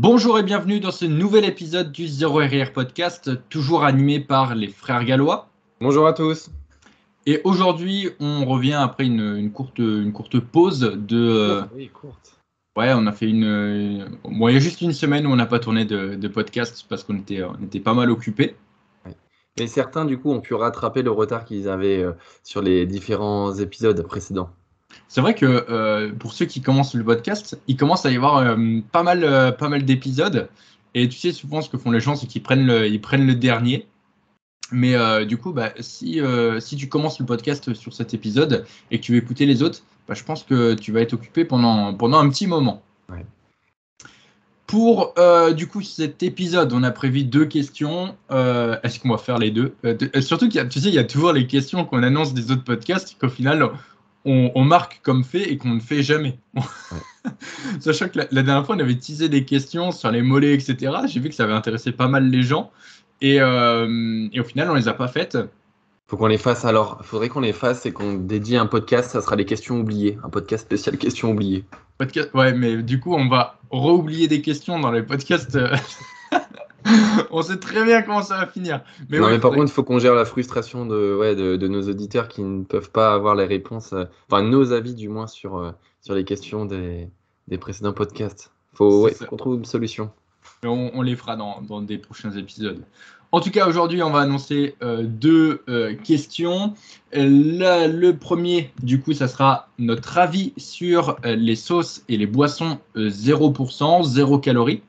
Bonjour et bienvenue dans ce nouvel épisode du Zéro RR Podcast, toujours animé par les frères gallois. Bonjour à tous. Et aujourd'hui, on revient après une courte pause de... Oui, courte. Ouais, on a fait Bon, il y a juste une semaine où on n'a pas tourné de podcast parce qu'on était pas mal occupés. Ouais. Mais certains, du coup, ont pu rattraper le retard qu'ils avaient sur les différents épisodes précédents. C'est vrai que pour ceux qui commencent le podcast, il commence à y avoir pas mal d'épisodes. Et tu sais, souvent, ce que font les gens, c'est qu'ils prennent le dernier. Mais du coup, si tu commences le podcast sur cet épisode et que tu veux écouter les autres, je pense que tu vas être occupé pendant un petit moment. Ouais. Pour du coup cet épisode, on a prévu 2 questions. Est-ce qu'on va faire les deux? Surtout tu sais, il y a toujours les questions qu'on annonce des autres podcasts qu'au final on marque comme fait et qu'on ne fait jamais. Ouais. Sachant que la dernière fois, on avait teasé des questions sur les mollets, etc. J'ai vu que ça avait intéressé pas mal les gens. Et au final, on les a pas faites. Faut qu'on les fasse alors. Faudrait qu'on les fasse et qu'on dédie un podcast. Ça sera les questions oubliées. Un podcast spécial questions oubliées. Podcast, ouais, mais du coup, on va re-oublier des questions dans les podcasts. On sait très bien comment ça va finir. Mais Non, ouais, mais par contre, il faut qu'on gère la frustration de nos auditeurs qui ne peuvent pas avoir les réponses, enfin nos avis du moins sur les questions des précédents podcasts. c'est Faut ça. qu'on trouve une solution. Mais on les fera dans des prochains épisodes. En tout cas, aujourd'hui, on va annoncer 2 questions. Le premier, du coup, ça sera notre avis sur les sauces et les boissons 0%, 0 calories.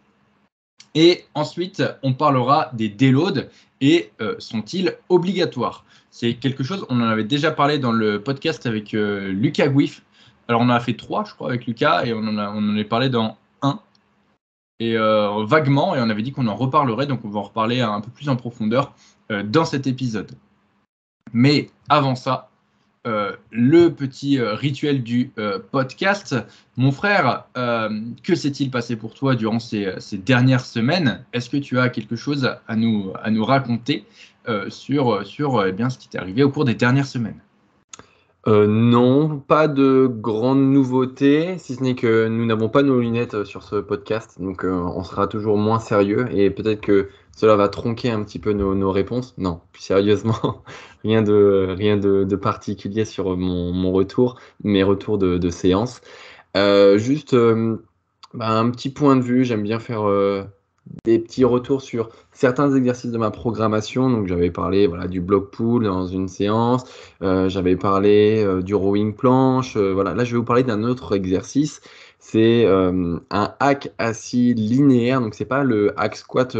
Et ensuite, on parlera des déloads et sont-ils obligatoires? C'est quelque chose, on en avait déjà parlé dans le podcast avec Lucas Guif. Alors, on en a fait 3, je crois, avec Lucas, et on en a parlé dans 1. Et vaguement, et on avait dit qu'on en reparlerait, donc on va en reparler un peu plus en profondeur dans cet épisode. Mais avant ça, le petit rituel du podcast. Mon frère, que s'est-il passé pour toi durant ces dernières semaines? Est-ce que tu as quelque chose à nous raconter sur eh bien, ce qui t'est arrivé au cours des dernières semaines? Non, pas de grandes nouveautés, si ce n'est que nous n'avons pas nos lunettes sur ce podcast, donc on sera toujours moins sérieux et peut-être que cela va tronquer un petit peu nos réponses. Non, plus sérieusement, rien de particulier sur mon retour, mes retours de séance. Juste un petit point de vue, j'aime bien faire des petits retours sur certains exercices de ma programmation. Donc j'avais parlé voilà, du block pull dans une séance, j'avais parlé du rowing planche. Voilà. Là, je vais vous parler d'un autre exercice. C'est un hack assis linéaire. Donc c'est pas le hack squat,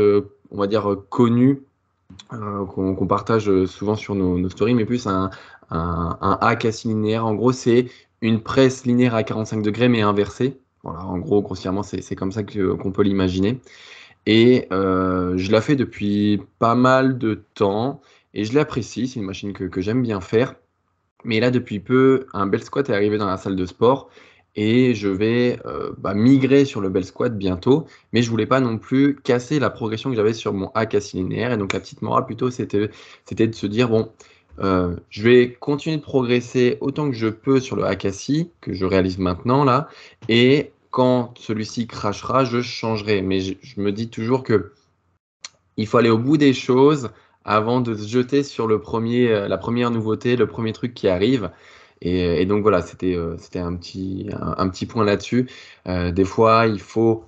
on va dire connu qu'on partage souvent sur nos stories, mais plus un hack assis linéaire. En gros, c'est une presse linéaire à 45 degrés mais inversée. Voilà, en gros, grossièrement, c'est comme ça qu'on peut l'imaginer. Et je la fais depuis pas mal de temps et je l'apprécie. C'est une machine que j'aime bien faire. Mais là, depuis peu, un bel squat est arrivé dans la salle de sport et je vais migrer sur le bel squat bientôt. Mais je voulais pas non plus casser la progression que j'avais sur mon hack assis linéaire. Et donc, la petite morale plutôt, c'était de se dire bon, je vais continuer de progresser autant que je peux sur le hack assis que je réalise maintenant là. Et quand celui-ci crashera, je changerai. Mais je me dis toujours que il faut aller au bout des choses avant de se jeter sur la première nouveauté, le premier truc qui arrive. Et donc voilà, c'était un petit point là-dessus. Des fois, il faut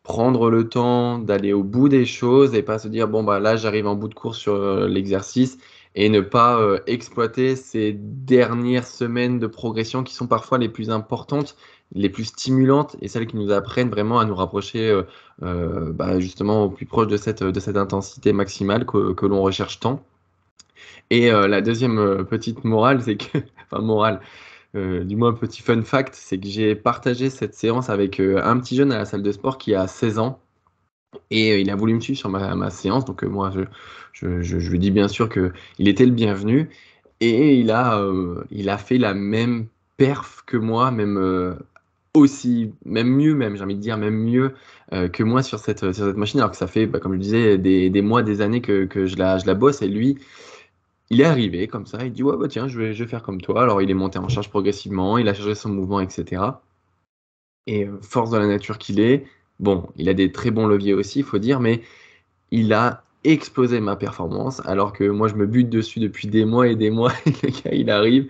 prendre le temps d'aller au bout des choses et pas se dire, bon, bah là, j'arrive en bout de course sur l'exercice et ne pas exploiter ces dernières semaines de progression qui sont parfois les plus importantes, les plus stimulantes et celles qui nous apprennent vraiment à nous rapprocher justement au plus proche de cette intensité maximale que l'on recherche tant. Et la deuxième petite morale, c'est que, enfin morale, du moins un petit fun fact, c'est que j'ai partagé cette séance avec un petit jeune à la salle de sport qui a 16 ans et il a voulu me suivre sur ma séance. Donc moi, je lui dis bien sûr qu'il était le bienvenu et il a fait la même perf que moi, même aussi, même mieux, même j'ai envie de dire même mieux que moi sur cette machine, alors que ça fait, comme je disais, des mois, des années que je la bosse et lui. Il est arrivé comme ça, il dit ouais bah tiens je vais faire comme toi. Alors il est monté en charge progressivement, il a changé son mouvement, etc. Et force de la nature qu'il est, Bon, il a des très bons leviers aussi, il faut dire, mais il a explosé ma performance, alors que moi, je me bute dessus depuis des mois et des mois, et le gars, il arrive,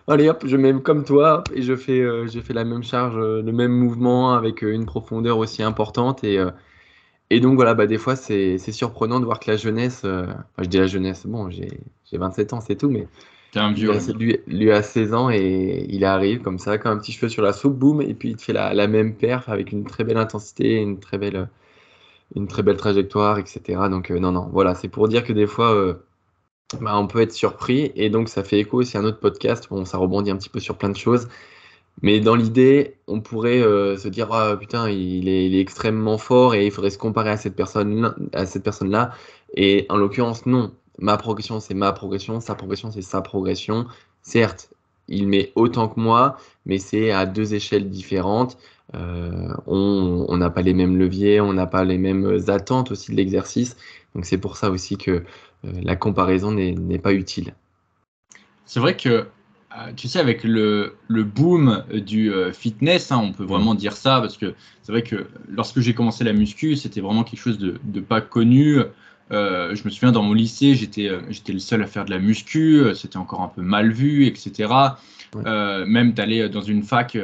allez hop, je mets comme toi, hop, et j'ai fait la même charge, le même mouvement, avec une profondeur aussi importante, et donc voilà, bah, des fois, c'est surprenant de voir que la jeunesse, enfin, je dis la jeunesse, bon, j'ai 27 ans, c'est tout, mais T'es un vieux, là. lui a 16 ans et il arrive comme ça, comme un petit cheveu sur la soupe, boum, et puis il te fait la même perf avec une très belle intensité, une très belle trajectoire, etc. Donc non, non, voilà, c'est pour dire que des fois, bah, on peut être surpris, et donc ça fait écho aussi à un autre podcast, bon, ça rebondit un petit peu sur plein de choses, mais dans l'idée, on pourrait se dire, ah putain, il est extrêmement fort et il faudrait se comparer à cette personne-là. Et en l'occurrence, non. Ma progression, c'est ma progression. Sa progression, c'est sa progression. Certes, il met autant que moi, mais c'est à deux échelles différentes. On n'a pas les mêmes leviers, on n'a pas les mêmes attentes aussi de l'exercice. Donc c'est pour ça aussi que la comparaison n'est pas utile. C'est vrai que, tu sais, avec le boom du fitness, hein, on peut Mm. vraiment dire ça, parce que c'est vrai que lorsque j'ai commencé la muscu, c'était vraiment quelque chose de pas connu. Je me souviens, dans mon lycée, j'étais le seul à faire de la muscu, c'était encore un peu mal vu, etc. Ouais. Même d'aller dans une fac,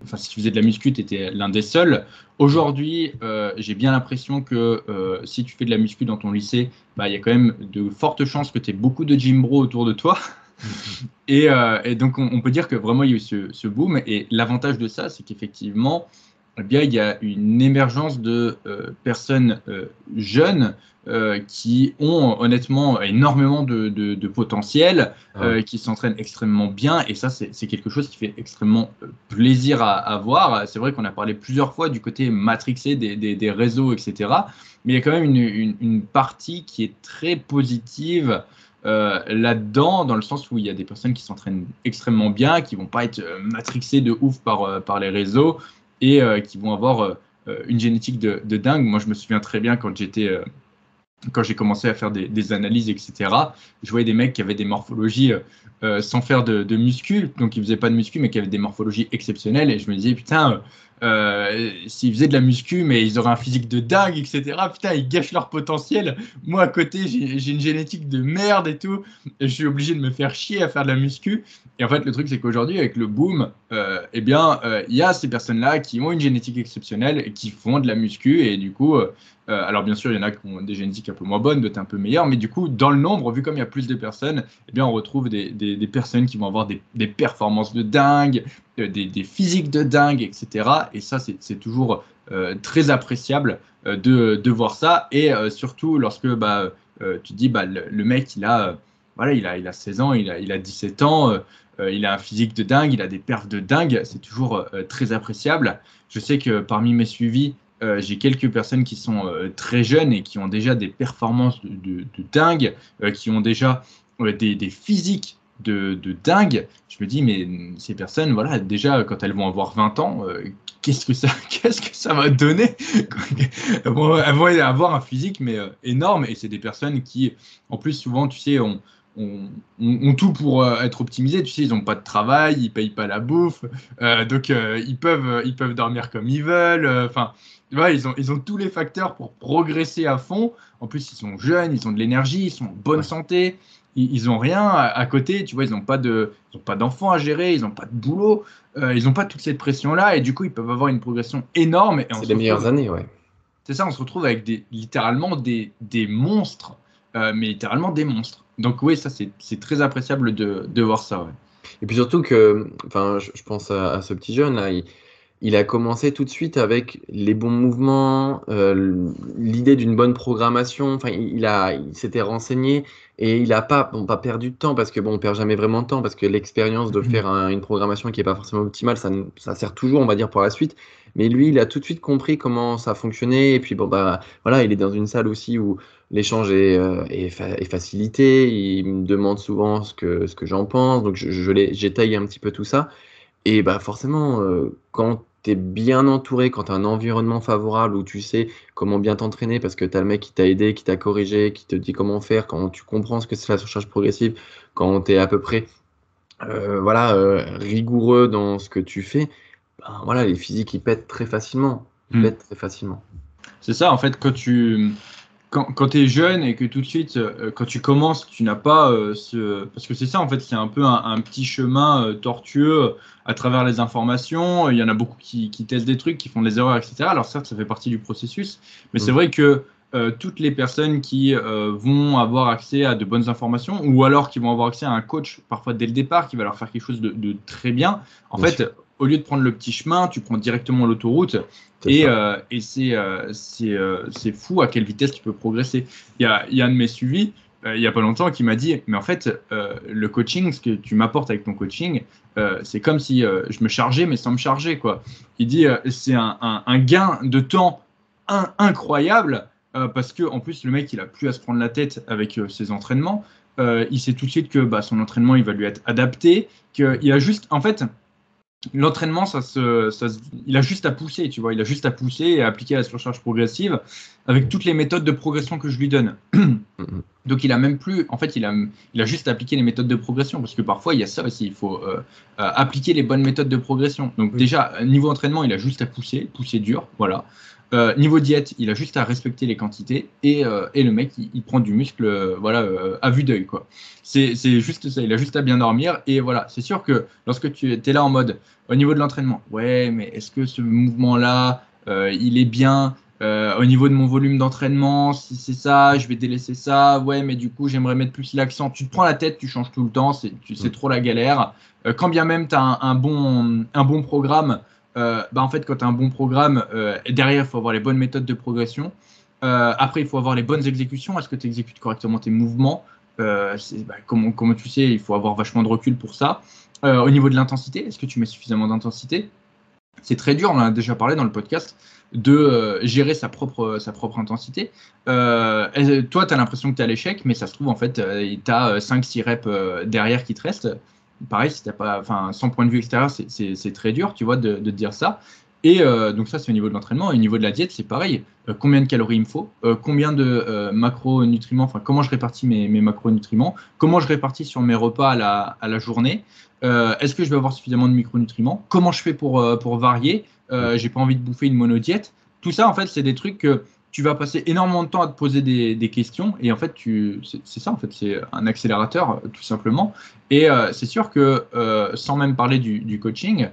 enfin, si tu faisais de la muscu, tu étais l'un des seuls. Aujourd'hui, j'ai bien l'impression que si tu fais de la muscu dans ton lycée, bah, il y a quand même de fortes chances que tu aies beaucoup de gym bros autour de toi. Et donc, on peut dire que vraiment, il y a eu ce boom. Et l'avantage de ça, c'est qu'effectivement, eh bien, il y a une émergence de personnes jeunes qui ont honnêtement énormément de potentiel, Ah ouais. qui s'entraînent extrêmement bien. Et ça, c'est quelque chose qui fait extrêmement plaisir à voir. C'est vrai qu'on a parlé plusieurs fois du côté matrixé des réseaux, etc. Mais il y a quand même une partie qui est très positive là-dedans, dans le sens où il y a des personnes qui s'entraînent extrêmement bien, qui vont pas être matrixées de ouf par les réseaux et qui vont avoir une génétique de dingue. Moi, je me souviens très bien quand j'ai commencé à faire des analyses, etc., je voyais des mecs qui avaient des morphologies sans faire de muscu, donc ils faisaient pas de muscu, mais qui avaient des morphologies exceptionnelles, et je me disais, putain, s'ils faisaient de la muscu, mais ils auraient un physique de dingue, etc., putain, ils gâchent leur potentiel. Moi, à côté, j'ai une génétique de merde et tout, et je suis obligé de me faire chier à faire de la muscu. Et en fait, le truc, c'est qu'aujourd'hui, avec le boom, eh bien, il y a ces personnes-là qui ont une génétique exceptionnelle et qui font de la muscu, et du coup, alors bien sûr, il y en a qui ont des génétiques un peu moins bonnes, d'autres un peu meilleures, mais du coup, dans le nombre, vu comme il y a plus de personnes, eh bien, on retrouve des personnes qui vont avoir des performances de dingue, des physiques de dingue, etc. Et ça, c'est toujours très appréciable de voir ça. Et surtout, lorsque bah, tu dis, bah, le mec, voilà, il a 16 ans, il a 17 ans, il a un physique de dingue, il a des perfs de dingue, c'est toujours très appréciable. Je sais que parmi mes suivis, j'ai quelques personnes qui sont très jeunes et qui ont déjà des performances de dingue, qui ont déjà des physiques de dingue. Je me dis, mais ces personnes, voilà, déjà, quand elles vont avoir 20 ans, qu'est-ce que ça va donner? Elles vont avoir un physique, mais énorme. Et c'est des personnes qui, en plus, souvent, tu sais, ont tout pour être optimisés. Tu sais, ils n'ont pas de travail, ils payent pas la bouffe, donc ils peuvent dormir comme ils veulent. Enfin, ouais, ils ont tous les facteurs pour progresser à fond. En plus, ils sont jeunes, ils ont de l'énergie, ils sont en bonne Ouais. santé. Ils ont rien à côté, tu vois, ils ont pas d'enfants à gérer, ils ont pas de boulot, ils ont pas toute cette pression-là, et du coup, ils peuvent avoir une progression énorme, et on C'est se les meilleures retrouve, années, ouais. c'est ça, on se retrouve avec littéralement des monstres, mais littéralement des monstres. Donc oui, ça, c'est très appréciable de voir ça, ouais. Et puis surtout que, enfin, je pense à ce petit jeune là, il a commencé tout de suite avec les bons mouvements, l'idée d'une bonne programmation. Enfin, il s'était renseigné et il a pas, bon, pas perdu de temps parce que bon, on perd jamais vraiment de temps parce que l'expérience de faire une programmation qui est pas forcément optimale, ça sert toujours, on va dire, pour la suite. Mais lui, il a tout de suite compris comment ça fonctionnait. Et puis bon, bah voilà, il est dans une salle aussi où l'échange est facilité. Il me demande souvent ce que j'en pense. Donc j'étaye un petit peu tout ça. Et bah forcément, quand tu es bien entouré, quand tu as un environnement favorable où tu sais comment bien t'entraîner parce que tu as le mec qui t'a aidé, qui t'a corrigé, qui te dit comment faire, quand tu comprends ce que c'est la surcharge progressive, quand tu es à peu près voilà, rigoureux dans ce que tu fais, ben, voilà, les physiques ils pètent très facilement. bête très facilement. C'est ça, en fait, quand tu es jeune et que tout de suite, quand tu commences, tu n'as pas Parce que c'est ça, en fait, c'est un peu un petit chemin tortueux à travers les informations. Il y en a beaucoup qui testent des trucs, qui font des erreurs, etc. Alors certes, ça fait partie du processus, mais c'est vrai que toutes les personnes qui vont avoir accès à de bonnes informations, ou alors qui vont avoir accès à un coach, parfois dès le départ, qui va leur faire quelque chose de très bien, en Bien fait, sûr. au lieu de prendre le petit chemin, tu prends directement l'autoroute. C'est Et, ça. c'est fou à quelle vitesse tu peux progresser. Il y a un de mes suivis, il n'y a pas longtemps, qui m'a dit, mais en fait, le coaching, ce que tu m'apportes avec ton coaching, c'est comme si je me chargeais, mais sans me charger, quoi. Il dit, c'est un gain de temps incroyable, parce que en plus, le mec, il a plus à se prendre la tête avec ses entraînements. Il sait tout de suite que bah, son entraînement, il va lui être adapté, qu'il a juste, en fait, l'entraînement, il a juste à pousser, tu vois. Il a juste à pousser et à appliquer la surcharge progressive avec toutes les méthodes de progression que je lui donne. Mhm. Donc, il a même plus, en fait, il a juste appliqué les méthodes de progression parce que parfois, il y a ça aussi. Il faut appliquer les bonnes méthodes de progression. Donc, Oui. déjà, niveau entraînement, il a juste à pousser dur, voilà. Niveau diète, il a juste à respecter les quantités et le mec, il prend du muscle, voilà, à vue d'œil, quoi. C'est juste ça. Il a juste à bien dormir et voilà. C'est sûr que lorsque tu es là en mode au niveau de l'entraînement, ouais, mais est-ce que ce mouvement-là, il est bien au niveau de mon volume d'entraînement? Si c'est ça, je vais délaisser ça. Ouais, mais du coup, j'aimerais mettre plus l'accent. Tu te prends la tête, tu changes tout le temps, c'est Mhm. trop la galère. Quand bien même tu as un bon programme, bah en fait, quand tu as un bon programme, derrière, il faut avoir les bonnes méthodes de progression. Après, il faut avoir les bonnes exécutions. Est-ce que tu exécutes correctement tes mouvements? Comme tu sais, il faut avoir vachement de recul pour ça. Au niveau de l'intensité, est-ce que tu mets suffisamment d'intensité? C'est très dur, on en a déjà parlé dans le podcast, de gérer sa propre intensité. Toi, tu as l'impression que tu es à l'échec, mais ça se trouve, en fait, tu as 5-6 reps derrière qui te restent. Pareil, si t'as pas, enfin, sans point de vue extérieur, c'est très dur, tu vois, de te dire ça. Et donc ça, c'est au niveau de l'entraînement. Et au niveau de la diète, c'est pareil. Combien de calories il me faut? Combien de macronutriments? Enfin, comment je répartis mes macronutriments? Comment je répartis sur mes repas à la journée? Est-ce que je vais avoir suffisamment de micronutriments? Comment je fais pour varier? J'ai pas envie de bouffer une monodiète. Tout ça, en fait, c'est des trucs que tu vas passer énormément de temps à te poser des questions. Et en fait, c'est ça, en fait, c'est un accélérateur, tout simplement. Et c'est sûr que, sans même parler du coaching,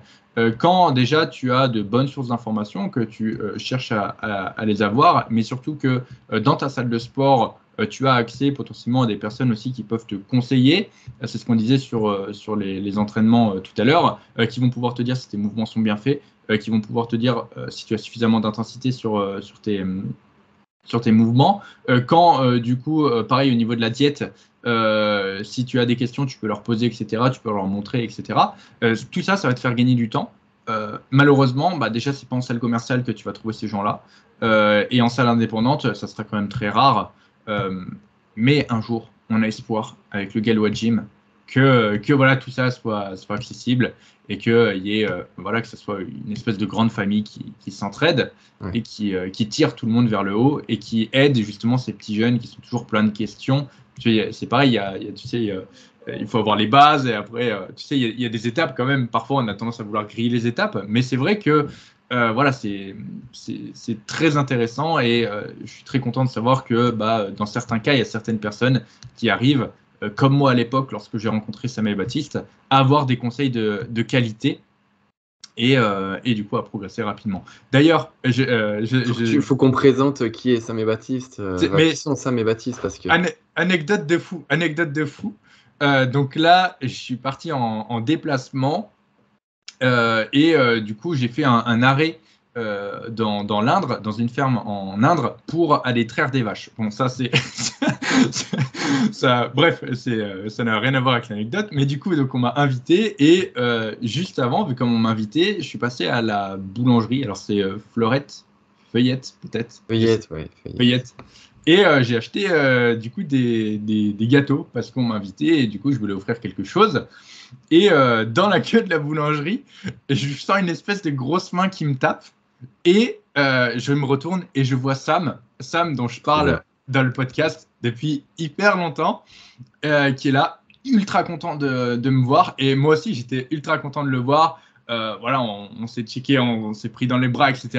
quand déjà tu as de bonnes sources d'informations, que tu cherches à les avoir, mais surtout que dans ta salle de sport, tu as accès potentiellement à des personnes aussi qui peuvent te conseiller. C'est ce qu'on disait sur les entraînements tout à l'heure, qui vont pouvoir te dire si tes mouvements sont bien faits, qui vont pouvoir te dire si tu as suffisamment d'intensité sur tes mouvements. Du coup, pareil au niveau de la diète, si tu as des questions, tu peux leur poser, etc. Tu peux leur montrer, etc. Tout ça, ça va te faire gagner du temps. Malheureusement, bah, déjà, c'est pas en salle commerciale que tu vas trouver ces gens-là. Et en salle indépendante, ça sera quand même très rare. Euh, mais un jour, on a espoir avec le Galois Gym que voilà, tout ça soit accessible et que, voilà, que ce soit une espèce de grande famille qui s'entraide Ouais. et qui tire tout le monde vers le haut et qui aide justement ces petits jeunes qui sont toujours plein de questions. Tu sais, c'est pareil, tu sais, il faut avoir les bases et après, tu sais, il y a des étapes quand même. Parfois, on a tendance à vouloir griller les étapes, mais c'est vrai que voilà, c'est très intéressant et je suis très content de savoir que bah, dans certains cas, il y a certaines personnes qui arrivent, comme moi à l'époque, lorsque j'ai rencontré Samuel Baptiste, à avoir des conseils de qualité et du coup à progresser rapidement. D'ailleurs, Il faut qu'on présente qui est Sam et Baptiste. Qui mais sont Sam et Baptiste parce que. anecdote de fou, anecdote de fou. Donc là, je suis parti en déplacement et du coup, j'ai fait un arrêt dans l'Indre, dans une ferme en Indre, pour aller traire des vaches. Bon, ça, c'est. Bref, ça n'a rien à voir avec l'anecdote. Mais du coup, donc, on m'a invité. Et juste avant, vu comme on m'a invité, je suis passé à la boulangerie. Alors, c'est Feuillette, peut-être. Feuillette, ouais. Feuillette. Et j'ai acheté du coup des gâteaux parce qu'on m'a invité et du coup je voulais offrir quelque chose. Et dans la queue de la boulangerie, je sens une espèce de grosse main qui me tape et je me retourne et je vois Sam dont je Trop bien. parle dans le podcast depuis hyper longtemps, qui est là, ultra content de me voir. Et moi aussi, j'étais ultra content de le voir. voilà, on s'est checké, on s'est pris dans les bras, etc.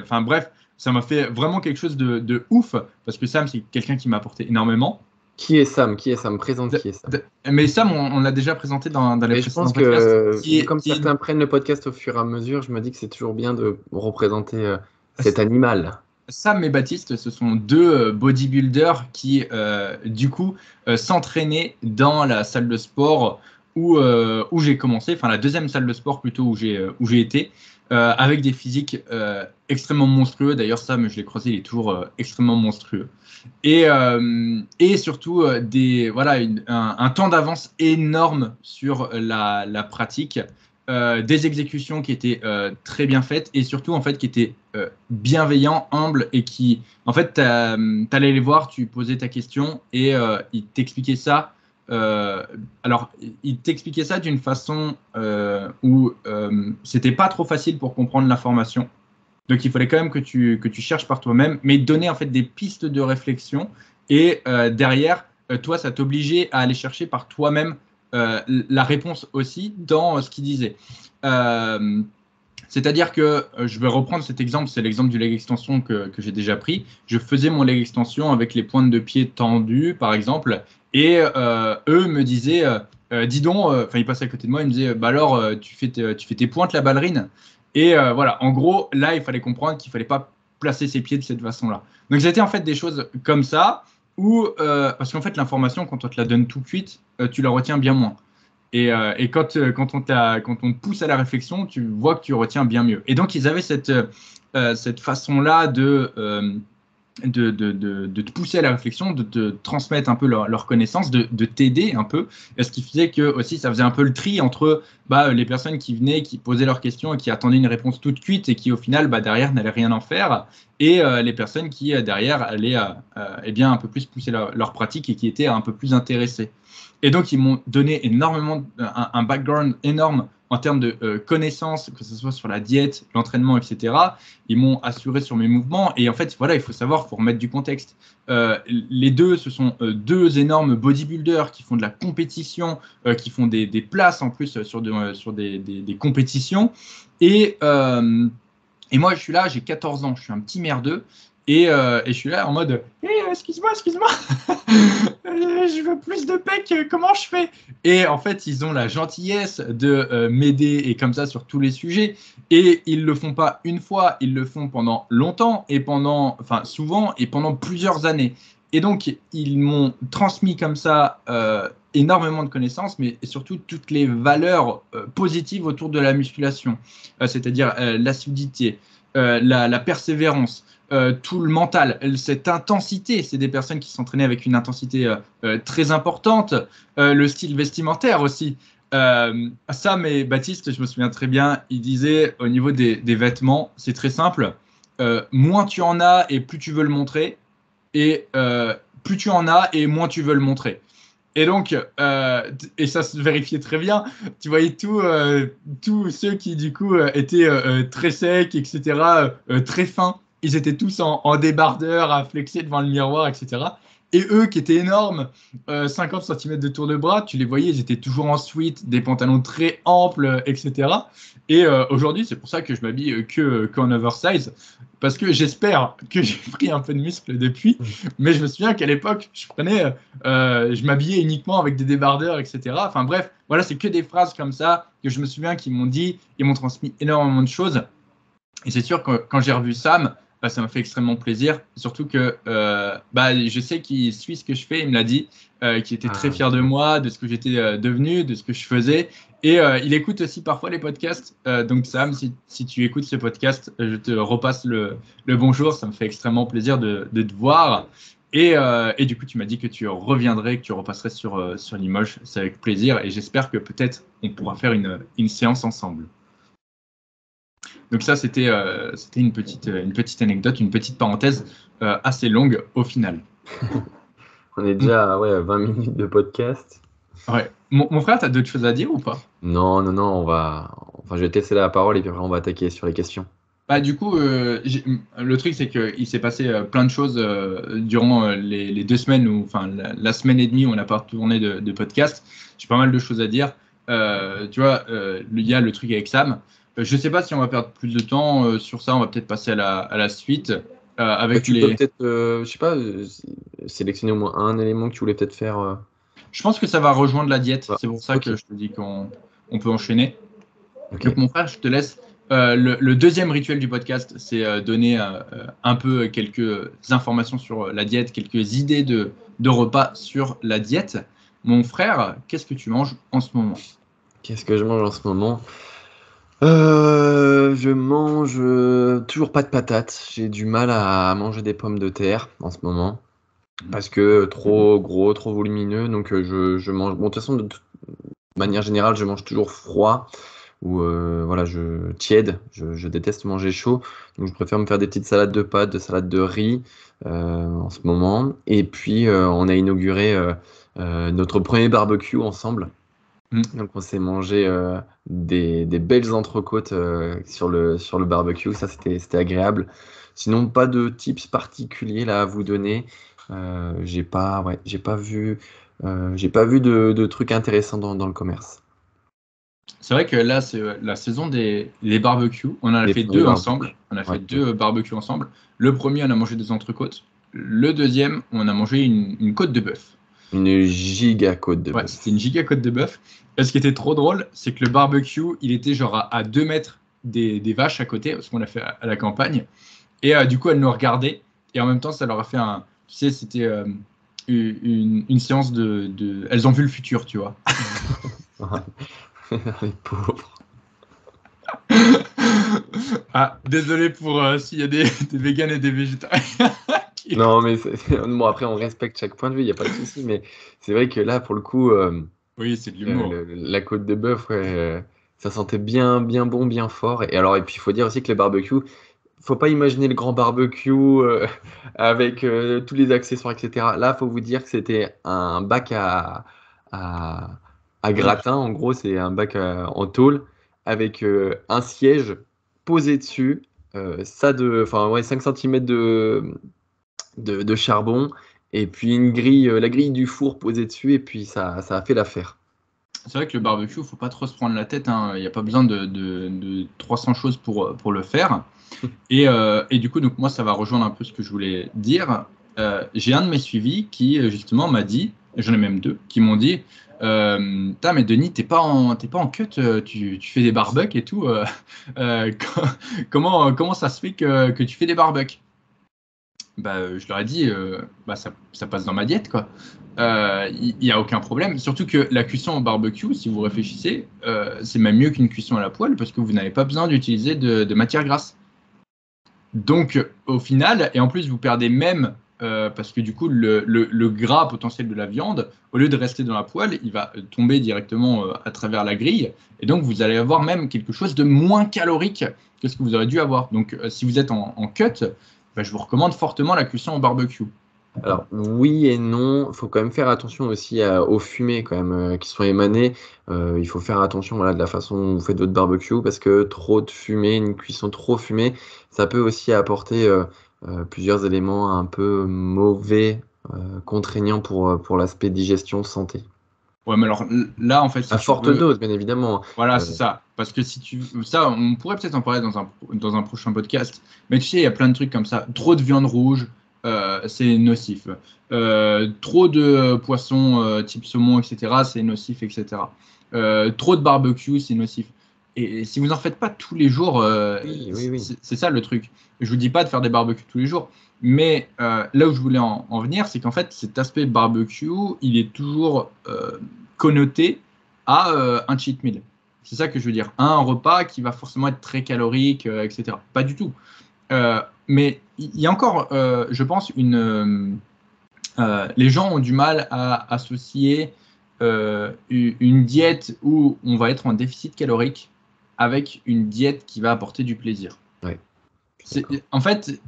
Enfin bref, ça m'a fait vraiment quelque chose de ouf, parce que Sam, c'est quelqu'un qui m'a apporté énormément. Qui est Sam? Présente qui est Sam? Mais Sam, on l'a déjà présenté dans les Mais je précédents pense podcasts. que, comme certains prennent le podcast au fur et à mesure, je me dis que c'est toujours bien de représenter cet animal. Sam et Baptiste, ce sont deux bodybuilders qui, du coup, s'entraînaient dans la salle de sport où j'ai commencé, enfin la deuxième salle de sport plutôt où j'ai été, avec des physiques extrêmement monstrueux. D'ailleurs, Sam, je l'ai croisé, il est toujours extrêmement monstrueux. Et surtout, voilà, un temps d'avance énorme sur la pratique. Des exécutions qui étaient très bien faites et surtout en fait qui étaient bienveillants, humbles et qui en fait t'allais les voir, tu posais ta question et ils t'expliquaient ça. Alors ils t'expliquaient ça d'une façon où c'était pas trop facile pour comprendre l'information. Donc il fallait quand même que tu cherches par toi-même, mais ils te donnaient en fait des pistes de réflexion et derrière toi ça t'obligeait à aller chercher par toi-même la réponse aussi dans ce qu'il disait. C'est-à-dire que je vais reprendre cet exemple, c'est l'exemple du leg extension que j'ai déjà pris. Je faisais mon leg extension avec les pointes de pied tendues, par exemple, et eux me disaient, dis donc, enfin ils passaient à côté de moi, ils me disaient, bah alors tu fais tes pointes la ballerine. Et voilà, en gros, là il fallait comprendre qu'il fallait pas placer ses pieds de cette façon-là. Donc c'était en fait des choses comme ça où, parce qu'en fait, l'information, quand on te la donne tout de suite, tu la retiens bien moins. Et quand on te pousse à la réflexion, tu vois que tu retiens bien mieux. Et donc, ils avaient cette façon-là de te pousser à la réflexion, de te transmettre un peu leur connaissance, de t'aider un peu. Et ce qui faisait que aussi, ça faisait un peu le tri entre les personnes qui venaient, qui posaient leurs questions et qui attendaient une réponse toute cuite et qui, au final, derrière, n'allaient rien en faire. Et les personnes qui, derrière, allaient eh bien, un peu plus pousser leur pratique et qui étaient un peu plus intéressées. Et donc, ils m'ont donné énormément, un background énorme en termes de connaissances, que ce soit sur la diète, l'entraînement, etc. Ils m'ont assuré sur mes mouvements. Et en fait, voilà, il faut savoir, il faut remettre du contexte. Les deux, ce sont deux énormes bodybuilders qui font de la compétition, qui font des places en plus sur des compétitions. Et moi, je suis là, j'ai 14 ans, je suis un petit merdeux. Et je suis là en mode excuse-moi, je veux plus de pecs, comment je fais? Et en fait, ils ont la gentillesse de m'aider et comme ça sur tous les sujets. Et ils le font pas une fois, ils le font pendant longtemps et souvent et pendant plusieurs années. Et donc, ils m'ont transmis comme ça énormément de connaissances, mais surtout toutes les valeurs positives autour de la musculation, c'est-à-dire l'assiduité, la persévérance. Tout le mental, cette intensité, c'est des personnes qui s'entraînaient avec une intensité très importante, le style vestimentaire aussi. Sam et Baptiste, je me souviens très bien, ils disaient au niveau des vêtements, c'est très simple, moins tu en as et plus tu veux le montrer, et plus tu en as et moins tu veux le montrer. Et donc, et ça se vérifiait très bien, tu voyais tous ceux qui du coup étaient très secs, etc., très fins, ils étaient tous en débardeur à flexer devant le miroir, etc. Et eux qui étaient énormes, 50 cm de tour de bras, tu les voyais, ils étaient toujours en sweat, des pantalons très amples, etc. Et aujourd'hui, c'est pour ça que je m'habille qu'en oversize, parce que j'espère que j'ai pris un peu de muscle depuis, mais je me souviens qu'à l'époque, je m'habillais uniquement avec des débardeurs, etc. Enfin bref, voilà, c'est que des phrases comme ça que je me souviens qu'ils m'ont dit, ils m'ont transmis énormément de choses. Et c'est sûr que quand j'ai revu Sam, ça m'a fait extrêmement plaisir. Surtout que je sais qu'il suit ce que je fais, il me l'a dit, qu'il était très fier de moi, de ce que j'étais devenu, de ce que je faisais. Et il écoute aussi parfois les podcasts. Donc Sam, si tu écoutes ce podcast, je te repasse le bonjour. Ça me fait extrêmement plaisir de te voir. Et du coup, tu m'as dit que tu reviendrais, que tu repasserais sur Limoges. C'est avec plaisir. Et j'espère que peut-être on pourra faire une séance ensemble. Donc ça, c'était une petite anecdote, une petite parenthèse assez longue au final. On est déjà à 20 minutes de podcast. Ouais. Mon frère, tu as d'autres choses à dire ou pas? Non, je vais te laisser la parole et puis après on va attaquer sur les questions. Du coup, le truc, c'est qu'il s'est passé plein de choses durant les 2 semaines, la semaine et demie où on n'a pas tourné de podcast. J'ai pas mal de choses à dire. Tu vois, il y a le truc avec Sam. Je ne sais pas si on va perdre plus de temps sur ça. On va peut-être passer à la suite avec Tu peux les. peut-être, je sais pas, sélectionner au moins un élément que tu voulais peut-être faire. Je pense que ça va rejoindre la diète. Voilà. C'est pour ça Ok. que je te dis qu'on peut enchaîner. Ok. Donc, mon frère, je te laisse. Le deuxième rituel du podcast, c'est donner un peu quelques informations sur la diète, quelques idées de repas sur la diète. Mon frère, qu'est-ce que tu manges en ce moment? Qu'est-ce que je mange en ce moment? Je mange toujours pas de patates. J'ai du mal à manger des pommes de terre en ce moment parce que trop gros, trop volumineux. Donc je mange. Bon, de toute façon, de toute manière générale, je mange toujours froid ou voilà, tiède. Je déteste manger chaud. Donc je préfère me faire des petites salades de pâtes, de salades de riz en ce moment. Et puis on a inauguré notre premier barbecue ensemble. Mm. Donc on s'est mangé des belles entrecôtes sur le barbecue, ça c'était agréable. Sinon pas de tips particuliers là à vous donner. J'ai pas vu de trucs intéressants dans le commerce. C'est vrai que là, c'est la saison des barbecues. On en a Les fait premiers deux barbecues. ensemble. On a fait Ouais. deux barbecues ensemble. Le premier, on a mangé des entrecôtes. Le deuxième, on a mangé une côte de bœuf. Une giga côte de Ouais, c'était une bœuf. giga côte de bœuf. Et ce qui était trop drôle, c'est que le barbecue, il était genre à 2 mètres des vaches à côté, parce qu'on l'a fait à la campagne. Et du coup, elles nous regardaient. Et en même temps, ça leur a fait un. Tu sais, c'était une séance de. Elles ont vu le futur, tu vois. Les pauvres. Ah, désolé pour s'il y a des véganes et des végétariens. Non mais bon après on respecte chaque point de vue, il n'y a pas de souci, mais c'est vrai que là pour le coup Oui, c'est de l'humour. la côte de bœuf, ouais, ça sentait bien bon, bien fort. Et alors, et puis il faut dire aussi que le barbecue, faut pas imaginer le grand barbecue avec tous les accessoires, etc. Là, faut vous dire que c'était un bac à, à gratin. En gros, c'est un bac en tôle avec un siège posé dessus, enfin ouais, 5 cm de charbon, et puis une grille, la grille du four posée dessus, et puis ça a fait l'affaire. C'est vrai que le barbecue, faut pas trop se prendre la tête, hein. Il n'y a pas besoin de 300 choses pour le faire. Et du coup, donc moi, ça va rejoindre un peu ce que je voulais dire. J'ai un de mes suivis qui, justement, m'a dit, et j'en ai même deux, qui m'ont dit mais Denis, t'es pas en cut, tu fais des barbecues et tout. Comment ça se fait que tu fais des barbecues? Je leur ai dit, ça passe dans ma diète, quoi. Il n'y a aucun problème. Surtout que la cuisson au barbecue, si vous réfléchissez, c'est même mieux qu'une cuisson à la poêle parce que vous n'avez pas besoin d'utiliser de matière grasse. Donc, au final, et en plus, vous perdez même, parce que du coup, le gras potentiel de la viande, au lieu de rester dans la poêle, il va tomber directement à travers la grille. Et donc, vous allez avoir même quelque chose de moins calorique que ce que vous aurez dû avoir. Donc, si vous êtes en cut, je vous recommande fortement la cuisson au barbecue. Alors oui et non, il faut quand même faire attention aussi aux fumées quand même qui sont émanées. Il faut faire attention voilà, de la façon dont vous faites votre barbecue parce que trop de fumée, une cuisson trop fumée, ça peut aussi apporter plusieurs éléments un peu mauvais, contraignants pour l'aspect digestion, santé. Ouais, mais alors là, en fait, si À tu forte veux, dose, bien évidemment. voilà, Euh, c'est ça. Parce que si tu. Ça, on pourrait peut-être en parler dans un prochain podcast. Mais tu sais, il y a plein de trucs comme ça. Trop de viande rouge, c'est nocif. Trop de poissons type saumon, etc., c'est nocif, etc. Trop de barbecue, c'est nocif. Et si vous n'en faites pas tous les jours, oui. c'est ça le truc. Je vous dis pas de faire des barbecues tous les jours. Mais là où je voulais en venir, c'est qu'en fait, cet aspect barbecue, il est toujours connoté à un cheat meal. C'est ça que je veux dire. Un repas qui va forcément être très calorique, etc. Pas du tout. Mais il y a encore, je pense, les gens ont du mal à associer une diète où on va être en déficit calorique avec une diète qui va apporter du plaisir. ouais, je suis d'accord. En fait,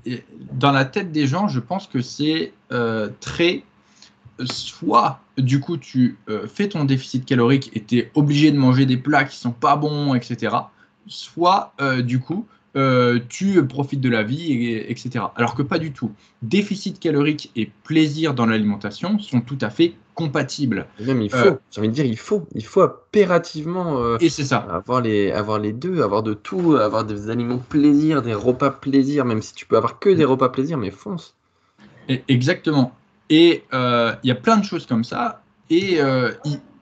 dans la tête des gens, je pense que c'est très soit du coup tu fais ton déficit calorique et tu es obligé de manger des plats qui sont pas bons, etc. Soit du coup tu profites de la vie, etc. Alors que pas du tout. Déficit calorique et plaisir dans l'alimentation sont tout à fait compatibles. Et même j'ai envie de dire, il faut impérativement Et c'est ça. avoir les deux, avoir de tout, avoir des aliments plaisir, des repas plaisir, même si tu peux avoir que des repas plaisir, mais fonce. Exactement. Et il y a plein de choses comme ça. Et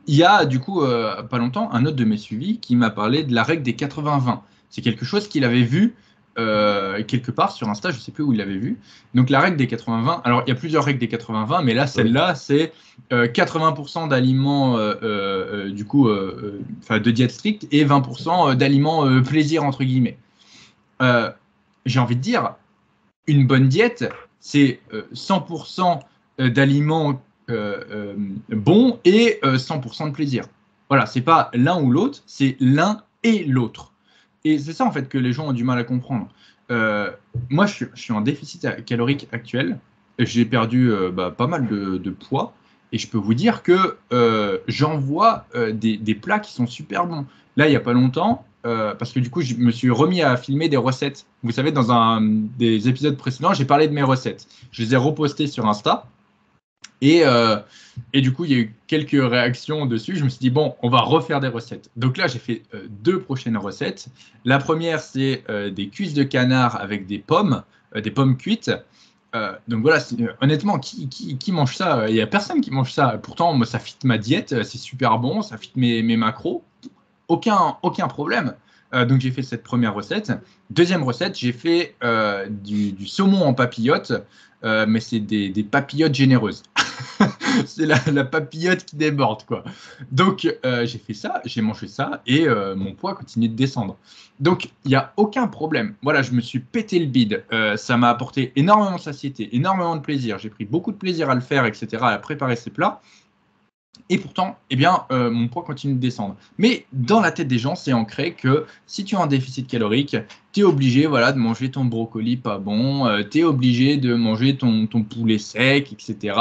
il y a du coup, pas longtemps, un autre de mes suivis qui m'a parlé de la règle des 80-20. C'est quelque chose qu'il avait vu quelque part sur Insta, je ne sais plus où il l'avait vu. Donc la règle des 80-20, alors il y a plusieurs règles des 80-20, mais là, celle-là, c'est 80% d'aliments du coup, de diète stricte et 20% d'aliments plaisir, entre guillemets. Euh, j'ai envie de dire, une bonne diète, c'est 100% d'aliments bons et 100% de plaisir. Voilà, c'est pas l'un ou l'autre, c'est l'un et l'autre. Et c'est ça en fait que les gens ont du mal à comprendre. Moi, je suis en déficit calorique actuel. J'ai perdu pas mal de poids. Et je peux vous dire que j'en vois des plats qui sont super bons. Là, il n'y a pas longtemps, parce que du coup, je me suis remis à filmer des recettes. Vous savez, dans un des épisodes précédents, j'ai parlé de mes recettes. Je les ai repostées sur Insta. Et, euh, et du coup, il y a eu quelques réactions dessus. Je me suis dit, bon, on va refaire des recettes. Donc là, j'ai fait deux prochaines recettes. La première, c'est des cuisses de canard avec des pommes cuites. Donc voilà, honnêtement, qui mange ça? Il n'y a personne qui mange ça. Pourtant, moi, ça fit ma diète, c'est super bon, ça fit mes macros. Aucun problème. Donc j'ai fait cette première recette. Deuxième recette, j'ai fait du saumon en papillote, mais c'est des papillotes généreuses. C'est la papillote qui déborde, quoi. Donc j'ai fait ça, j'ai mangé ça et mon poids continue de descendre. Donc il n'y a aucun problème. Voilà, je me suis pété le bide. Ça m'a apporté énormément de satiété, énormément de plaisir. J'ai pris beaucoup de plaisir à le faire, etc., à préparer ces plats. Et pourtant, eh bien, mon poids continue de descendre. Mais dans la tête des gens, c'est ancré que si tu as un déficit calorique, tu es obligé voilà, de manger ton brocoli pas bon, tu es obligé de manger ton poulet sec, etc.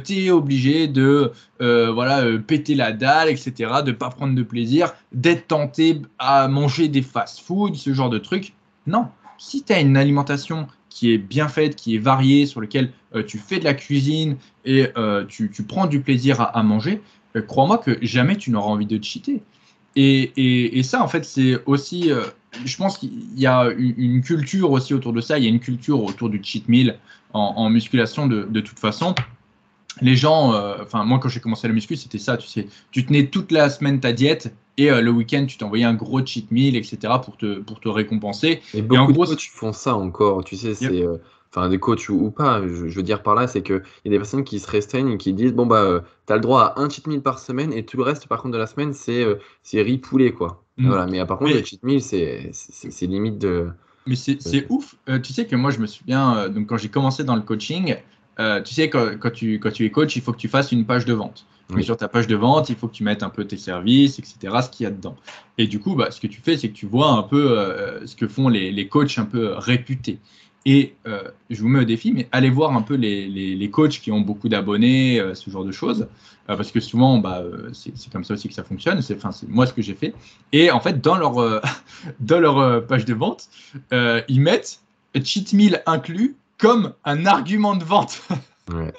Tu es obligé de péter la dalle, etc., de ne pas prendre de plaisir, d'être tenté à manger des fast-foods, ce genre de trucs. Non, si tu as une alimentation qui est bien faite, qui est variée, sur laquelle tu fais de la cuisine et tu prends du plaisir à manger, crois-moi que jamais tu n'auras envie de te cheater. Et ça, en fait, c'est aussi, je pense qu'il y a une culture aussi autour de ça, il y a une culture autour du cheat meal en musculation de toute façon. Les gens, enfin moi quand j'ai commencé la muscu, c'était ça, tu sais, tu tenais toute la semaine ta diète et le week-end tu t'envoyais un gros cheat meal, etc. pour te récompenser. Et Et en beaucoup de gros, coachs font ça encore, tu sais, yep. c'est enfin des coachs ou pas, je veux dire par là, c'est que il y a des personnes qui se restreignent et qui disent bon bah t'as le droit à un cheat meal par semaine et tout le reste par contre de la semaine c'est riz poulet quoi. Et Mm. voilà, mais par contre le Mais cheat meal c'est limite de Mais c'est ouf. Tu sais que moi, je me souviens, donc quand j'ai commencé dans le coaching, tu sais, quand tu es coach, il faut que tu fasses une page de vente. Donc, oui. sur ta page de vente, il faut que tu mettes un peu tes services, etc., ce qu'il y a dedans. Et du coup, bah, ce que tu fais, c'est que tu vois un peu ce que font les coachs un peu réputés. Et je vous mets au défi, mais allez voir un peu les coachs qui ont beaucoup d'abonnés, ce genre de choses. Parce que souvent, bah, c'est comme ça aussi que ça fonctionne. C'est moi ce que j'ai fait. Et en fait, dans leur page de vente, ils mettent cheat meal inclus comme un argument de vente. Ouais.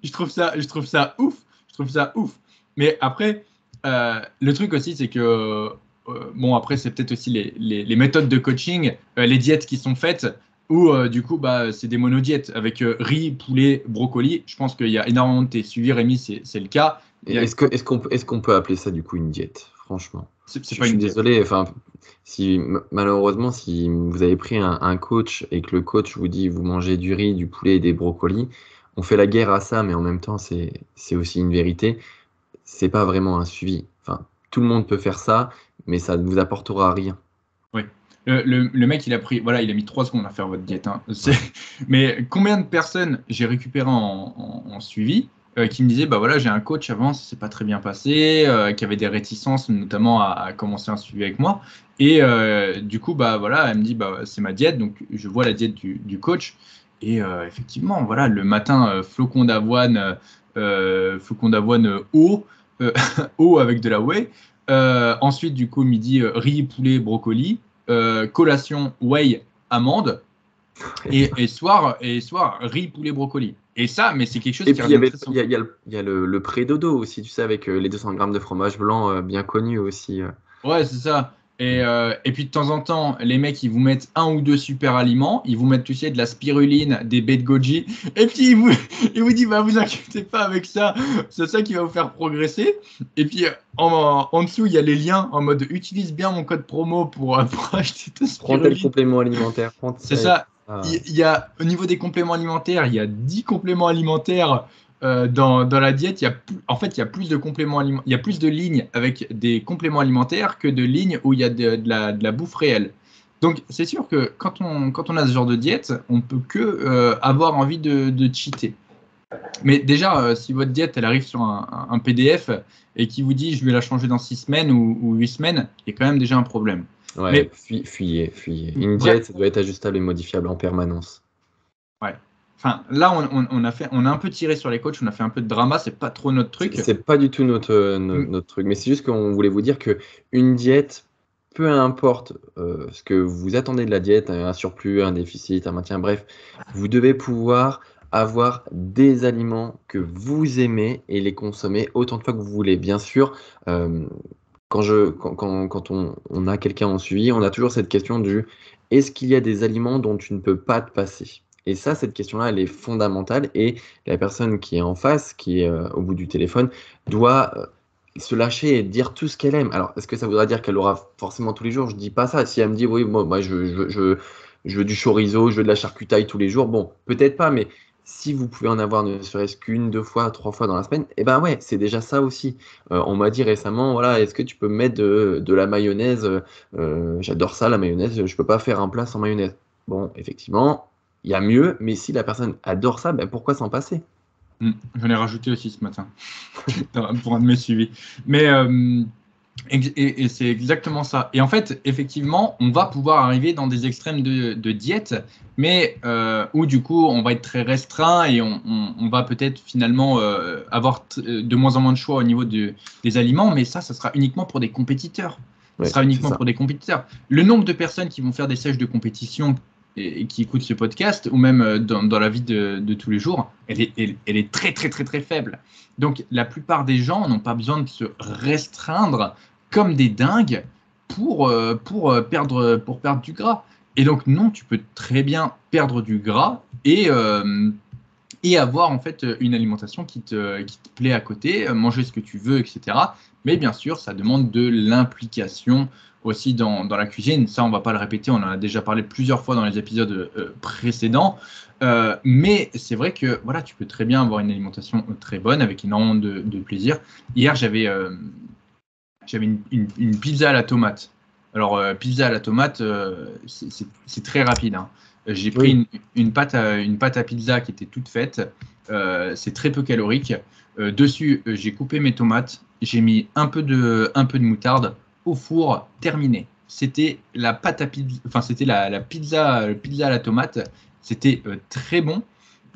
Je trouve ça ouf. Je trouve ça ouf. Mais après, le truc aussi, c'est que, bon, après, c'est peut-être aussi les méthodes de coaching, les diètes qui sont faites, où du coup, bah, c'est des monodiètes avec riz, poulet, brocoli. Je pense qu'il y a énormément de tes suivis, Rémi, c'est le cas. Et est-ce qu'on peut appeler ça du coup une diète, franchement? C'est Je pas suis une diète. désolé, enfin, si malheureusement, si vous avez pris un coach et que le coach vous dit vous mangez du riz, du poulet et des brocolis, on fait la guerre à ça, mais en même temps, c'est aussi une vérité. C'est pas vraiment un suivi. Enfin, tout le monde peut faire ça, mais ça ne vous apportera rien. Oui. Le mec, il a mis 3 secondes à faire votre diète, hein. Ouais. Mais combien de personnes j'ai récupéré en suivi qui me disaient, bah voilà, j'ai un coach avant, ça s'est pas très bien passé, qui avait des réticences notamment à commencer un suivi avec moi. Et du coup, bah voilà, elle me dit, bah c'est ma diète, donc je vois la diète du coach. Et effectivement, voilà, le matin, flocon d'avoine haut, euh, haut avec de la whey. Ensuite, du coup, midi, riz, poulet, brocoli. Collation, whey, amande. et soir, riz, poulet, brocoli. Et ça, mais c'est quelque chose Et qui puis, il y revient avait, très souvent. il y a le pré-dodo aussi, tu sais, avec les 200 grammes de fromage blanc bien connu aussi. Ouais, c'est ça. Et puis de temps en temps, les mecs, ils vous mettent un ou deux super aliments. Ils vous mettent, tu sais, de la spiruline, des baies de goji. Et puis, ils vous disent, bah, vous inquiétez pas avec ça. C'est ça qui va vous faire progresser. Et puis, en dessous, il y a les liens en mode, utilise bien mon code promo pour acheter ta Prends tel spiruline. complément alimentaire, prends C'est ça. ça. Ah, Il y a, au niveau des compléments alimentaires, il y a 10 compléments alimentaires dans la diète. En fait, il y a plus de compléments il y a plus de lignes avec des compléments alimentaires que de lignes où il y a de la bouffe réelle. Donc, c'est sûr que quand on a ce genre de diète, on peut que avoir envie de cheater. Mais déjà, si votre diète, elle arrive sur un PDF et qui vous dit je vais la changer dans 6 semaines ou 8 semaines, il y a quand même déjà un problème. ouais, Mais fuyez, fuyez. Une bref, diète, ça doit être ajustable et modifiable en permanence. ouais. Enfin, là, on a un peu tiré sur les coachs, on a fait un peu de drama, c'est pas trop notre truc. C'est pas du tout Mm, notre truc, mais c'est juste qu'on voulait vous dire que une diète, peu importe ce que vous attendez de la diète, un surplus, un déficit, un maintien, bref, vous devez pouvoir avoir des aliments que vous aimez et les consommer autant de fois que vous voulez. Bien sûr, euh, quand on a quelqu'un en suivi, on a toujours cette question du est-ce qu'il y a des aliments dont tu ne peux pas te passer? Et ça, cette question-là, elle est fondamentale et la personne qui est en face, qui est au bout du téléphone, doit se lâcher et dire tout ce qu'elle aime. Alors, est-ce que ça voudra dire qu'elle aura forcément tous les jours? Je dis pas ça. Si elle me dit, oui, moi, je veux du chorizo, je veux de la charcutaille tous les jours, bon, peut-être pas, mais si vous pouvez en avoir ne serait-ce qu'une, deux fois, trois fois dans la semaine, eh ben ouais, c'est déjà ça aussi. On m'a dit récemment, voilà, est-ce que tu peux mettre de la mayonnaise? J'adore ça, la mayonnaise, je peux pas faire un plat sans mayonnaise. Bon, effectivement, il y a mieux, mais si la personne adore ça, ben pourquoi s'en passer? J'en ai rajouté aussi ce matin pour un de mes suivis. Mais et c'est exactement ça. Et en fait, effectivement, on va pouvoir arriver dans des extrêmes de diète, mais où du coup, on va être très restreint et on va peut-être finalement avoir de moins en moins de choix au niveau des aliments, mais ça sera uniquement pour des compétiteurs. Ça Ouais, sera c'est uniquement ça. pour des compétiteurs. Le nombre de personnes qui vont faire des sèches de compétition et qui écoutent ce podcast, ou même dans la vie de tous les jours, elle est très, très, très, très faible. Donc, la plupart des gens n'ont pas besoin de se restreindre comme des dingues pour perdre du gras. Et donc, non, tu peux très bien perdre du gras et avoir en fait une alimentation qui te plaît à côté, manger ce que tu veux, etc. Mais bien sûr, ça demande de l'implication aussi dans la cuisine. Ça, on ne va pas le répéter, on en a déjà parlé plusieurs fois dans les épisodes précédents. Mais c'est vrai que voilà, tu peux très bien avoir une alimentation très bonne avec énormément de plaisir. Hier, j'avais une pizza à la tomate. Alors, pizza à la tomate, c'est très rapide, hein. J'ai pris Oui, une pâte à pizza qui était toute faite. C'est très peu calorique. Dessus, j'ai coupé mes tomates. J'ai mis un peu de moutarde au four, terminé. C'était la pâte à pizza, enfin, c'était la pizza à la tomate. C'était très bon.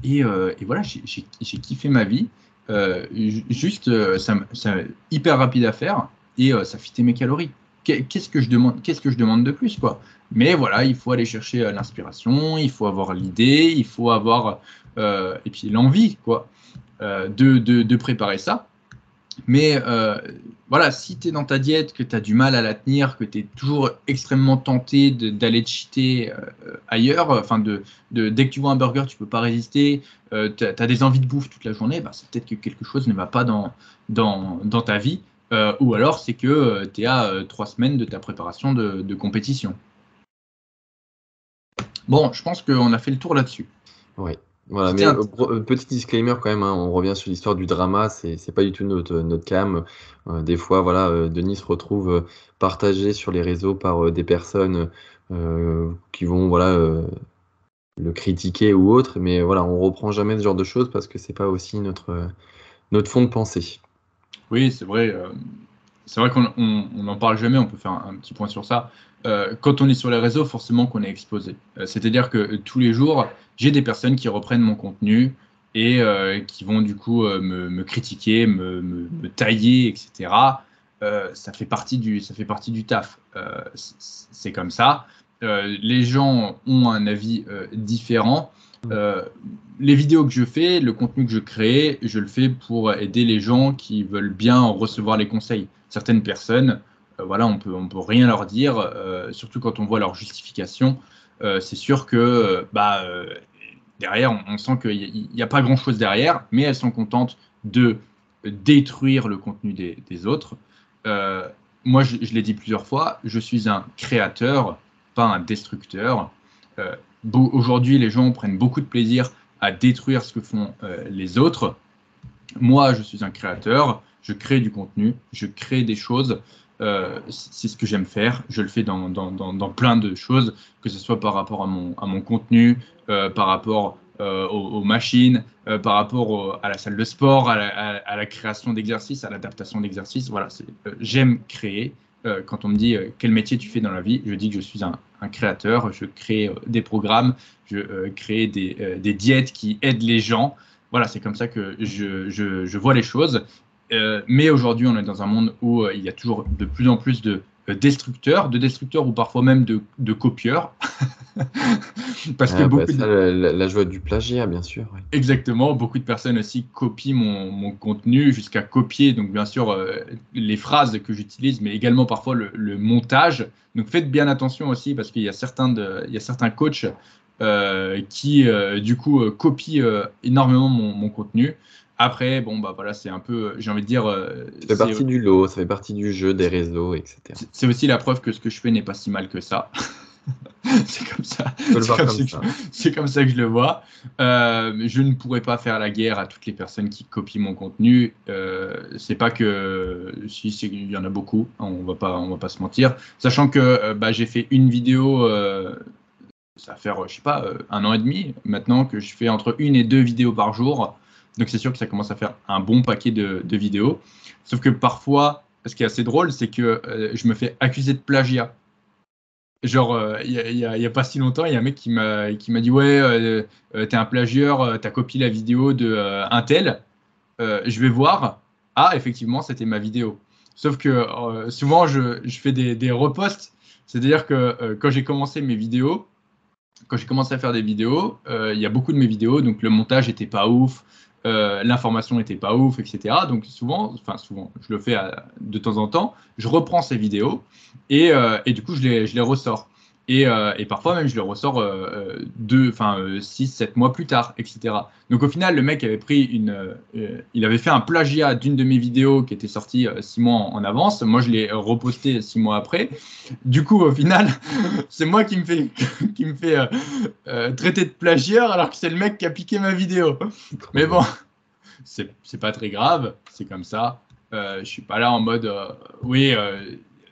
Et voilà, j'ai kiffé ma vie. Juste, hyper rapide à faire et ça fitait mes calories. Qu'est-ce que je demande de plus, quoi? Mais voilà, il faut aller chercher l'inspiration, il faut avoir l'idée, il faut avoir et puis l'envie, quoi, de préparer ça. Mais voilà, si tu es dans ta diète, que tu as du mal à la tenir, que tu es toujours extrêmement tenté d'aller te cheater ailleurs, enfin dès que tu vois un burger, tu peux pas résister, tu as des envies de bouffe toute la journée, bah, c'est peut-être que quelque chose ne va pas dans ta vie. Ou alors c'est que tu es à 3 semaines de ta préparation de compétition. Bon, je pense qu'on a fait le tour là-dessus. ouais. Voilà, C'était mais un... petit disclaimer quand même, hein, on revient sur l'histoire du drama, c'est pas du tout notre cam. Des fois, voilà, Denis se retrouve partagé sur les réseaux par des personnes qui vont voilà, le critiquer ou autre, mais voilà, on reprend jamais ce genre de choses parce que c'est pas aussi notre fond de pensée. Oui, c'est vrai. C'est vrai qu'on n'en parle jamais, on peut faire un petit point sur ça. Quand on est sur les réseaux, forcément qu'on est exposé. C'est-à-dire que tous les jours, j'ai des personnes qui reprennent mon contenu et qui vont du coup me critiquer, me tailler, etc. Ça fait partie du taf. C'est comme ça. les gens ont un avis différent. Les vidéos que je fais, le contenu que je crée, je le fais pour aider les gens qui veulent bien recevoir les conseils. Certaines personnes, voilà, on peut rien leur dire, surtout quand on voit leur justification. C'est sûr que derrière, on sent qu'il n'y a pas grand-chose derrière, mais elles sont contentes de détruire le contenu des autres. Moi, je l'ai dit plusieurs fois, je suis un créateur, pas un destructeur. Aujourd'hui, les gens prennent beaucoup de plaisir à détruire ce que font les autres. Moi, je suis un créateur, je crée du contenu, je crée des choses. C'est ce que j'aime faire. Je le fais dans plein de choses, que ce soit par rapport à mon contenu, par rapport aux machines, par rapport à la salle de sport, à la création d'exercices, à l'adaptation d'exercices. Voilà, j'aime créer. Quand on me dit quel métier tu fais dans la vie, je dis que je suis un créateur. Je crée des programmes, je crée des diètes qui aident les gens. Voilà, c'est comme ça que je vois les choses. Mais aujourd'hui, on est dans un monde où il y a toujours de plus en plus de destructeurs ou parfois même de copieurs. Parce que beaucoup la joie du plagiat, bien sûr. Ouais. Exactement, beaucoup de personnes aussi copient mon contenu jusqu'à copier, donc bien sûr, les phrases que j'utilise, mais également parfois le montage. Donc faites bien attention aussi parce qu'il y a certains coachs qui, du coup, copient énormément mon contenu. Après, bon, bah voilà, c'est un peu, j'ai envie de dire. Ça fait partie du lot, ça fait partie du jeu des réseaux, etc. C'est aussi la preuve que ce que je fais n'est pas si mal que ça. C'est comme ça. C'est comme ça que je le vois. Je ne pourrais pas faire la guerre à toutes les personnes qui copient mon contenu. C'est pas que si il y en a beaucoup, on va pas se mentir. Sachant que j'ai fait une vidéo. Ça va faire, je sais pas, 1 an et demi maintenant que je fais entre 1 et 2 vidéos par jour. Donc c'est sûr que ça commence à faire un bon paquet de vidéos. Sauf que parfois, ce qui est assez drôle, c'est que je me fais accuser de plagiat. Genre, il y a pas si longtemps, il y a un mec qui m'a dit ouais, t'es un plagieur, t'as copié la vidéo de un tel. Je vais voir. Ah, effectivement, c'était ma vidéo. Sauf que souvent, je fais des reposts. C'est-à-dire que quand j'ai commencé mes vidéos, quand j'ai commencé à faire des vidéos, il y a beaucoup de mes vidéos, donc le montage était pas ouf, l'information était pas ouf, etc. Donc souvent, je le fais de temps en temps, je reprends ces vidéos et du coup je les ressors. Et parfois même je les ressors 6, 7 mois plus tard, etc. Donc au final, le mec avait il avait fait un plagiat d'une de mes vidéos qui était sortie 6 mois en avance. Moi, je l'ai reposté 6 mois après. Du coup, au final, c'est moi qui me fait traiter de plagiat alors que c'est le mec qui a piqué ma vidéo. Mais bon, c'est pas très grave, c'est comme ça. Je suis pas là en mode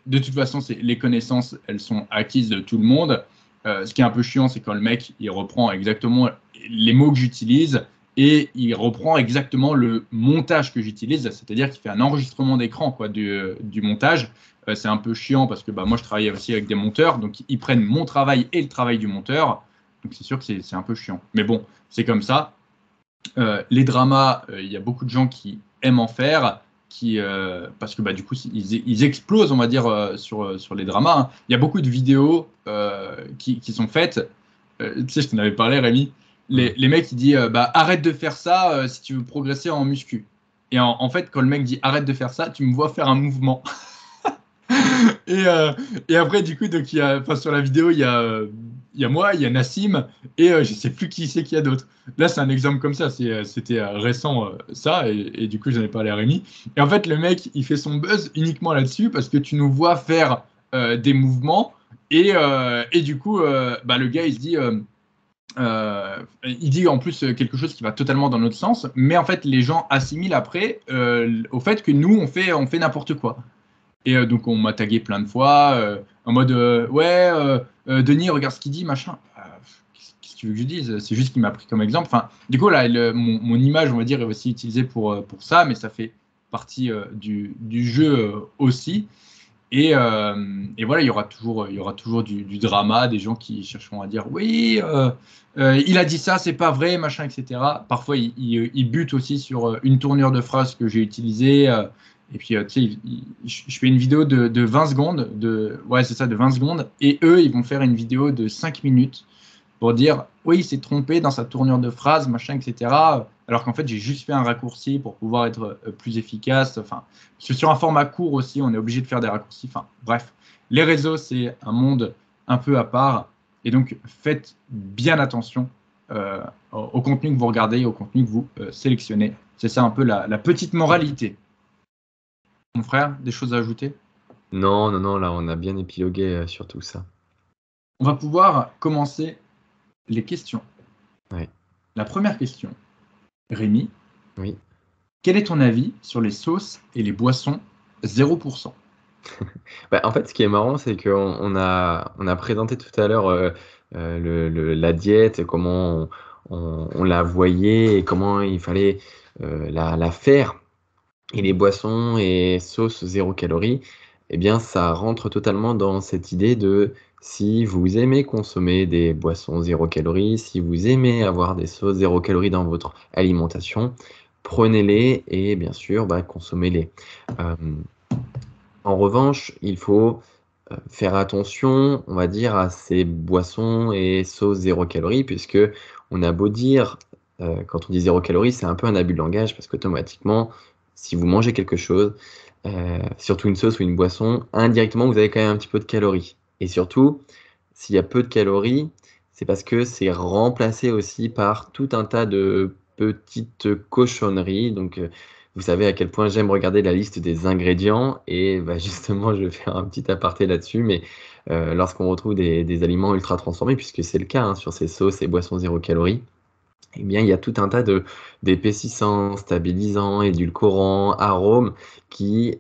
de toute façon, les connaissances, elles sont acquises de tout le monde. Ce qui est un peu chiant, c'est quand le mec, il reprend exactement les mots que j'utilise et il reprend exactement le montage que j'utilise, c'est-à-dire qu'il fait un enregistrement d'écran du montage. C'est un peu chiant parce que moi, je travaille aussi avec des monteurs, donc ils prennent mon travail et le travail du monteur. Donc c'est sûr que c'est un peu chiant. Mais bon, c'est comme ça. Les dramas, il y a beaucoup de gens qui aiment en faire. Parce que du coup, ils explosent, on va dire, sur les dramas. Hein. Il y a beaucoup de vidéos qui sont faites. Tu sais, je t'en avais parlé, Rémi. Les mecs, ils disent arrête de faire ça si tu veux progresser en muscu. Et en fait, quand le mec dit arrête de faire ça, tu me vois faire un mouvement. Et après, du coup, donc, sur la vidéo, il y a moi, il y a Nassim, et je sais plus qui c'est qu'il y a d'autres. Là, c'est un exemple comme ça, c'était récent, ça, et du coup, j'en ai parlé à Rémi. Et en fait, le mec, il fait son buzz uniquement là-dessus, parce que tu nous vois faire des mouvements, et du coup, le gars, il se dit... il dit en plus quelque chose qui va totalement dans notre sens, mais en fait, les gens assimilent après au fait que nous, on fait n'importe quoi. Et donc, on m'a tagué plein de fois en mode Denis, regarde ce qu'il dit, machin. Qu'est-ce que tu veux que je dise? C'est juste qu'il m'a pris comme exemple. Enfin, du coup, là, mon image, on va dire, est aussi utilisée pour ça, mais ça fait partie du jeu aussi. Et voilà, il y aura toujours du drama, des gens qui chercheront à dire oui, il a dit ça, c'est pas vrai, machin, etc. Parfois, il bute aussi sur une tournure de phrase que j'ai utilisée. Et puis, tu sais, je fais une vidéo de 20 secondes, ouais, c'est ça, de 20 secondes, et eux, ils vont faire une vidéo de 5 minutes pour dire, oui, il s'est trompé dans sa tournure de phrase, machin, etc. Alors qu'en fait, j'ai juste fait un raccourci pour pouvoir être plus efficace. Enfin, parce que sur un format court aussi, on est obligé de faire des raccourcis. Enfin, bref, les réseaux, c'est un monde un peu à part. Et donc, faites bien attention au contenu que vous regardez, au contenu que vous sélectionnez. C'est ça un peu la petite moralité. Mon frère, des choses à ajouter? Non, non, non, là, on a bien épilogué sur tout ça. On va pouvoir commencer les questions. Ouais. La première question, Rémi. Oui. Quel est ton avis sur les sauces et les boissons 0%? Bah, en fait, ce qui est marrant, c'est qu'on a présenté tout à l'heure la diète, comment on la voyait et comment il fallait la faire. Et les boissons et sauces 0 calories, eh bien, ça rentre totalement dans cette idée de si vous aimez consommer des boissons 0 calories, si vous aimez avoir des sauces 0 calories dans votre alimentation, prenez-les et bien sûr, consommez-les. Euh, En revanche, il faut faire attention, on va dire, à ces boissons et sauces 0 calories, puisque on a beau dire, quand on dit 0 calories, c'est un peu un abus de langage, parce qu'automatiquement, si vous mangez quelque chose, surtout une sauce ou une boisson, indirectement, vous avez quand même un petit peu de calories. Et surtout, s'il y a peu de calories, c'est parce que c'est remplacé aussi par tout un tas de petites cochonneries. Donc, vous savez à quel point j'aime regarder la liste des ingrédients et justement, je vais faire un petit aparté là-dessus. Mais lorsqu'on retrouve des aliments ultra transformés, puisque c'est le cas sur ces sauces et boissons 0 calories, eh bien, il y a tout un tas d'épaississants, stabilisants, édulcorants, arômes qui,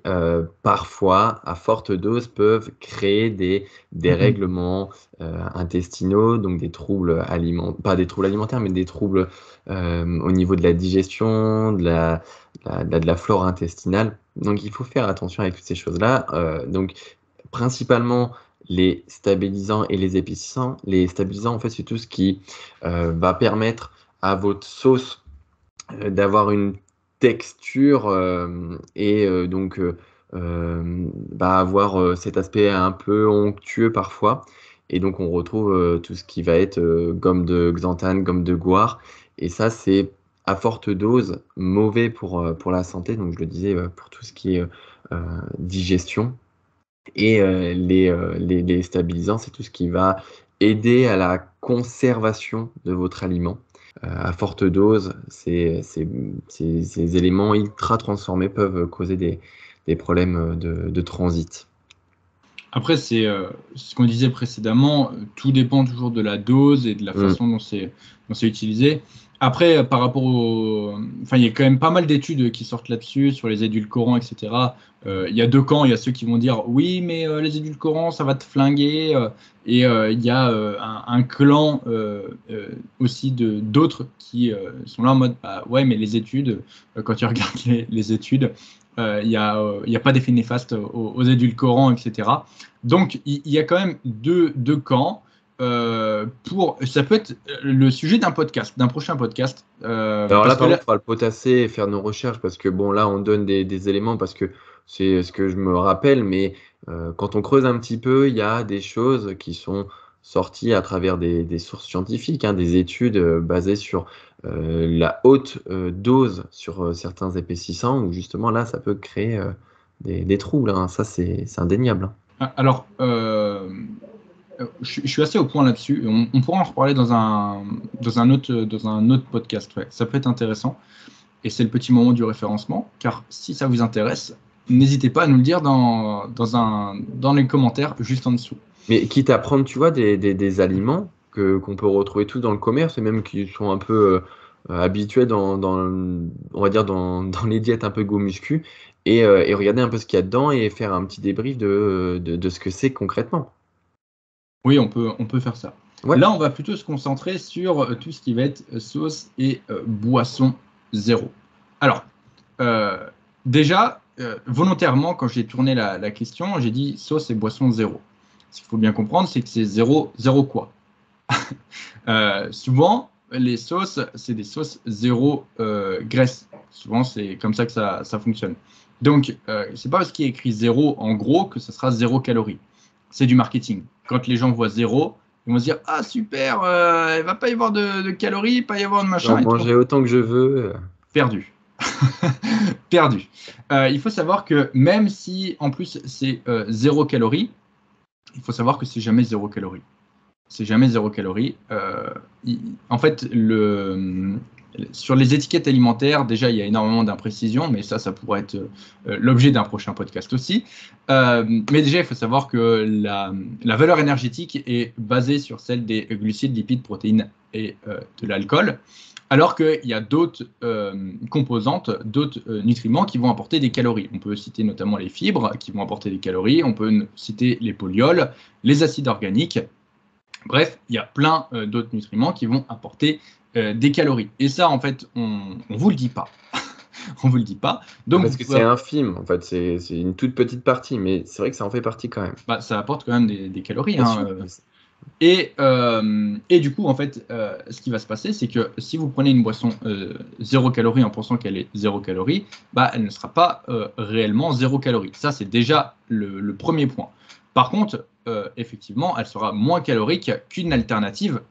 parfois, à forte dose, peuvent créer des dérèglements intestinaux, donc des troubles alimentaires, pas des troubles alimentaires, mais des troubles au niveau de la digestion, de la flore intestinale. Donc, il faut faire attention avec toutes ces choses-là. Donc, principalement, les stabilisants et les épaississants. Les stabilisants, en fait, c'est tout ce qui va permettre à votre sauce d'avoir une texture et donc avoir cet aspect un peu onctueux parfois. Et donc on retrouve tout ce qui va être gomme de xanthane, gomme de guar. Et ça, c'est à forte dose mauvais pour la santé. Donc je le disais, pour tout ce qui est digestion. Et les stabilisants, c'est tout ce qui va aider à la conservation de votre aliment. À forte dose, ces éléments ultra transformés peuvent causer des problèmes de transit. Après, c'est ce qu'on disait précédemment, tout dépend toujours de la dose et de la façon dont c'est utilisé. Après, par rapport au... Enfin, il y a quand même pas mal d'études qui sortent là-dessus, sur les édulcorants, etc. Il y a deux camps. Il y a ceux qui vont dire, oui, mais les édulcorants, ça va te flinguer. Et il y a un clan aussi d'autres qui sont là en mode, bah, ouais, mais les études, quand tu regardes les études, il n'y a pas d'effet néfaste aux édulcorants, etc. Donc, il y a quand même deux camps. Ça peut être le sujet d'un podcast, d'un prochain podcast. Alors là, Parce que par là, contre, il faudra le potasser et faire nos recherches parce que bon, là, on donne des éléments parce que c'est ce que je me rappelle, mais quand on creuse un petit peu, il y a des choses qui sont sorties à travers des sources scientifiques, des études basées sur la haute dose sur certains épaississants, où justement là, ça peut créer des troubles, hein. Ça, c'est indéniable, hein. alors, je suis assez au point là-dessus. On pourra en reparler dans un autre podcast. Ouais. Ça peut être intéressant. Et c'est le petit moment du référencement. Car si ça vous intéresse, n'hésitez pas à nous le dire dans les commentaires juste en dessous. Mais quitte à prendre, tu vois, des aliments qu'on peut retrouver tous dans le commerce et même qui sont un peu habitués on va dire dans les diètes un peu go muscu et regarder un peu ce qu'il y a dedans et faire un petit débrief de ce que c'est concrètement. Oui, on peut faire ça. Ouais. Là, on va plutôt se concentrer sur tout ce qui va être sauce et boisson zéro. Alors, déjà, volontairement, quand j'ai tourné la question, j'ai dit sauce et boisson zéro. Ce qu'il faut bien comprendre, c'est que c'est zéro quoi. Souvent, les sauces, c'est des sauces zéro graisse. Souvent, c'est comme ça que ça fonctionne. Donc, c'est pas parce qu'il y a écrit 0 en gros que ça sera 0 calories. C'est du marketing. Quand les gens voient 0, ils vont se dire « Ah super, il va pas y avoir de calories, pas y avoir de machin. » Manger autant que je veux. Perdu. Perdu. Il faut savoir que même si en plus c'est 0 calories, il faut savoir que c'est jamais 0 calories. C'est jamais 0 calories. En fait, sur les étiquettes alimentaires, déjà, il y a énormément d'imprécisions, mais ça pourrait être l'objet d'un prochain podcast aussi. Mais déjà, il faut savoir que la valeur énergétique est basée sur celle des glucides, lipides, protéines et de l'alcool, alors qu'il y a d'autres composantes, d'autres nutriments qui vont apporter des calories. On peut citer notamment les fibres qui vont apporter des calories, on peut citer les polyols, les acides organiques. Bref, il y a plein d'autres nutriments qui vont apporter des calories. Et ça, en fait, on ne vous le dit pas. On vous le dit pas. Donc, parce que c'est infime, en fait, c'est une toute petite partie, mais c'est vrai que ça en fait partie quand même. Bah, ça apporte quand même des calories. Bien Hein, et du coup, en fait, ce qui va se passer, c'est que si vous prenez une boisson 0 calories en pensant qu'elle est 0 calories, bah, elle ne sera pas réellement 0 calories. Ça, c'est déjà le premier point. Par contre, effectivement, elle sera moins calorique qu'une alternative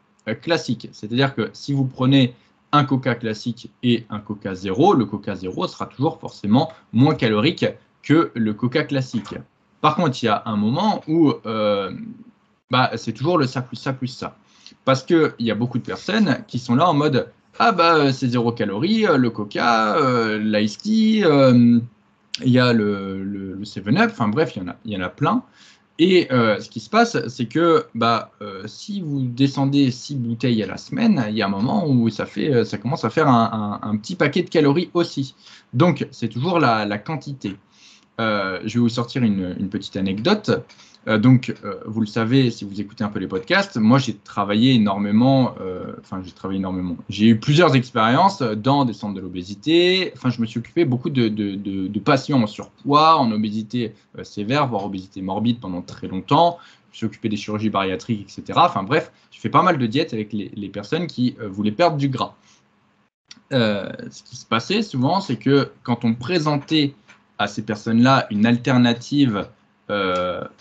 classique. C'est-à-dire que si vous prenez un Coca classique et un Coca 0, le Coca 0 sera toujours forcément moins calorique que le Coca classique. Par contre, il y a un moment où c'est toujours le ça plus ça plus ça. Parce qu'il y a beaucoup de personnes qui sont là en mode « Ah bah c'est 0 calories, le Coca, l'Ice Tea, il y a le 7-Up, enfin bref, il y en a plein. » Et ce qui se passe, c'est que si vous descendez 6 bouteilles à la semaine, il y a un moment où ça commence à faire un petit paquet de calories aussi. Donc, c'est toujours la quantité. Je vais vous sortir une petite anecdote. Vous le savez, si vous écoutez un peu les podcasts, moi j'ai travaillé énormément. J'ai eu plusieurs expériences dans des centres de l'obésité. Enfin, je me suis occupé beaucoup de patients en surpoids, en obésité sévère, voire obésité morbide pendant très longtemps. Je me suis occupé des chirurgies bariatriques, etc. Enfin bref, j'ai fait pas mal de diètes avec les personnes qui voulaient perdre du gras. Ce qui se passait souvent, c'est que quand on présentait à ces personnes-là une alternative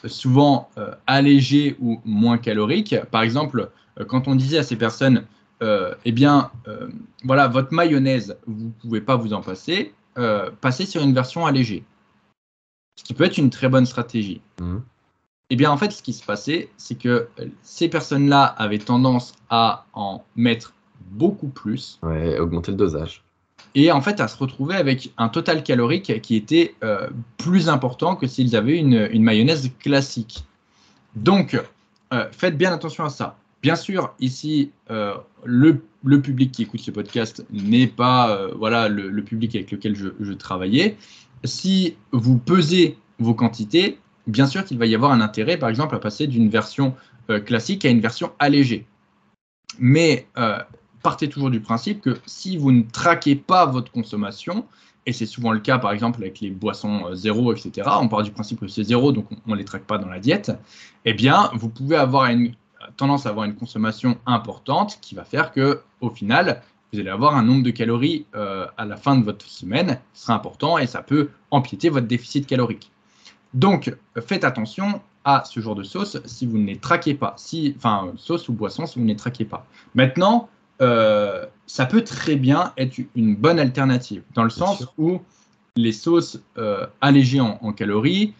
souvent allégée ou moins calorique. Par exemple, quand on disait à ces personnes, voilà, votre mayonnaise, vous ne pouvez pas vous en passer, passez sur une version allégée. Ce qui peut être une très bonne stratégie. Eh bien, en fait, ce qui se passait, c'est que ces personnes-là avaient tendance à en mettre beaucoup plus. Ouais, augmenter le dosage. Et en fait, à se retrouver avec un total calorique qui était plus important que s'ils avaient une mayonnaise classique. Donc, faites bien attention à ça. Bien sûr, ici, le public qui écoute ce podcast n'est pas le public avec lequel je travaillais. Si vous pesez vos quantités, bien sûr qu'il va y avoir un intérêt, par exemple, à passer d'une version classique à une version allégée. Mais partez toujours du principe que si vous ne traquez pas votre consommation, et c'est souvent le cas par exemple avec les boissons zéro, etc., on part du principe que c'est zéro, donc on ne les traque pas dans la diète, eh bien vous pouvez avoir tendance à avoir une consommation importante qui va faire qu'au final, vous allez avoir un nombre de calories à la fin de votre semaine qui sera important et ça peut empiéter votre déficit calorique. Donc faites attention à ce genre de sauce si vous ne les traquez pas. Sauce ou boisson si vous ne les traquez pas. Maintenant, ça peut très bien être une bonne alternative, dans le sens où les sauces allégées en calories,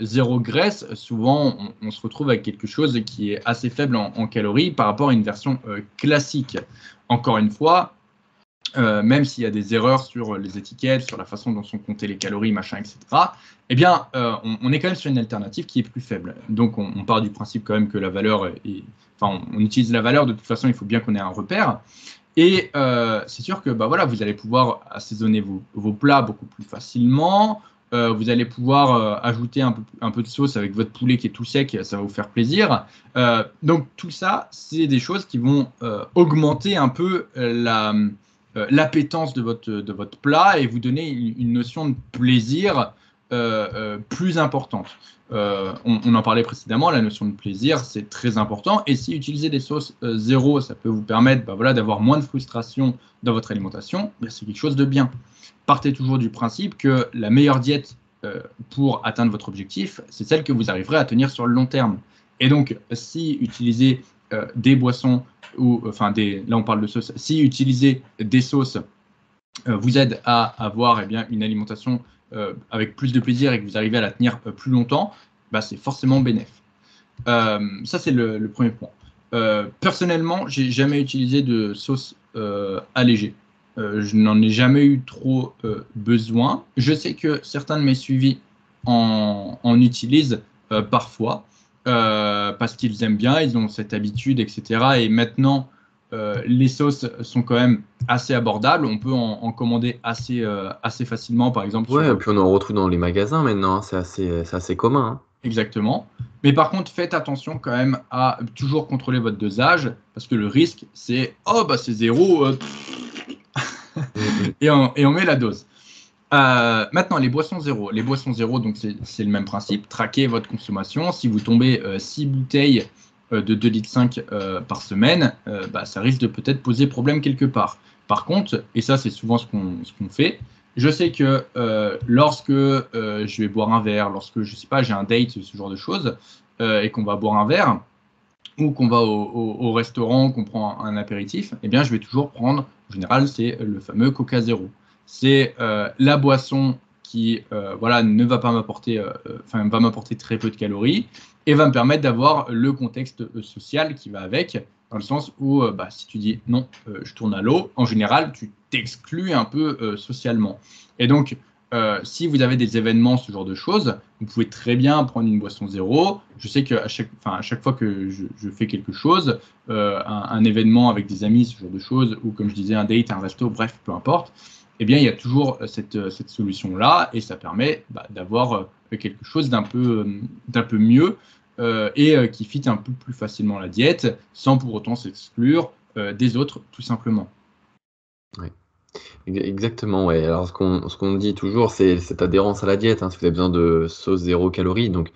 zéro graisse, souvent on se retrouve avec quelque chose qui est assez faible en calories par rapport à une version classique. Encore une fois, même s'il y a des erreurs sur les étiquettes, sur la façon dont sont comptées les calories, machin, etc., eh bien, on est quand même sur une alternative qui est plus faible. Donc, on part du principe quand même que la valeur on utilise la valeur, de toute façon, il faut bien qu'on ait un repère. Et c'est sûr que vous allez pouvoir assaisonner vos plats beaucoup plus facilement. Vous allez pouvoir ajouter un peu de sauce avec votre poulet qui est tout sec, ça va vous faire plaisir. Donc, tout ça, c'est des choses qui vont augmenter un peu l'appétence de votre plat et vous donner une notion de plaisir plus importante. On en parlait précédemment, la notion de plaisir, c'est très important. Et si utiliser des sauces zéro, ça peut vous permettre d'avoir moins de frustration dans votre alimentation, c'est quelque chose de bien. Partez toujours du principe que la meilleure diète pour atteindre votre objectif, c'est celle que vous arriverez à tenir sur le long terme. Et donc, si utiliser des boissons, là on parle de sauces, si utiliser des sauces vous aide à avoir une alimentation avec plus de plaisir et que vous arrivez à la tenir plus longtemps, c'est forcément bénéfique. Ça, c'est le premier point. Personnellement, j'ai jamais utilisé de sauce allégée. Je n'en ai jamais eu trop besoin. Je sais que certains de mes suivis en utilisent parfois parce qu'ils aiment bien, ils ont cette habitude, etc. Et maintenant, les sauces sont quand même assez abordables. On peut en commander assez facilement, par exemple. Ouais, et puis on en retrouve dans les magasins maintenant, hein. C'est assez commun, hein. Exactement. Mais par contre, faites attention quand même à toujours contrôler votre dosage, parce que le risque, c'est c'est zéro, et on met la dose. Maintenant, les boissons zéro. Les boissons zéro, donc c'est le même principe. Traquez votre consommation. Si vous tombez 6 bouteilles de 2,5 litres par semaine, ça risque de peut-être poser problème quelque part. Par contre, et ça c'est souvent ce qu'on fait, je sais que lorsque je vais boire un verre, lorsque je sais pas, j'ai un date, ce genre de choses, et qu'on va boire un verre, ou qu'on va au restaurant, qu'on prend un apéritif, je vais toujours prendre, en général, c'est le fameux Coca Zéro. C'est la boisson qui ne va pas m'apporter, va m'apporter très peu de calories et va me permettre d'avoir le contexte social qui va avec, dans le sens où si tu dis non, je tourne à l'eau, en général, tu t'exclus un peu socialement. Et donc, si vous avez des événements, ce genre de choses, vous pouvez très bien prendre une boisson zéro. Je sais qu'à chaque fois que je fais quelque chose, un événement avec des amis, ce genre de choses, ou comme je disais, un date, un resto, bref, peu importe, il y a toujours cette solution-là et ça permet d'avoir quelque chose d'un peu mieux et qui fit un peu plus facilement la diète sans pour autant s'exclure des autres, tout simplement. Ouais. Exactement, ouais. Alors, ce qu'on dit toujours, c'est cette adhérence à la diète, hein. Si vous avez besoin de sauce 0 calories, donc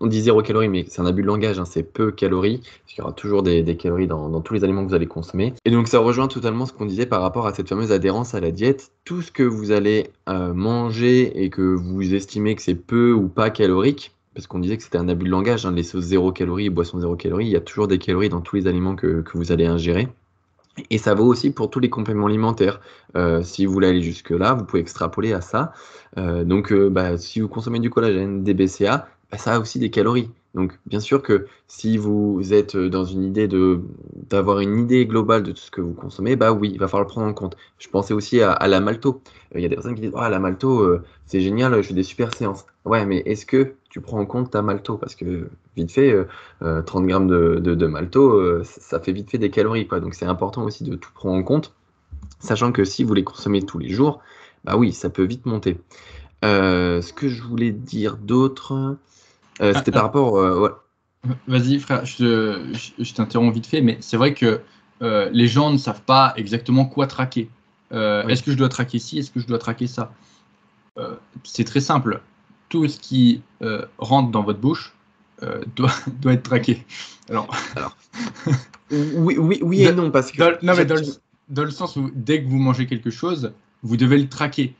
on dit 0 calories, mais c'est un abus de langage, hein. C'est peu calories, parce qu'il y aura toujours des calories dans tous les aliments que vous allez consommer. Et donc, ça rejoint totalement ce qu'on disait par rapport à cette fameuse adhérence à la diète. Tout ce que vous allez manger et que vous estimez que c'est peu ou pas calorique, parce qu'on disait que c'était un abus de langage, hein, les sauces 0 calories, boissons 0 calories, il y a toujours des calories dans tous les aliments que vous allez ingérer. Et ça vaut aussi pour tous les compléments alimentaires. Si vous voulez aller jusque-là, vous pouvez extrapoler à ça. Si vous consommez du collagène, des BCA, ça a aussi des calories. Donc, bien sûr que si vous êtes dans une idée d'avoir une idée globale de tout ce que vous consommez, oui, il va falloir le prendre en compte. Je pensais aussi à la malto. Il y a des personnes qui disent la malto, c'est génial, je fais des super séances. Ouais, mais est-ce que tu prends en compte ta malto? Parce que vite fait, 30 grammes de malto, ça fait vite fait des calories, quoi. Donc, c'est important aussi de tout prendre en compte, sachant que si vous les consommez tous les jours, oui, ça peut vite monter. Ce que je voulais dire d'autre, c'était par rapport. Vas-y, frère, je t'interromps vite fait, mais c'est vrai que les gens ne savent pas exactement quoi traquer. Oui. Est-ce que je dois traquer ci? Est-ce que je dois traquer ça? C'est très simple. Tout ce qui rentre dans votre bouche doit être traqué. Alors oui et non, parce que. Dans le sens où dès que vous mangez quelque chose, vous devez le traquer.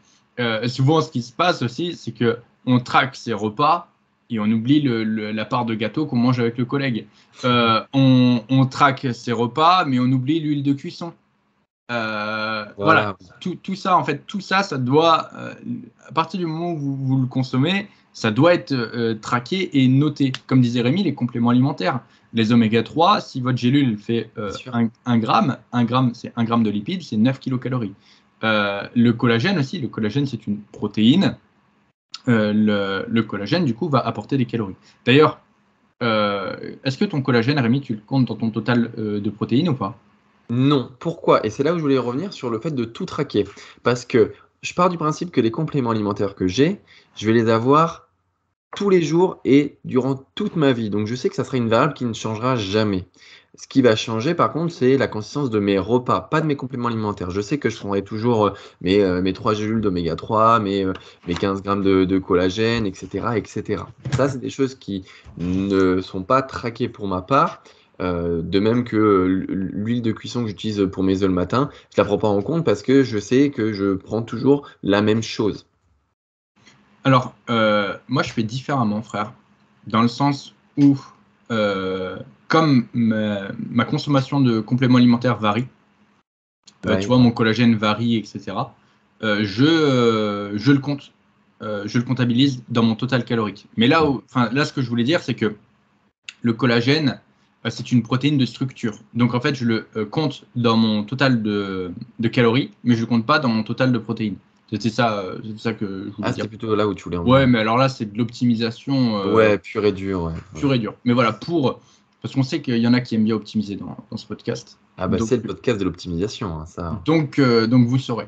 Souvent, ce qui se passe aussi, c'est que on traque ses repas et on oublie la part de gâteau qu'on mange avec le collègue. On traque ses repas, mais on oublie l'huile de cuisson. Voilà. Tout ça, en fait, ça doit, à partir du moment où vous le consommez, ça doit être traqué et noté. Comme disait Rémi, les compléments alimentaires, les oméga 3, si votre gélule fait 1 gramme, c'est 1 gramme de lipides, c'est 9 kilocalories. Le collagène aussi, le collagène c'est une protéine. Le collagène, du coup, va apporter des calories. D'ailleurs, est-ce que ton collagène, Rémi, tu le comptes dans ton total de protéines ou pas? Non. Pourquoi? Et c'est là où je voulais revenir sur le fait de tout traquer. Parce que je pars du principe que les compléments alimentaires que j'ai, je vais les avoir tous les jours et durant toute ma vie. Donc je sais que ça sera une variable qui ne changera jamais. Ce qui va changer par contre, c'est la consistance de mes repas, pas de mes compléments alimentaires. Je sais que je prendrai toujours mes 3 gélules d'oméga 3, mes 15 grammes de collagène, etc., etc. Ça, c'est des choses qui ne sont pas traquées pour ma part. De même que l'huile de cuisson que j'utilise pour mes œufs le matin, je la prends pas en compte parce que je sais que je prends toujours la même chose. Alors, moi, je fais différemment, frère, dans le sens où, euh, comme ma consommation de compléments alimentaires varie, tu Ouais. vois, mon collagène varie, etc., je le compte, je le comptabilise dans mon total calorique. Mais là, là, ce que je voulais dire, c'est que le collagène, c'est une protéine de structure. Donc, en fait, je le compte dans mon total de calories, mais je ne le compte pas dans mon total de protéines. C'est ça que je voulais Ah, dire. c'était plutôt là où tu voulais en Ouais, venir. mais alors là, c'est de l'optimisation Ouais, pur et dur, ouais. Ouais. pure et dure. Mais voilà, parce qu'on sait qu'il y en a qui aiment bien optimiser dans ce podcast. Ah bah Donc, c'est le podcast de l'optimisation, hein, ça. donc vous saurez.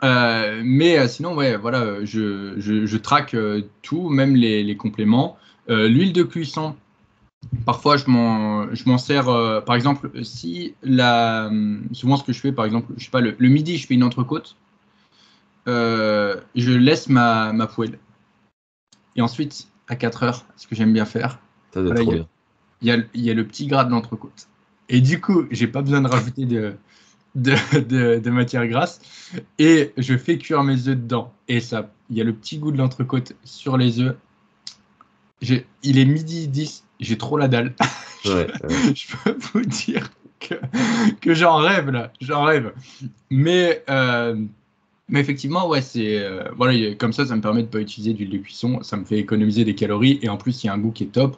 Mais sinon, ouais, voilà, je traque tout, même les compléments. L'huile de cuisson, parfois je m'en sers, par exemple, souvent ce que je fais, par exemple, je sais pas, le midi, je fais une entrecôte, je laisse ma poêle. Et ensuite, à 4 heures, ce que j'aime bien faire, Ça doit être voilà, trop bien. il y a le petit gras de l'entrecôte. Et du coup, j'ai pas besoin de rajouter de matière grasse. Et je fais cuire mes œufs dedans. Et ça, il y a le petit goût de l'entrecôte sur les œufs. Il est midi 10, j'ai trop la dalle. Ouais, ouais. Je peux vous dire que j'en rêve là, j'en rêve. Mais, euh, mais effectivement, ouais, voilà, comme ça me permet de ne pas utiliser d'huile de cuisson. Ça me fait économiser des calories. Et en plus, il y a un goût qui est top.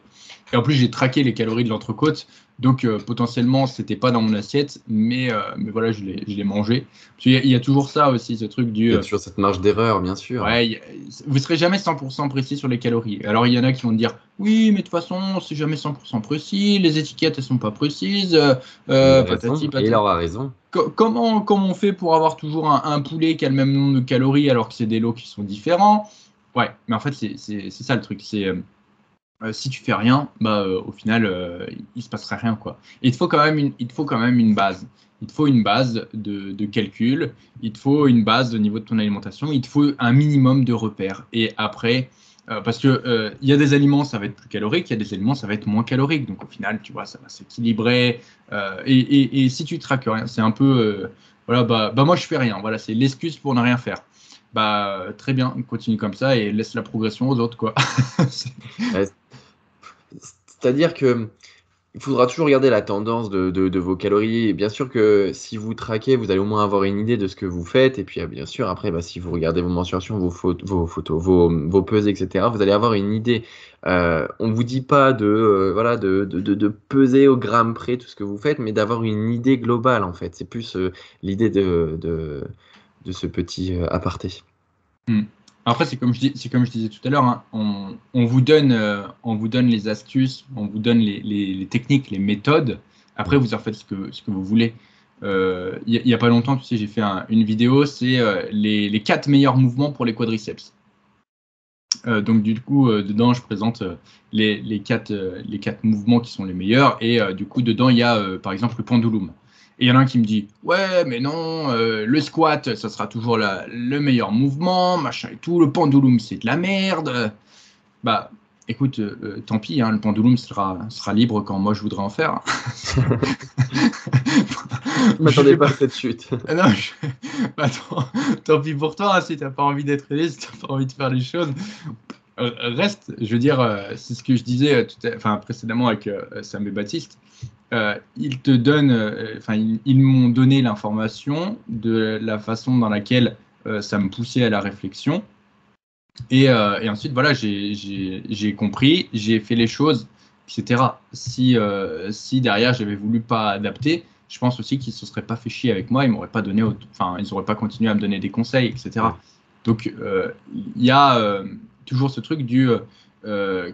Et en plus, j'ai traqué les calories de l'entrecôte. Donc, potentiellement, c'était pas dans mon assiette. Mais voilà, je l'ai mangé. Parce qu'il y a toujours ça aussi, ce truc Il du. y a toujours cette marge d'erreur, bien sûr. Ouais, vous serez jamais 100% précis sur les calories. Alors, il y en a qui vont dire, oui, mais de toute façon, c'est jamais 100% précis. Les étiquettes, elles sont pas précises. Et il a Patati, raison, et il patata. aura raison. Comment on fait pour avoir toujours un poulet qui a le même nombre de calories alors que c'est des lots qui sont différents? Ouais, mais en fait, c'est ça le truc. Si tu fais rien, au final, il se passera rien, quoi. Et il te faut quand même une base. Il te faut une base de calcul, il te faut une base au niveau de ton alimentation, il te faut un minimum de repères. Et après, parce que il y a des aliments, ça va être plus calorique, il y a des aliments, ça va être moins calorique. Donc au final, tu vois, ça va s'équilibrer. Et si tu traques rien, c'est un peu, voilà, moi je fais rien. Voilà, c'est l'excuse pour ne rien faire. Très bien, continue comme ça et laisse la progression aux autres, quoi. Ouais, c'est-à-dire que il faudra toujours regarder la tendance de vos calories. Et bien sûr que si vous traquez, vous allez au moins avoir une idée de ce que vous faites. Et puis, bien sûr, après, bah, si vous regardez vos mensurations, vos photos, vos pesées, etc., vous allez avoir une idée. On ne vous dit pas voilà, de peser au gramme près tout ce que vous faites, mais d'avoir une idée globale, en fait. C'est plus l'idée de ce petit aparté. Hmm. Après, c'est comme je disais tout à l'heure, hein, on vous donne les astuces, on vous donne les techniques, les méthodes. Après, vous en faites ce que vous voulez. Il y a pas longtemps, tu sais, j'ai fait une vidéo, c'est les 4 meilleurs mouvements pour les quadriceps. Donc du coup, dedans, je présente les quatre mouvements qui sont les meilleurs. Et du coup, dedans, il y a par exemple le pendulum. Et il y en a un qui me dit, ouais, mais non, le squat, ça sera toujours le meilleur mouvement, machin et tout. Le pendulum, c'est de la merde. Bah, écoute, tant pis, hein, le pendulum sera libre quand moi je voudrais en faire. Je Je m'attendais vais pas pas. à cette chute. Ah non, tant pis pour toi, hein, si t'as pas envie d'être aidé, si t'as pas envie de faire les choses. Reste, je veux dire, c'est ce que je disais précédemment avec Sam et Baptiste. Ils te donnent, ils m'ont donné l'information de la façon dans laquelle ça me poussait à la réflexion. Et ensuite, voilà, j'ai compris, j'ai fait les choses, etc. Si derrière j'avais voulu pas adapter, je pense aussi qu'ils se seraient pas fait chier avec moi, ils m'auraient pas donné, ils auraient pas continué à me donner des conseils, Ouais. etc. Donc il y a toujours ce truc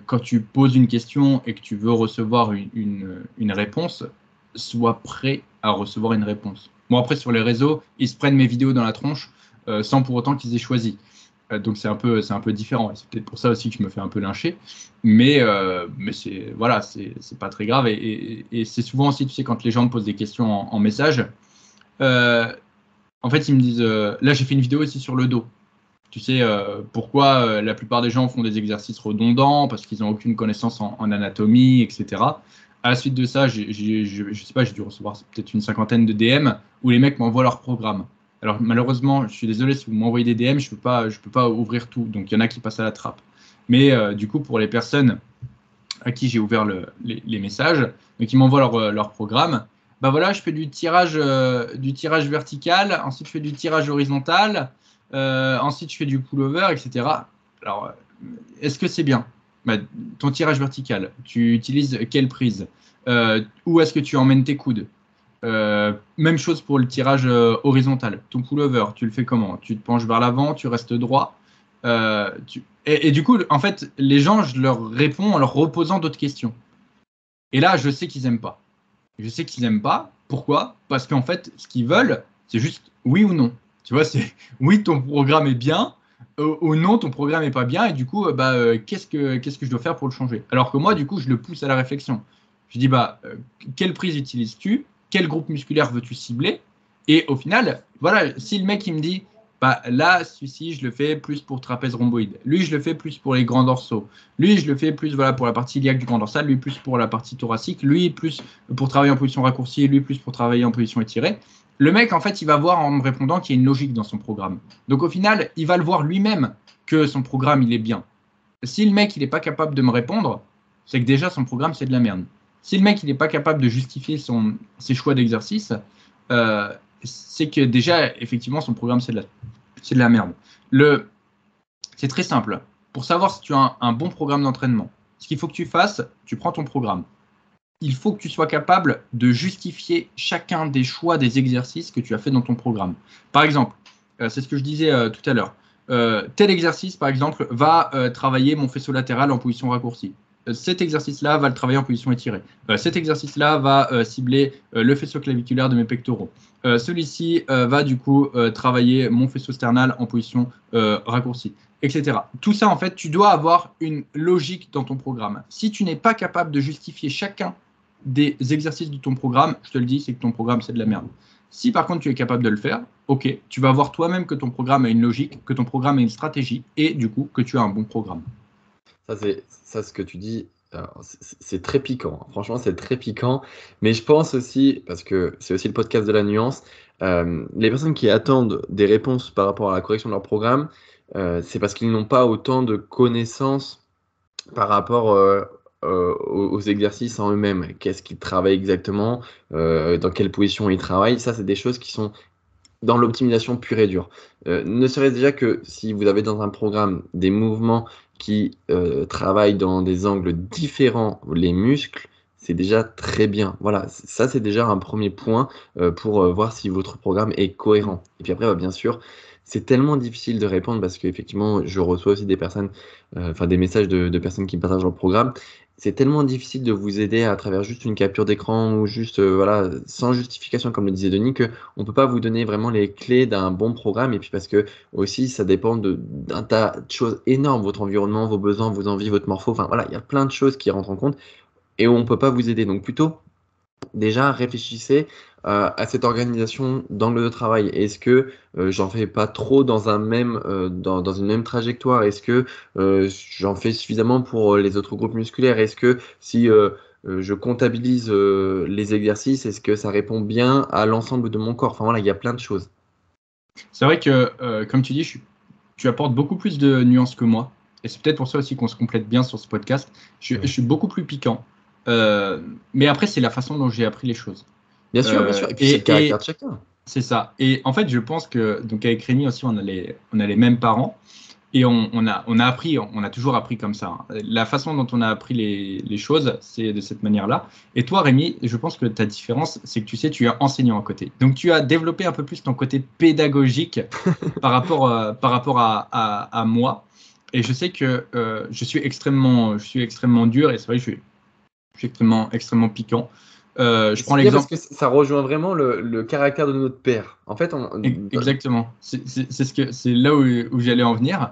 quand tu poses une question et que tu veux recevoir une réponse, sois prêt à recevoir une réponse. Bon, après, sur les réseaux, ils se prennent mes vidéos dans la tronche sans pour autant qu'ils aient choisi. Donc c'est un peu différent. Et c'est peut-être pour ça aussi que je me fais un peu lyncher. Mais c'est pas très grave. Et c'est souvent aussi, tu sais, quand les gens me posent des questions en message, euh, en fait, ils me disent, là j'ai fait une vidéo aussi sur le dos. Tu sais, pourquoi la plupart des gens font des exercices redondants, parce qu'ils n'ont aucune connaissance en anatomie, etc. À la suite de ça, je sais pas, j'ai dû recevoir peut-être une cinquantaine de DM où les mecs m'envoient leur programme. Alors malheureusement, je suis désolé, si vous m'envoyez des DM, je peux pas ouvrir tout. Donc il y en a qui passent à la trappe. Mais du coup, pour les personnes à qui j'ai ouvert les messages, donc ils m'envoient leur programme, bah voilà, je fais du tirage vertical, ensuite je fais du tirage horizontal, ensuite je fais du pullover, etc. Alors, est-ce que c'est bien? Bah, ton tirage vertical, tu utilises quelle prise? Où est-ce que tu emmènes tes coudes? Même chose pour le tirage horizontal. Ton pullover, tu le fais comment? Tu te penches vers l'avant, tu restes droit. Et du coup, en fait, les gens, je leur réponds en leur reposant d'autres questions. Et là, je sais qu'ils aiment pas. Je sais qu'ils aiment pas. Pourquoi? Parce qu'en fait, ce qu'ils veulent, c'est juste oui ou non. Tu vois, c'est oui, ton programme est bien, ou non, ton programme est pas bien, et du coup, qu'est-ce que je dois faire pour le changer? Alors que moi, du coup, je le pousse à la réflexion. Je dis, quelle prise utilises-tu? Quel groupe musculaire veux-tu cibler? Et au final, voilà, si le mec il me dit, bah là, celui-ci, je le fais plus pour trapèze rhomboïde. Lui, je le fais plus pour les grands dorsaux. Lui, je le fais plus voilà, pour la partie iliaque du grand dorsal. Lui, plus pour la partie thoracique. Lui, plus pour travailler en position raccourcie. Lui, plus pour travailler en position étirée. Le mec, en fait, il va voir en me répondant qu'il y a une logique dans son programme. Donc, au final, il va le voir lui-même que son programme, il est bien. Si le mec, il n'est pas capable de me répondre, c'est que déjà, son programme, c'est de la merde. Si le mec, il n'est pas capable de justifier ses choix d'exercice, euh, c'est que déjà, effectivement, son programme, c'est de la merde. C'est très simple. Pour savoir si tu as un bon programme d'entraînement, ce qu'il faut que tu fasses, tu prends ton programme. Il faut que tu sois capable de justifier chacun des choix des exercices que tu as fait dans ton programme. Par exemple, c'est ce que je disais tout à l'heure. Tel exercice, par exemple, va travailler mon faisceau latéral en position raccourcie. Cet exercice-là va le travailler en position étirée. Cet exercice-là va cibler le faisceau claviculaire de mes pectoraux. Celui-ci va du coup travailler mon faisceau sternal en position raccourcie, etc. Tout ça, en fait, tu dois avoir une logique dans ton programme. Si tu n'es pas capable de justifier chacun des exercices de ton programme, je te le dis, c'est que ton programme, c'est de la merde. Si par contre tu es capable de le faire, ok, tu vas voir toi-même que ton programme a une logique, que ton programme a une stratégie et du coup que tu as un bon programme. Ça, ce que tu dis, c'est très piquant. Franchement, c'est très piquant. Mais je pense aussi, parce que c'est aussi le podcast de la nuance, les personnes qui attendent des réponses par rapport à la correction de leur programme, c'est parce qu'ils n'ont pas autant de connaissances par rapport aux exercices en eux-mêmes. Qu'est-ce qu'ils travaillent exactement, dans quelle position ils travaillent. Ça, c'est des choses qui sont dans l'optimisation pure et dure. Ne serait-ce déjà que si vous avez dans un programme des mouvements qui travaillent dans des angles différents, les muscles, c'est déjà très bien. Voilà, ça c'est déjà un premier point pour voir si votre programme est cohérent. Et puis après, bien sûr, c'est tellement difficile de répondre parce qu'effectivement, je reçois aussi des personnes, enfin des messages de personnes qui me partagent leur programme. C'est tellement difficile de vous aider à travers juste une capture d'écran ou juste, voilà, sans justification, comme le disait Denis, que on peut pas vous donner vraiment les clés d'un bon programme. Et puis parce que aussi, ça dépend d'un tas de choses énormes, votre environnement, vos besoins, vos envies, votre morpho. Enfin voilà, il y a plein de choses qui rentrent en compte et où on peut pas vous aider. Donc plutôt, déjà, réfléchissez à cette organisation d'angle de travail. Est-ce que j'en fais pas trop dans dans une même trajectoire? Est-ce que j'en fais suffisamment pour les autres groupes musculaires? Est-ce que si je comptabilise les exercices, est-ce que ça répond bien à l'ensemble de mon corps? Enfin voilà, il y a plein de choses. C'est vrai que, comme tu dis, tu apportes beaucoup plus de nuances que moi. Et c'est peut-être pour ça aussi qu'on se complète bien sur ce podcast. Je suis beaucoup plus piquant. Mais après, c'est la façon dont j'ai appris les choses. Bien sûr. Et puis c'est le caractère Et de chacun. c'est ça. Et en fait, je pense que, donc avec Rémi aussi, on a les mêmes parents. Et on a appris, on a toujours appris comme ça, hein. La façon dont on a appris les choses, c'est de cette manière-là. Et toi, Rémi, je pense que ta différence, c'est que tu sais, tu es enseignant à côté. Donc, tu as développé un peu plus ton côté pédagogique par rapport à moi. Et je sais que je suis extrêmement dur et c'est vrai que je suis extrêmement piquant. Je prends C'est bien l'exemple. parce que ça rejoint vraiment le caractère de notre père. En fait, Exactement. C'est là où j'allais en venir.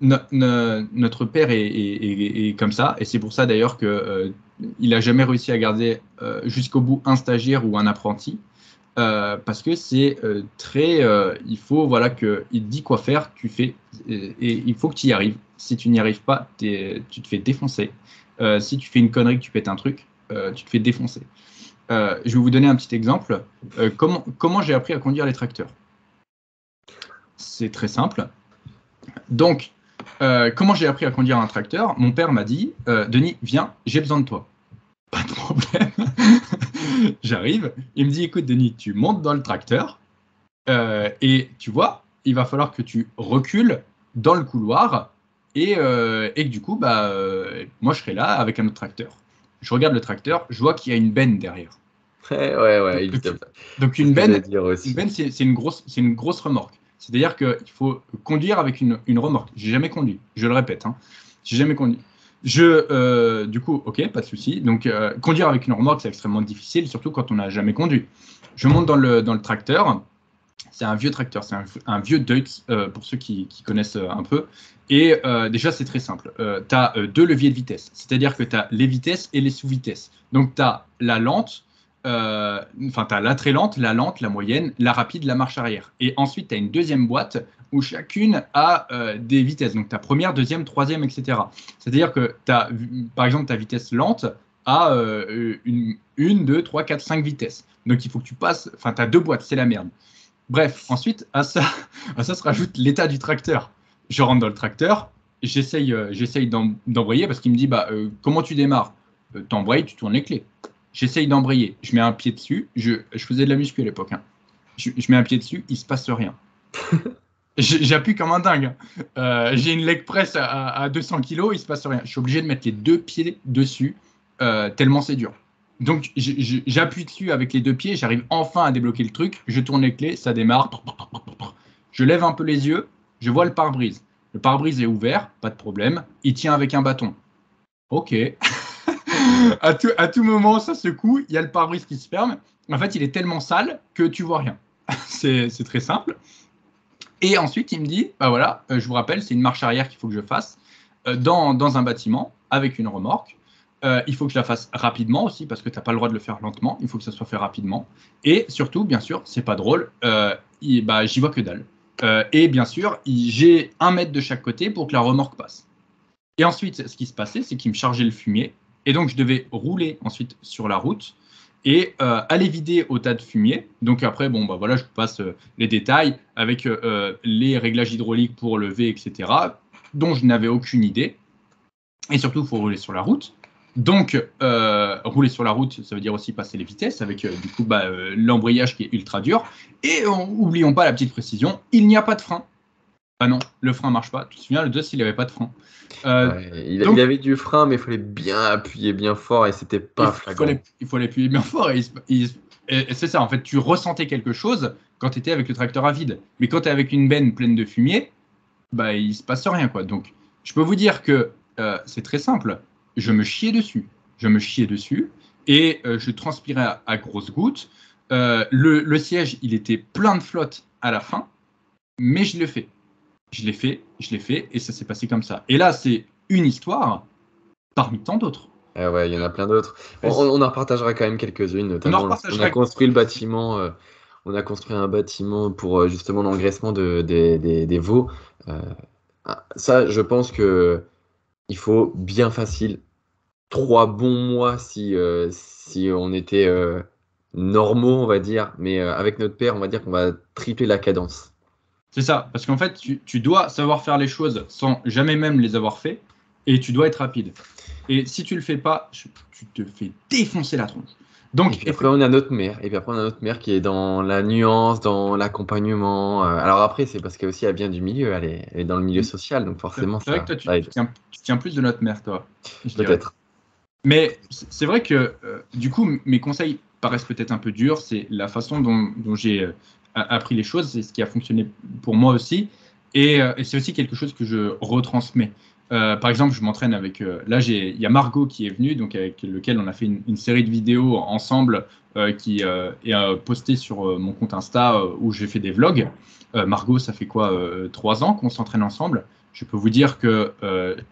Notre père est comme ça, et c'est pour ça d'ailleurs que il a jamais réussi à garder jusqu'au bout un stagiaire ou un apprenti, parce que c'est très. Il faut voilà que il te dit quoi faire, tu fais, et il faut que tu y arrives. Si tu n'y arrives pas, tu te fais défoncer. Si tu fais une connerie, que tu pètes un truc, tu te fais défoncer. Je vais vous donner un petit exemple. Comment j'ai appris à conduire les tracteurs? C'est très simple. Donc, comment j'ai appris à conduire un tracteur? Mon père m'a dit, Denis, viens, j'ai besoin de toi. Pas de problème. J'arrive. Il me dit, écoute, Denis, tu montes dans le tracteur et tu vois, il va falloir que tu recules dans le couloir et que du coup, moi, je serai là avec un autre tracteur. Je regarde le tracteur, je vois qu'il y a une benne derrière. ouais, Donc, évidemment. donc C'est ce que j'allais dire aussi. une benne, c'est une grosse remorque. C'est-à-dire qu'il faut conduire avec une remorque. J'ai jamais conduit, je le répète. Hein. J'ai jamais conduit. Du coup, ok, pas de souci. Donc, conduire avec une remorque, c'est extrêmement difficile, surtout quand on n'a jamais conduit. Je monte dans le tracteur. C'est un vieux tracteur, c'est un vieux Deutz, pour ceux qui connaissent un peu. Et déjà, c'est très simple. Tu as deux leviers de vitesse, c'est-à-dire que tu as les vitesses et les sous-vitesses. Donc, tu as la lente, tu as la très lente, la moyenne, la rapide, la marche arrière. Et ensuite, tu as une deuxième boîte où chacune a des vitesses. Donc, tu as première, deuxième, troisième, etc. C'est-à-dire que tu as, par exemple, ta vitesse lente a une, deux, trois, quatre, cinq vitesses. Donc, il faut que tu passes, enfin, tu as deux boîtes, c'est la merde. Bref, ensuite, à ça se rajoute l'état du tracteur. Je rentre dans le tracteur, j'essaye d'embrayer parce qu'il me dit comment tu démarres? T'embrayes, tu tournes les clés. J'essaye d'embrayer, je mets un pied dessus, je faisais de la muscu à l'époque. Hein. Je mets un pied dessus, il se passe rien. J'appuie comme un dingue. J'ai une leg press à 200 kilos, il se passe rien. Je suis obligé de mettre les deux pieds dessus, tellement c'est dur. Donc j'appuie dessus avec les deux pieds, j'arrive enfin à débloquer le truc, je tourne les clés, ça démarre. Je lève un peu les yeux, je vois le pare-brise. Le pare-brise est ouvert, pas de problème. Il tient avec un bâton. Ok. à tout moment, ça secoue, il y a le pare-brise qui se ferme. En fait, il est tellement sale que tu vois rien. C'est très simple. Et ensuite, il me dit, voilà, je vous rappelle, c'est une marche arrière qu'il faut que je fasse dans un bâtiment avec une remorque. Il faut que je la fasse rapidement aussi parce que tu n'as pas le droit de le faire lentement. Il faut que ça soit fait rapidement. Et surtout, bien sûr, c'est pas drôle, j'y vois que dalle. Et bien sûr, j'ai 1 mètre de chaque côté pour que la remorque passe. Et ensuite, ce qui se passait, c'est qu'il me chargeait le fumier. Et donc, je devais rouler ensuite sur la route et aller vider au tas de fumier. Donc après, voilà, je vous passe les détails avec les réglages hydrauliques pour lever, etc., dont je n'avais aucune idée. Et surtout, il faut rouler sur la route. Donc, rouler sur la route, ça veut dire aussi passer les vitesses avec du coup l'embrayage qui est ultra dur. Et n'oublions pas la petite précision, il n'y a pas de frein. Ah non, le frein ne marche pas. Tu te souviens, le 2, il n'avait pas de frein. Il avait du frein, mais il fallait bien appuyer bien fort et c'était pas flagrant. Il faut l'appuyer bien fort et c'est ça, en fait, tu ressentais quelque chose quand tu étais avec le tracteur à vide. Mais quand tu es avec une benne pleine de fumier, il se passe rien, quoi. Donc, je peux vous dire que c'est très simple. Je me chiais dessus. Et je transpirais à grosses gouttes. Le siège, il était plein de flotte à la fin, mais je l'ai fait. Je l'ai fait, et ça s'est passé comme ça. Et là, c'est une histoire parmi tant d'autres. Ah ouais, il y en a plein d'autres. On en repartagera quand même quelques-unes, notamment lorsqu'on a construit le bâtiment. On a construit un bâtiment pour justement l'engraissement des veaux. Ça, je pense que il faut bien facile 3 bons mois si on était normaux, on va dire. Mais avec notre père, on va dire qu'on va tripler la cadence. C'est ça, parce qu'en fait, tu dois savoir faire les choses sans jamais même les avoir fait, et tu dois être rapide. Et si tu le fais pas, tu te fais défoncer la tronche. Donc, et puis après, on a notre mère qui est dans la nuance, dans l'accompagnement. Alors après, c'est parce qu'elle aussi, elle vient du milieu, elle est dans le milieu social, donc forcément, c'est vrai que toi, tu tiens plus de notre mère, toi. Peut-être. Mais c'est vrai que, du coup, mes conseils paraissent peut-être un peu durs. C'est la façon dont j'ai appris les choses, c'est ce qui a fonctionné pour moi aussi. Et c'est aussi quelque chose que je retransmets. Par exemple, je m'entraîne avec. Là, il y a Margot qui est venue, donc avec lequel on a fait une série de vidéos ensemble qui est postée sur mon compte Insta où j'ai fait des vlogs. Margot, ça fait quoi 3 ans qu'on s'entraîne ensemble. Je peux vous dire que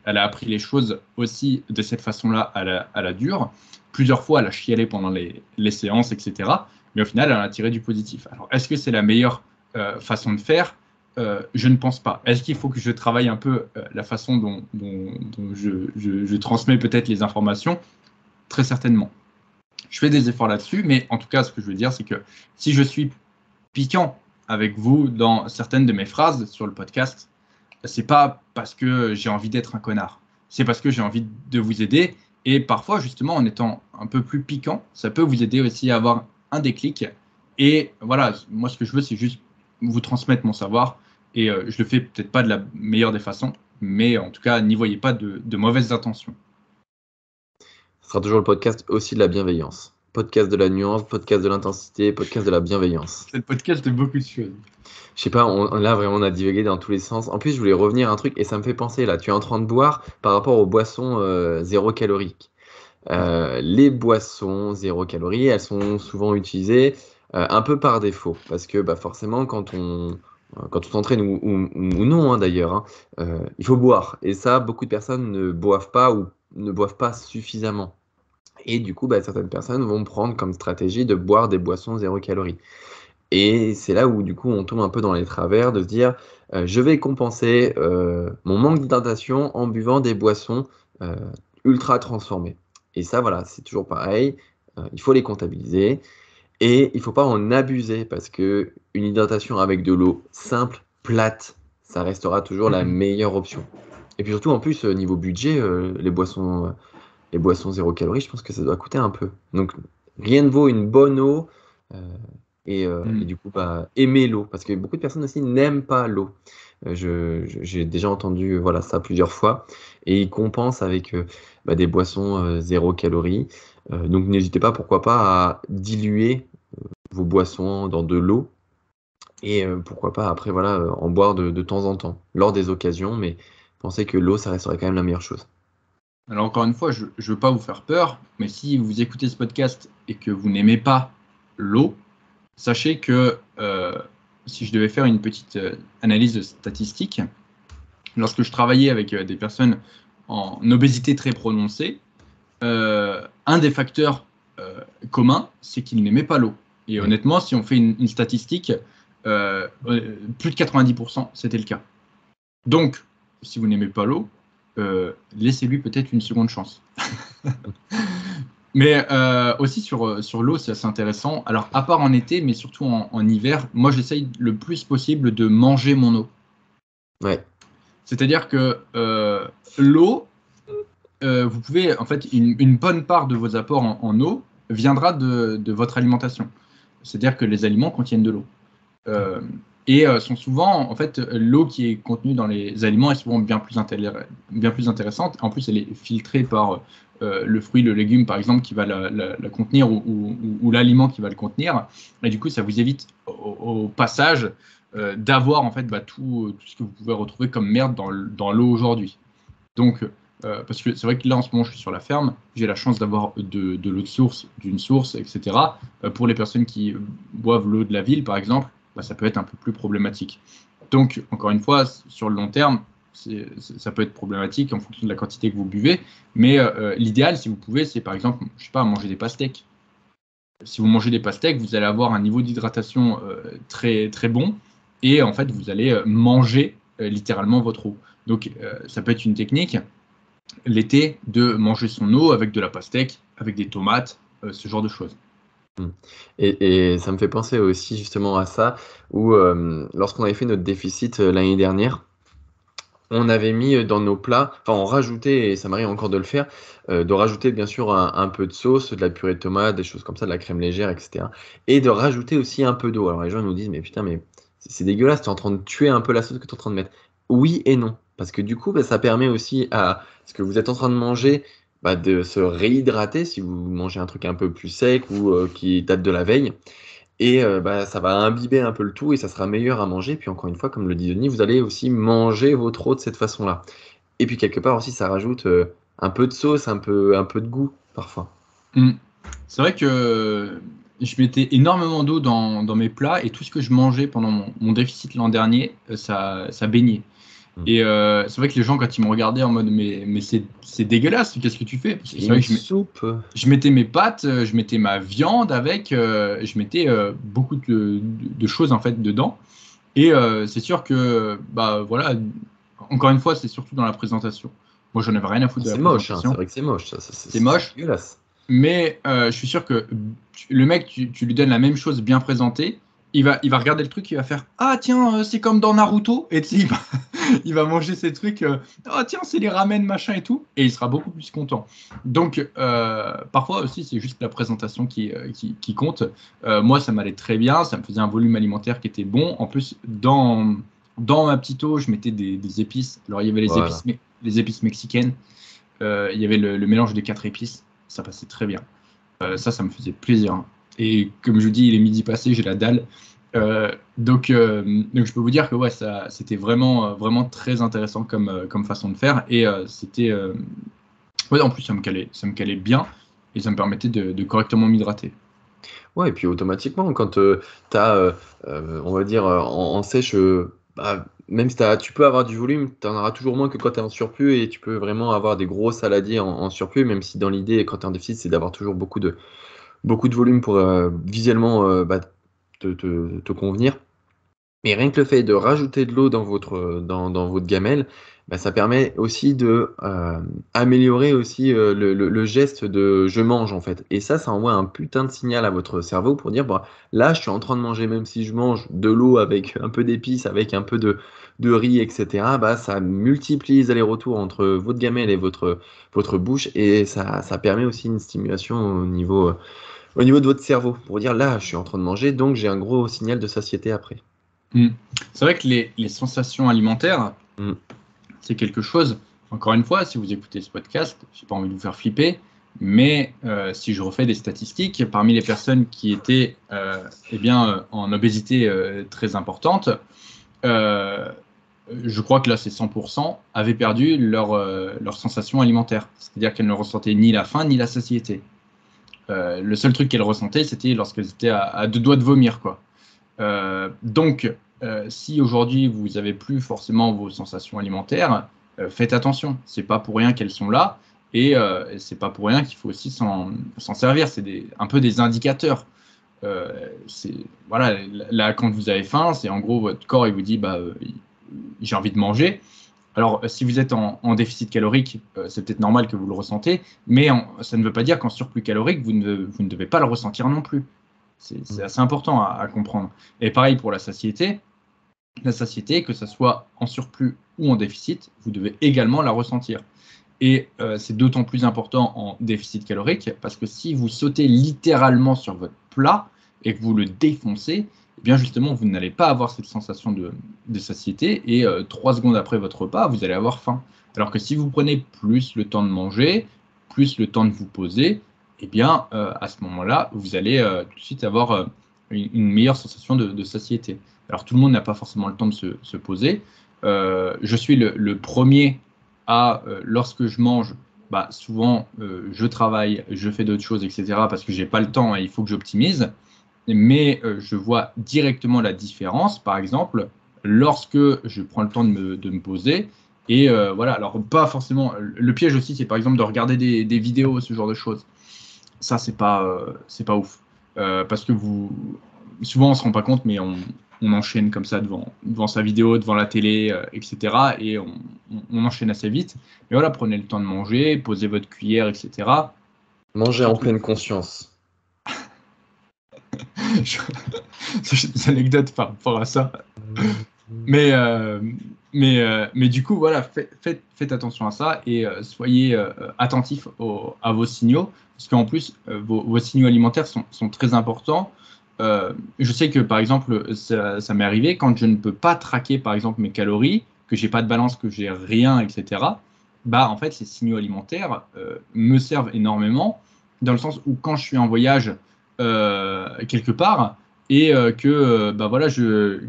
elle a appris les choses aussi de cette façon-là à la dure. Plusieurs fois, elle a chialé pendant les séances, etc. Mais au final, elle a tiré du positif. Alors, est-ce que c'est la meilleure façon de faire? Je ne pense pas. Est-ce qu'il faut que je travaille un peu la façon dont je transmets peut-être les informations? Très certainement. Je fais des efforts là-dessus, mais en tout cas, ce que je veux dire, c'est que si je suis piquant avec vous dans certaines de mes phrases sur le podcast, c'est pas parce que j'ai envie d'être un connard. C'est parce que j'ai envie de vous aider. Et parfois, justement, en étant un peu plus piquant, ça peut vous aider aussi à avoir un déclic. Et voilà, moi, ce que je veux, c'est juste vous transmettre mon savoir. Et je le fais peut-être pas de la meilleure des façons, mais en tout cas, n'y voyez pas de mauvaises intentions. Ce sera toujours le podcast aussi de la bienveillance. Podcast de la nuance, podcast de l'intensité, podcast de la bienveillance. C'est le podcast de beaucoup de choses. Je sais pas, là vraiment on a divagué dans tous les sens. En plus, je voulais revenir à un truc et ça me fait penser là, tu es en train de boire par rapport aux boissons zéro calorique. Les boissons zéro calorie, elles sont souvent utilisées un peu par défaut parce que bah, forcément quand on s'entraîne ou non d'ailleurs, il faut boire. Et ça, beaucoup de personnes ne boivent pas ou ne boivent pas suffisamment. Et du coup, bah, certaines personnes vont prendre comme stratégie de boire des boissons zéro calorie. Et c'est là où du coup on tombe un peu dans les travers de se dire je vais compenser mon manque d'hydratation en buvant des boissons euh, ultra transformées. Et ça voilà, c'est toujours pareil, il faut les comptabiliser et il ne faut pas en abuser parce que une hydratation avec de l'eau simple, plate, ça restera toujours la meilleure option. Et puis surtout en plus niveau budget, les boissons zéro calorie, je pense que ça doit coûter un peu. Donc rien ne vaut une bonne eau. euh, et du coup, bah, aimer l'eau, parce que beaucoup de personnes aussi n'aiment pas l'eau. J'ai déjà entendu voilà, ça plusieurs fois, et ils compensent avec bah, des boissons zéro calorie. Donc n'hésitez pas, pourquoi pas, à diluer vos boissons dans de l'eau, et pourquoi pas après voilà, en boire de temps en temps, lors des occasions, mais pensez que l'eau, ça resterait quand même la meilleure chose. Alors encore une fois, je ne veux pas vous faire peur, mais si vous écoutez ce podcast et que vous n'aimez pas l'eau, sachez que si je devais faire une petite analyse statistique, lorsque je travaillais avec des personnes en obésité très prononcée, un des facteurs communs, c'est qu'ils n'aimaient pas l'eau. Et honnêtement, si on fait une statistique, plus de 90%, c'était le cas. Donc, si vous n'aimez pas l'eau, laissez-lui peut-être une seconde chance. Mais aussi sur l'eau, c'est assez intéressant. Alors, à part en été, mais surtout en hiver, moi, j'essaye le plus possible de manger mon eau. Ouais. C'est-à-dire que l'eau, vous pouvez, en fait, une bonne part de vos apports en eau viendra de votre alimentation. C'est-à-dire que les aliments contiennent de l'eau. Et sont souvent, en fait, l'eau qui est contenue dans les aliments est souvent bien plus intéressante. En plus, elle est filtrée par le fruit, le légume, par exemple, qui va la contenir ou l'aliment qui va le contenir. Et du coup, ça vous évite au passage d'avoir en fait tout ce que vous pouvez retrouver comme merde dans l'eau aujourd'hui. Donc, parce que c'est vrai que là, en ce moment, je suis sur la ferme, j'ai la chance d'avoir de l'eau de source, d'une source, etc. Pour les personnes qui boivent l'eau de la ville, par exemple, ça peut être un peu plus problématique. Donc, encore une fois, sur le long terme, ça peut être problématique en fonction de la quantité que vous buvez, mais l'idéal, si vous pouvez, c'est par exemple, je sais pas, manger des pastèques. Si vous mangez des pastèques, vous allez avoir un niveau d'hydratation très, très bon, et en fait, vous allez manger littéralement votre eau. Donc, ça peut être une technique, l'été, de manger son eau avec de la pastèque, avec des tomates, ce genre de choses. Et ça me fait penser aussi justement à ça, où lorsqu'on avait fait notre déficit l'année dernière, on avait mis dans nos plats, enfin on rajoutait, et ça m'arrive encore de le faire, de rajouter bien sûr un peu de sauce, de la purée de tomate, des choses comme ça, de la crème légère, etc. Et de rajouter aussi un peu d'eau. Alors les gens nous disent, mais putain, mais c'est dégueulasse, tu es en train de tuer un peu la sauce que tu es en train de mettre. Oui et non, parce que du coup, bah, ça permet aussi à ce que vous êtes en train de manger, bah, de se réhydrater si vous mangez un truc un peu plus sec ou qui date de la veille. Et bah, ça va imbiber un peu le tout et ça sera meilleur à manger. Puis encore une fois, comme le dit Denis, vous allez aussi manger votre eau de cette façon-là. Et puis quelque part aussi, ça rajoute un peu de sauce, un peu de goût parfois. Mm. C'est vrai que je mettais énormément d'eau dans mes plats et tout ce que je mangeais pendant mon déficit l'an dernier, ça baignait. Mm. Et c'est vrai que les gens, quand ils me regardaient en mode mais c'est dégueulasse, qu'est-ce que tu fais? Parce que c'est vrai Une que soupe. je mettais mes pâtes, je mettais ma viande avec, je mettais beaucoup de choses en fait dedans. Et c'est sûr que, bah voilà, encore une fois, c'est surtout dans la présentation. Moi, j'en avais rien à foutre de la C'est moche, hein, c'est présentation. vrai que c'est moche, C'est c'est moche. dégueulasse. Mais je suis sûr que le mec, tu lui donnes la même chose bien présentée, il va regarder le truc, il va faire ah tiens, c'est comme dans Naruto, et tu sais, il va manger ces trucs, ah tiens, c'est les ramen machin et tout, et il sera beaucoup plus content. Donc parfois aussi, c'est juste la présentation qui compte. Moi, ça m'allait très bien, ça me faisait un volume alimentaire qui était bon. En plus, dans ma petite eau, je mettais des épices. Alors il y avait Voilà. les épices mexicaines, il y avait le mélange des 4 épices, ça passait très bien. Ça me faisait plaisir. Et comme je vous dis, il est midi passé, j'ai la dalle. Donc je peux vous dire que ouais, c'était vraiment très intéressant comme façon de faire. Et ouais, en plus, ça me calait bien et ça me permettait de correctement m'hydrater. Ouais, et puis automatiquement, quand tu as, on va dire, en sèche, bah, même si tu peux avoir du volume, tu en auras toujours moins que quand tu es en surplus et tu peux vraiment avoir des gros saladiers en surplus, même si dans l'idée, quand tu es en déficit, c'est d'avoir toujours beaucoup de volume pour visuellement bah, te convenir. Mais rien que le fait de rajouter de l'eau dans votre gamelle, bah, ça permet aussi de améliorer aussi le geste de je mange en fait. Et ça envoie un putain de signal à votre cerveau pour dire bah, là, je suis en train de manger, même si je mange de l'eau avec un peu d'épices, avec un peu de riz, etc. Bah, ça multiplie les allers-retours entre votre gamelle et votre bouche et ça permet aussi une stimulation au niveau de votre cerveau pour dire là, je suis en train de manger, donc j'ai un gros signal de satiété après. Mm. C'est vrai que les sensations alimentaires, Mm. c'est quelque chose, encore une fois, si vous écoutez ce podcast, je n'ai pas envie de vous faire flipper, mais si je refais des statistiques, parmi les personnes qui étaient eh bien, en obésité très importante, euh, je crois que là c'est 100%, avaient perdu leur sensation alimentaire. C'est-à-dire qu'elles ne ressentaient ni la faim ni la satiété. Le seul truc qu'elles ressentaient, c'était lorsqu'elles étaient à deux doigts de vomir, quoi. Donc, si aujourd'hui vous n'avez plus forcément vos sensations alimentaires, faites attention. C'est pas pour rien qu'elles sont là et c'est pas pour rien qu'il faut aussi s'en servir. C'est un peu des indicateurs. C'est voilà, là quand vous avez faim, c'est en gros votre corps il vous dit bah j'ai envie de manger. Alors, si vous êtes en déficit calorique, c'est peut-être normal que vous le ressentez, mais ça ne veut pas dire qu'en surplus calorique, vous ne devez pas le ressentir non plus. C'est assez important à comprendre. Et pareil pour la satiété. La satiété, que ce soit en surplus ou en déficit, vous devez également la ressentir. Et c'est d'autant plus important en déficit calorique parce que si vous sautez littéralement sur votre plat et que vous le défoncez, eh bien justement, vous n'allez pas avoir cette sensation de satiété et 3 secondes après votre repas, vous allez avoir faim. Alors que si vous prenez plus le temps de manger, plus le temps de vous poser, eh bien à ce moment-là, vous allez tout de suite avoir une meilleure sensation de satiété. Alors tout le monde n'a pas forcément le temps de se poser. Je suis le premier lorsque je mange, bah, souvent je travaille, je fais d'autres choses, etc. parce que j'ai pas le temps et il faut que j'optimise. Mais je vois directement la différence, par exemple, lorsque je prends le temps de me poser. Et voilà, alors pas forcément. Le piège aussi, c'est par exemple de regarder des vidéos, ce genre de choses. Ça, c'est pas ouf. Parce que souvent on se rend pas compte, mais on enchaîne comme ça devant sa vidéo, devant la télé, etc. Et on enchaîne assez vite. Mais voilà, prenez le temps de manger, posez votre cuillère, etc. Manger en Surtout, pleine conscience. j'ai des anecdotes par rapport à ça. Mais, mais du coup, voilà, faites attention à ça et soyez attentifs à vos signaux, parce qu'en plus, vos signaux alimentaires sont très importants. Je sais que, par exemple, ça m'est arrivé quand je ne peux pas traquer, par exemple, mes calories, que j'ai pas de balance, que j'ai rien, etc. Bah, en fait, ces signaux alimentaires me servent énormément, dans le sens où quand je suis en voyage quelque part, et que voilà,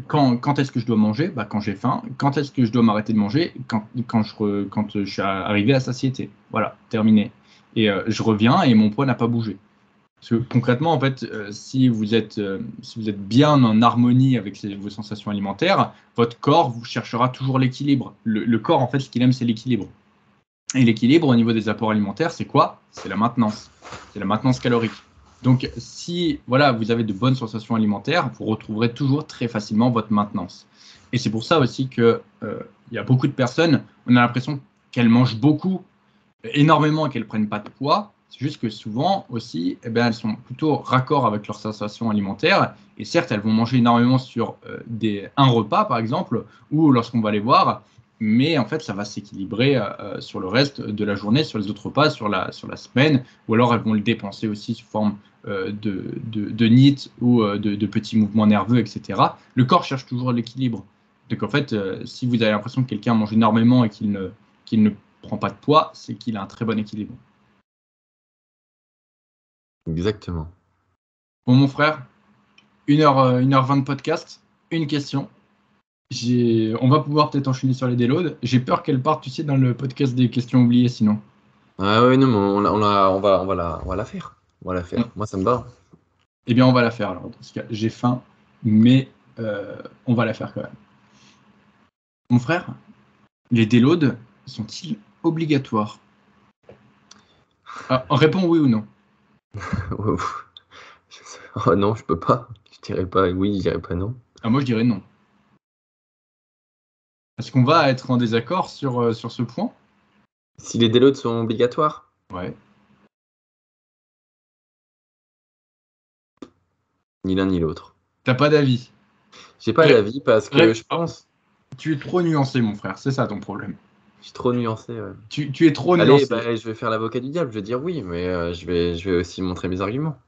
quand est-ce que je dois manger? Quand j'ai faim. Quand est-ce que je dois m'arrêter de manger? Quand je suis arrivé à satiété. Voilà, terminé. Et je reviens et mon poids n'a pas bougé. Parce que concrètement, en fait, si vous êtes bien en harmonie avec vos sensations alimentaires, votre corps vous cherchera toujours l'équilibre. Le corps, en fait, ce qu'il aime, c'est l'équilibre. Et l'équilibre au niveau des apports alimentaires, c'est quoi? C'est la maintenance. C'est la maintenance calorique. Donc, si voilà, vous avez de bonnes sensations alimentaires, vous retrouverez toujours très facilement votre maintenance. Et c'est pour ça aussi qu'il y a beaucoup de personnes, on a l'impression qu'elles mangent beaucoup, énormément, et qu'elles ne prennent pas de poids. C'est juste que souvent aussi, elles sont plutôt raccord avec leurs sensations alimentaires. Et certes, elles vont manger énormément sur un repas, par exemple, ou lorsqu'on va les voir, mais en fait, ça va s'équilibrer sur le reste de la journée, sur les autres repas, sur la semaine, ou alors elles vont le dépenser aussi sous forme de NEAT ou de petits mouvements nerveux, etc. Le corps cherche toujours l'équilibre. Donc en fait, si vous avez l'impression que quelqu'un mange énormément et qu'il ne prend pas de poids, c'est qu'il a un très bon équilibre. Exactement. Bon, mon frère, 1h20 de podcast, une question. On va pouvoir peut-être enchaîner sur les déloads. J'ai peur qu'elle parte, tu sais, dans le podcast des questions oubliées sinon. Ah ouais, non, mais on va la faire. On va la faire. Bon. Moi, ça me va. Eh bien, on va la faire alors. Dans ce cas, j'ai faim, mais on va la faire quand même. Mon frère, les déloads sont-ils obligatoires? Réponds oui ou non. Oh non, je peux pas. Je dirais pas oui, je dirais pas non. Moi, je dirais non. Est-ce qu'on va être en désaccord sur ce point? Si les déloads sont obligatoires, Ouais. ni l'un ni l'autre. T'as pas d'avis? J'ai pas d'avis parce que je pense. Tu es trop nuancé, mon frère. C'est ça ton problème. Je suis trop nuancé. Ouais. Tu es trop Allez, nuancé. je vais faire l'avocat du diable. Je vais dire oui, mais je vais aussi montrer mes arguments.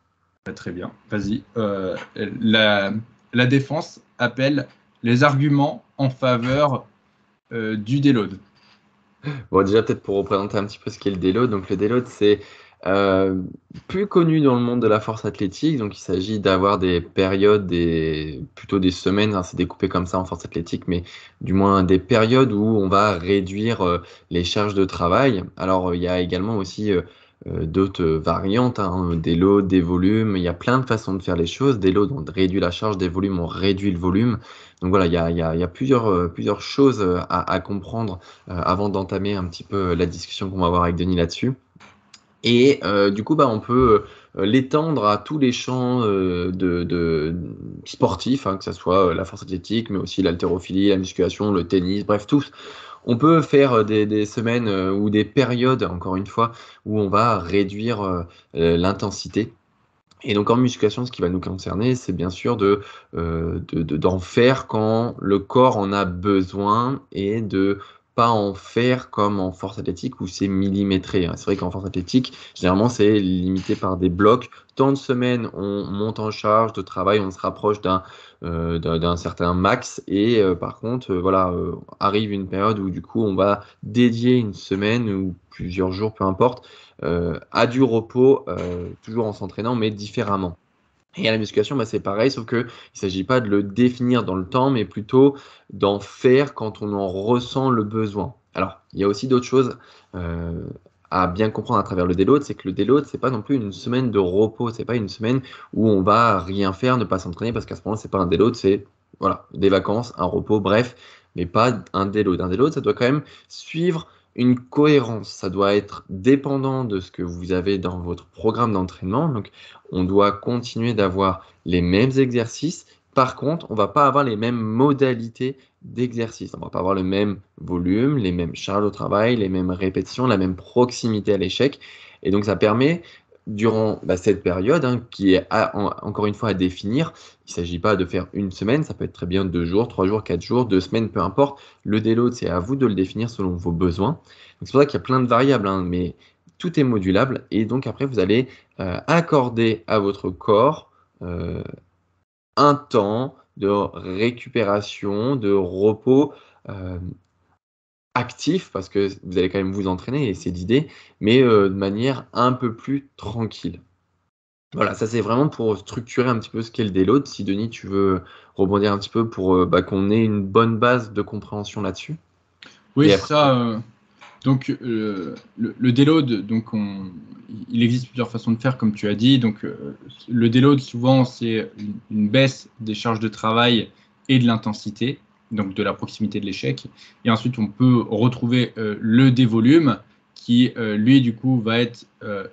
Très bien. Vas-y. La défense appelle les arguments en faveur du déload. Bon, déjà, peut-être pour représenter un petit peu ce qu'est le déload. Donc, le déload, c'est euh, plus connu dans le monde de la force athlétique. Donc, il s'agit d'avoir des périodes, plutôt des semaines, hein, c'est découpé comme ça en force athlétique, mais du moins des périodes où on va réduire les charges de travail. Alors, il y a également aussi d'autres variantes, hein, des loads, des volumes. Il y a plein de façons de faire les choses. Des loads, on réduit la charge, des volumes, on réduit le volume. Donc voilà, il y a plusieurs choses à comprendre avant d'entamer un petit peu la discussion qu'on va avoir avec Denis là-dessus. Et du coup, on peut l'étendre à tous les champs de sportifs, hein, que ce soit la force athlétique, mais aussi l'haltérophilie, la musculation, le tennis, bref, tous. On peut faire des semaines ou des périodes, encore une fois, où on va réduire l'intensité. Et donc en musculation, ce qui va nous concerner, c'est bien sûr d'en faire quand le corps en a besoin et de pas en faire comme en force athlétique où c'est millimétré. C'est vrai qu'en force athlétique, généralement, c'est limité par des blocs. Tant de semaines, on monte en charge de travail, on se rapproche d'un certain max. Et par contre, arrive une période où du coup, on va dédier une semaine ou plusieurs jours, peu importe, à du repos, toujours en s'entraînant, mais différemment. Et à la musculation, c'est pareil, sauf qu'il ne s'agit pas de le définir dans le temps, mais plutôt d'en faire quand on en ressent le besoin. Alors, il y a aussi d'autres choses à bien comprendre à travers le déload, c'est que le déload, c'est pas non plus une semaine de repos, c'est pas une semaine où on va rien faire, ne pas s'entraîner, parce qu'à ce moment-là, c'est pas un déload, c'est voilà, des vacances, un repos, bref, mais pas un déload. Un déload, ça doit quand même suivre une cohérence. Ça doit être dépendant de ce que vous avez dans votre programme d'entraînement. Donc, on doit continuer d'avoir les mêmes exercices. Par contre, on ne va pas avoir les mêmes modalités d'exercice. On ne va pas avoir le même volume, les mêmes charges au travail, les mêmes répétitions, la même proximité à l'échec. Et donc, ça permet, durant cette période, hein, qui est encore une fois à définir, il ne s'agit pas de faire une semaine, ça peut être très bien 2 jours, 3 jours, 4 jours, 2 semaines, peu importe. Le déload, c'est à vous de le définir selon vos besoins. C'est pour ça qu'il y a plein de variables, hein, mais tout est modulable. Et donc après, vous allez accorder à votre corps un temps de récupération, de repos actif, parce que vous allez quand même vous entraîner, et c'est l'idée, mais de manière un peu plus tranquille. Voilà, ça c'est vraiment pour structurer un petit peu ce qu'est le déload. Si Denis, tu veux rebondir un petit peu pour qu'on ait une bonne base de compréhension là-dessus. Oui, Et c'est après, ça. Donc, le déload, il existe plusieurs façons de faire, comme tu as dit. Donc, le déload, souvent, c'est une baisse des charges de travail et de l'intensité, donc de la proximité de l'échec. Et ensuite, on peut retrouver le dévolume, qui, lui, du coup, va être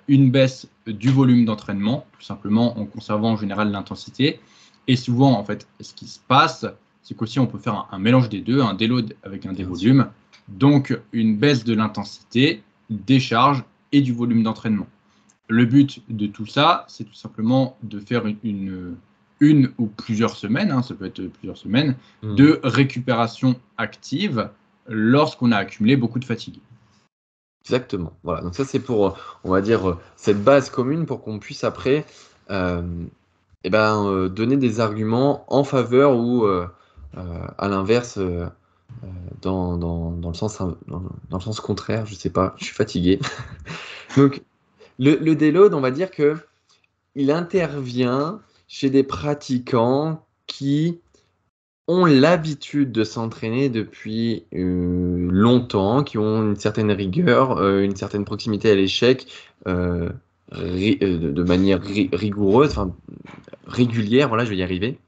une baisse du volume d'entraînement, tout simplement en conservant en général l'intensité. Et souvent, en fait, ce qui se passe, c'est qu'aussi, on peut faire un mélange des deux, un déload avec un bien sûr. dévolume. Donc, une baisse de l'intensité, des charges et du volume d'entraînement. Le but de tout ça, c'est tout simplement de faire une ou plusieurs semaines, ça peut être plusieurs semaines, Mhm. de récupération active lorsqu'on a accumulé beaucoup de fatigue. Exactement. Voilà. Donc ça c'est pour, on va dire, cette base commune pour qu'on puisse après euh, donner des arguments en faveur ou à l'inverse dans le sens, dans le sens contraire. Je sais pas, je suis fatigué. Donc le déload, on va dire que il intervient chez des pratiquants qui ont l'habitude de s'entraîner depuis longtemps, qui ont une certaine rigueur, une certaine proximité à l'échec euh, de manière rigoureuse, enfin régulière, voilà, je vais y arriver.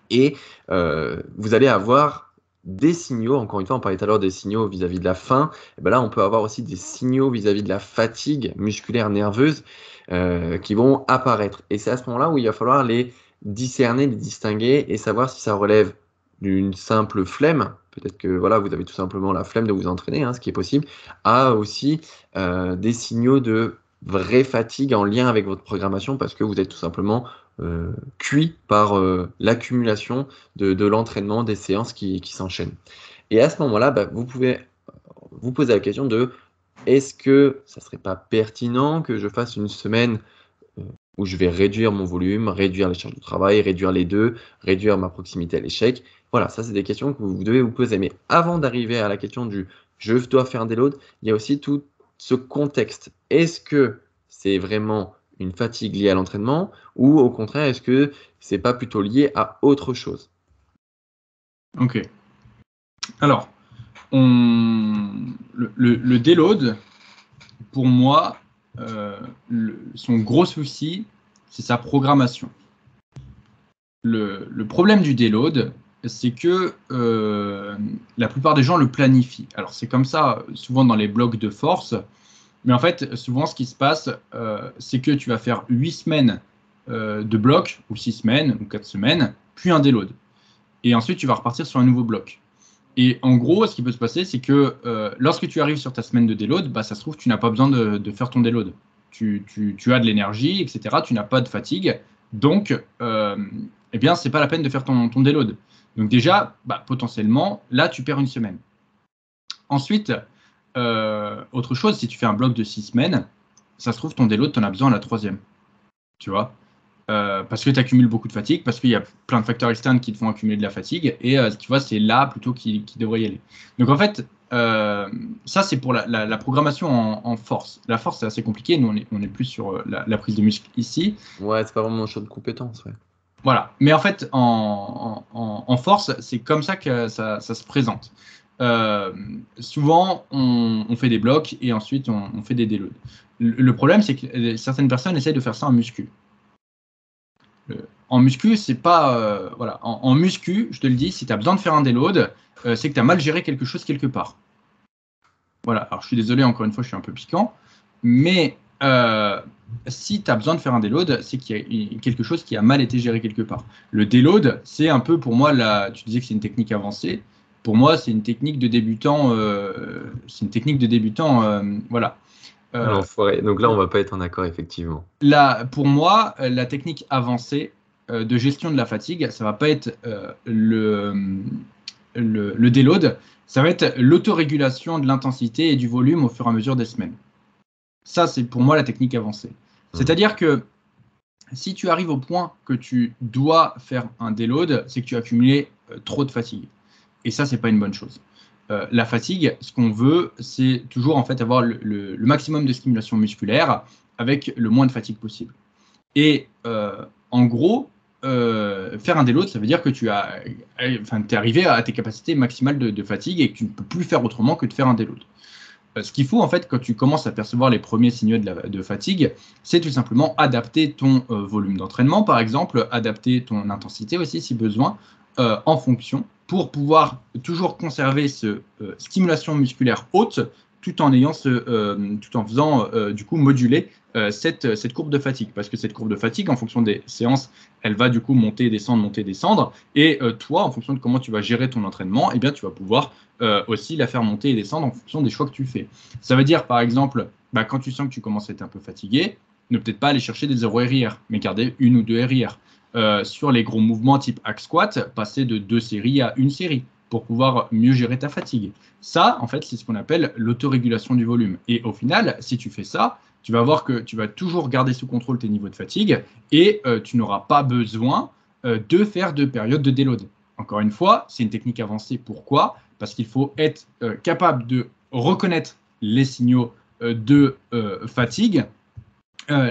Et vous allez avoir des signaux, encore une fois, on parlait tout à l'heure des signaux vis-à-vis de la faim, et ben là on peut avoir aussi des signaux vis-à-vis de la fatigue musculaire nerveuse qui vont apparaître. Et c'est à ce moment-là où il va falloir les discerner, les distinguer et savoir si ça relève d'une simple flemme, peut-être que voilà, vous avez tout simplement la flemme de vous entraîner, ce qui est possible, à aussi des signaux de vraie fatigue en lien avec votre programmation parce que vous êtes tout simplement cuit par l'accumulation de l'entraînement, des séances qui s'enchaînent. Et à ce moment-là, vous pouvez vous poser la question de est-ce que ça serait pas pertinent que je fasse une semaine euh, où je vais réduire mon volume, réduire les charges de travail, réduire les deux, réduire ma proximité à l'échec. Voilà, ça c'est des questions que vous devez vous poser. Mais avant d'arriver à la question du je dois faire un déload, il y a aussi tout ce contexte. Est-ce que c'est vraiment une fatigue liée à l'entraînement ou au contraire, est-ce que c'est pas plutôt lié à autre chose? Ok. Alors, le déload, pour moi, son gros souci, c'est sa programmation. Le problème du déload, c'est que la plupart des gens le planifient. Alors c'est comme ça souvent dans les blocs de force, mais en fait souvent ce qui se passe, c'est que tu vas faire 8 semaines de bloc, ou 6 semaines, ou 4 semaines, puis un déload. Et ensuite tu vas repartir sur un nouveau bloc. Et en gros, ce qui peut se passer, c'est que lorsque tu arrives sur ta semaine de déload, ça se trouve, tu n'as pas besoin de faire ton déload. Tu as de l'énergie, etc. Tu n'as pas de fatigue. Donc, eh bien, c'est pas la peine de faire ton déload. Donc déjà, potentiellement, là, tu perds une semaine. Ensuite, autre chose, si tu fais un bloc de 6 semaines, ça se trouve, ton déload, tu en as besoin à la troisième. Tu vois? Parce que tu accumules beaucoup de fatigue, parce qu'il y a plein de facteurs externes qui te font accumuler de la fatigue, et tu vois, c'est là plutôt qui devrait y aller. Donc en fait, ça c'est pour la programmation en force. La force c'est assez compliqué, nous on est plus sur la prise de muscle ici. Ouais, c'est pas vraiment un choix de compétence, ouais. Voilà, mais en fait en force, c'est comme ça que ça se présente. Souvent, on fait des blocs et ensuite on fait des déloads. Le problème, c'est que certaines personnes essayent de faire ça en muscu. En muscu, c'est pas. Voilà. En muscu, je te le dis, si tu as besoin de faire un déload, c'est que tu as mal géré quelque chose quelque part. Voilà. Alors, je suis désolé, encore une fois, je suis un peu piquant. Mais si tu as besoin de faire un déload, c'est qu'il y a quelque chose qui a mal été géré quelque part. Le déload, c'est un peu pour moi, tu disais que c'est une technique avancée. Pour moi, c'est une technique de débutant. Voilà. Euh, L'enfoiré. Donc là, on va pas être en accord, effectivement. Pour moi, la technique avancée de gestion de la fatigue, ça va pas être le déload, ça va être l'autorégulation de l'intensité et du volume au fur et à mesure des semaines. Ça, c'est pour moi la technique avancée. Hmm. C'est-à-dire que si tu arrives au point que tu dois faire un déload, c'est que tu as accumulé trop de fatigue. Et ça, c'est pas une bonne chose. La fatigue, ce qu'on veut, c'est toujours en fait avoir le maximum de stimulation musculaire avec le moins de fatigue possible. Et en gros, faire un déload, ça veut dire que tu es arrivé à tes capacités maximales de fatigue et que tu ne peux plus faire autrement que de faire un déload. Ce qu'il faut, en fait, quand tu commences à percevoir les premiers signaux de fatigue, c'est tout simplement adapter ton volume d'entraînement, par exemple, adapter ton intensité aussi, si besoin, en fonction, pour pouvoir toujours conserver ce stimulation musculaire haute, tout en faisant, du coup, moduler cette courbe de fatigue. Parce que cette courbe de fatigue, en fonction des séances, elle va du coup monter, descendre. Et toi, en fonction de comment tu vas gérer ton entraînement, eh bien, tu vas pouvoir aussi la faire monter et descendre en fonction des choix que tu fais. Ça veut dire, par exemple, quand tu sens que tu commences à être un peu fatigué, ne peut-être pas aller chercher des 0 RIR, mais garder 1 ou 2 RIR. Sur les gros mouvements type hack squat, passer de 2 séries à 1 série pour pouvoir mieux gérer ta fatigue. Ça, en fait, c'est ce qu'on appelle l'autorégulation du volume. Et au final, si tu fais ça, tu vas voir que tu vas toujours garder sous contrôle tes niveaux de fatigue et tu n'auras pas besoin de faire de périodes de déload. Encore une fois, c'est une technique avancée. Pourquoi ? Parce qu'il faut être capable de reconnaître les signaux de fatigue,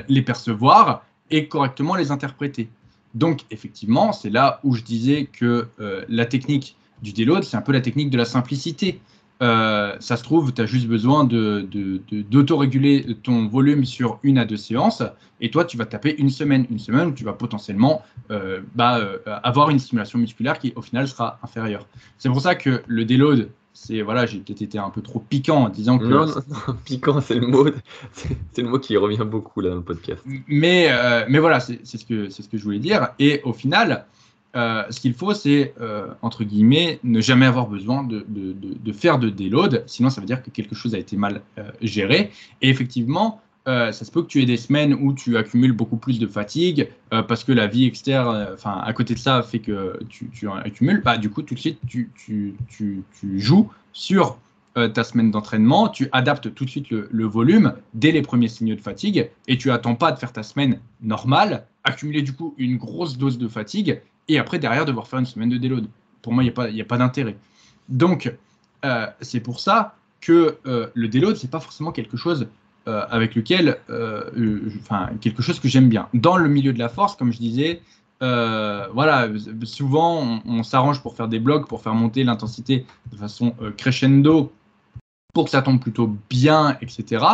les percevoir et correctement les interpréter. Donc, effectivement, c'est là où je disais que la technique du déload, c'est un peu la technique de la simplicité. Ça se trouve, tu as juste besoin d'autoréguler ton volume sur 1 à 2 séances, et toi, tu vas taper une semaine où tu vas potentiellement avoir une stimulation musculaire qui, au final, sera inférieure. C'est pour ça que le déload, j'ai peut-être été un peu trop piquant en disant que... Non, piquant, c'est le mot qui revient beaucoup là dans le podcast. Mais voilà, c'est ce que je voulais dire. Et au final, ce qu'il faut, c'est, entre guillemets, ne jamais avoir besoin de faire de déload, sinon ça veut dire que quelque chose a été mal géré. Et effectivement, ça se peut que tu aies des semaines où tu accumules beaucoup plus de fatigue, parce que la vie externe, à côté de ça, fait que tu en accumules. Du coup, tout de suite, tu joues sur ta semaine d'entraînement, tu adaptes tout de suite le volume dès les premiers signaux de fatigue et tu attends pas de faire ta semaine normale, accumuler du coup une grosse dose de fatigue et après derrière devoir faire une semaine de déload. Pour moi, il n'y a pas d'intérêt. Donc, c'est pour ça que le déload, c'est pas forcément quelque chose avec lequel, quelque chose que j'aime bien. Dans le milieu de la force, comme je disais, souvent on s'arrange pour faire des blocs, pour faire monter l'intensité de façon crescendo, pour que ça tombe plutôt bien, etc.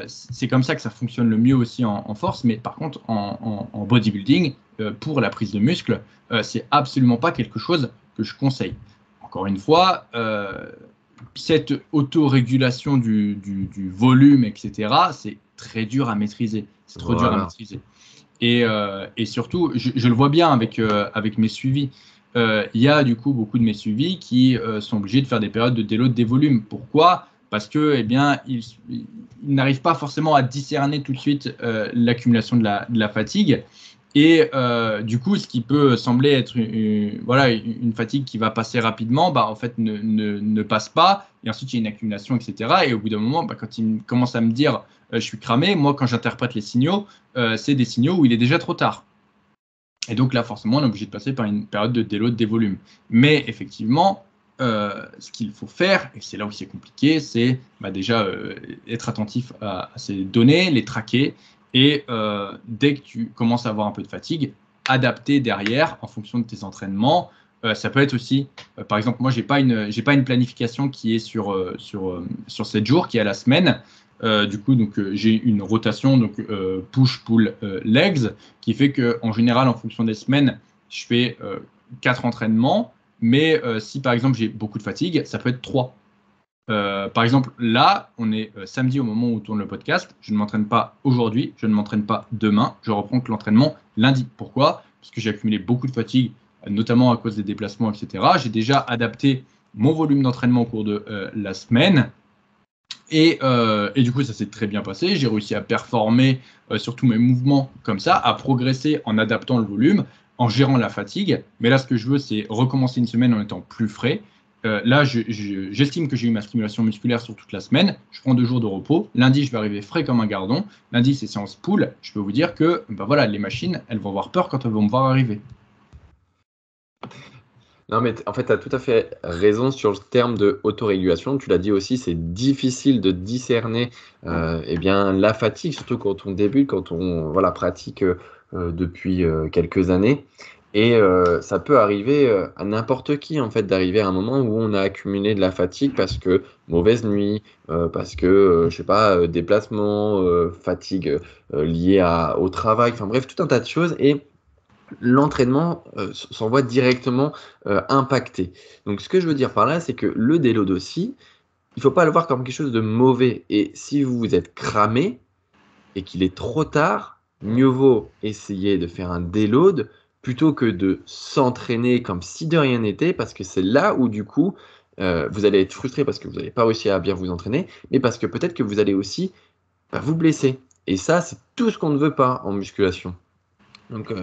C'est comme ça que ça fonctionne le mieux aussi en force, mais par contre en bodybuilding, pour la prise de muscle, c'est absolument pas quelque chose que je conseille. Encore une fois, cette autorégulation du volume, etc., c'est très dur à maîtriser. C'est trop dur à maîtriser. Et surtout, je le vois bien avec mes suivis. Il y a du coup beaucoup de mes suivis qui sont obligés de faire des périodes de déload des volumes. Pourquoi ? Parce que, ils n'arrivent pas forcément à discerner tout de suite l'accumulation de la fatigue. Et du coup, ce qui peut sembler être une fatigue qui va passer rapidement, en fait, ne passe pas. Et ensuite, il y a une accumulation, etc. Et au bout d'un moment, quand il commence à me dire je suis cramé, moi, quand j'interprète les signaux, c'est des signaux où il est déjà trop tard. Et donc là, forcément, on est obligé de passer par une période de déload des volumes. Mais effectivement, ce qu'il faut faire, et c'est là où c'est compliqué, c'est déjà être attentif à ces données, les traquer, et dès que tu commences à avoir un peu de fatigue, adapter derrière en fonction de tes entraînements. Ça peut être aussi, par exemple, moi, j'ai pas une planification qui est sur 7 jours, qui est à la semaine. Du coup, j'ai une rotation, push, pull, legs, qui fait qu'en général, en fonction des semaines, je fais 4 entraînements. Mais si par exemple j'ai beaucoup de fatigue, ça peut être 3. Par exemple, là, on est samedi au moment où on tourne le podcast. Je ne m'entraîne pas aujourd'hui, je ne m'entraîne pas demain. Je reprends que l'entraînement lundi. Pourquoi ? Parce que j'ai accumulé beaucoup de fatigue, notamment à cause des déplacements, etc. J'ai déjà adapté mon volume d'entraînement au cours de la semaine. Et du coup, ça s'est très bien passé. J'ai réussi à performer sur tous mes mouvements comme ça, à progresser en adaptant le volume, en gérant la fatigue. Mais là, ce que je veux, c'est recommencer une semaine en étant plus frais. Là, j'estime que j'ai eu ma stimulation musculaire sur toute la semaine. Je prends 2 jours de repos. Lundi, je vais arriver frais comme un gardon. Lundi, c'est séance pull. Je peux vous dire que les machines, elles vont avoir peur quand elles vont me voir arriver. Non, mais en fait, tu as tout à fait raison sur le terme de autorégulation. Tu l'as dit aussi, c'est difficile de discerner eh bien, la fatigue, surtout quand on débute, quand on voilà, pratique depuis quelques années. Et ça peut arriver à n'importe qui, en fait, d'arriver à un moment où on a accumulé de la fatigue parce que mauvaise nuit, parce que, je sais pas, déplacement, fatigue liée au travail, enfin bref, tout un tas de choses. Et l'entraînement s'en voit directement impacté. Donc, ce que je veux dire par là, c'est que le déload aussi, il ne faut pas le voir comme quelque chose de mauvais. Et si vous vous êtes cramé et qu'il est trop tard, mieux vaut essayer de faire un déload plutôt que de s'entraîner comme si de rien n'était, parce que c'est là où, du coup, vous allez être frustré parce que vous n'avez pas réussi à bien vous entraîner, mais parce que peut-être que vous allez aussi vous blesser. Et ça, c'est tout ce qu'on ne veut pas en musculation. Donc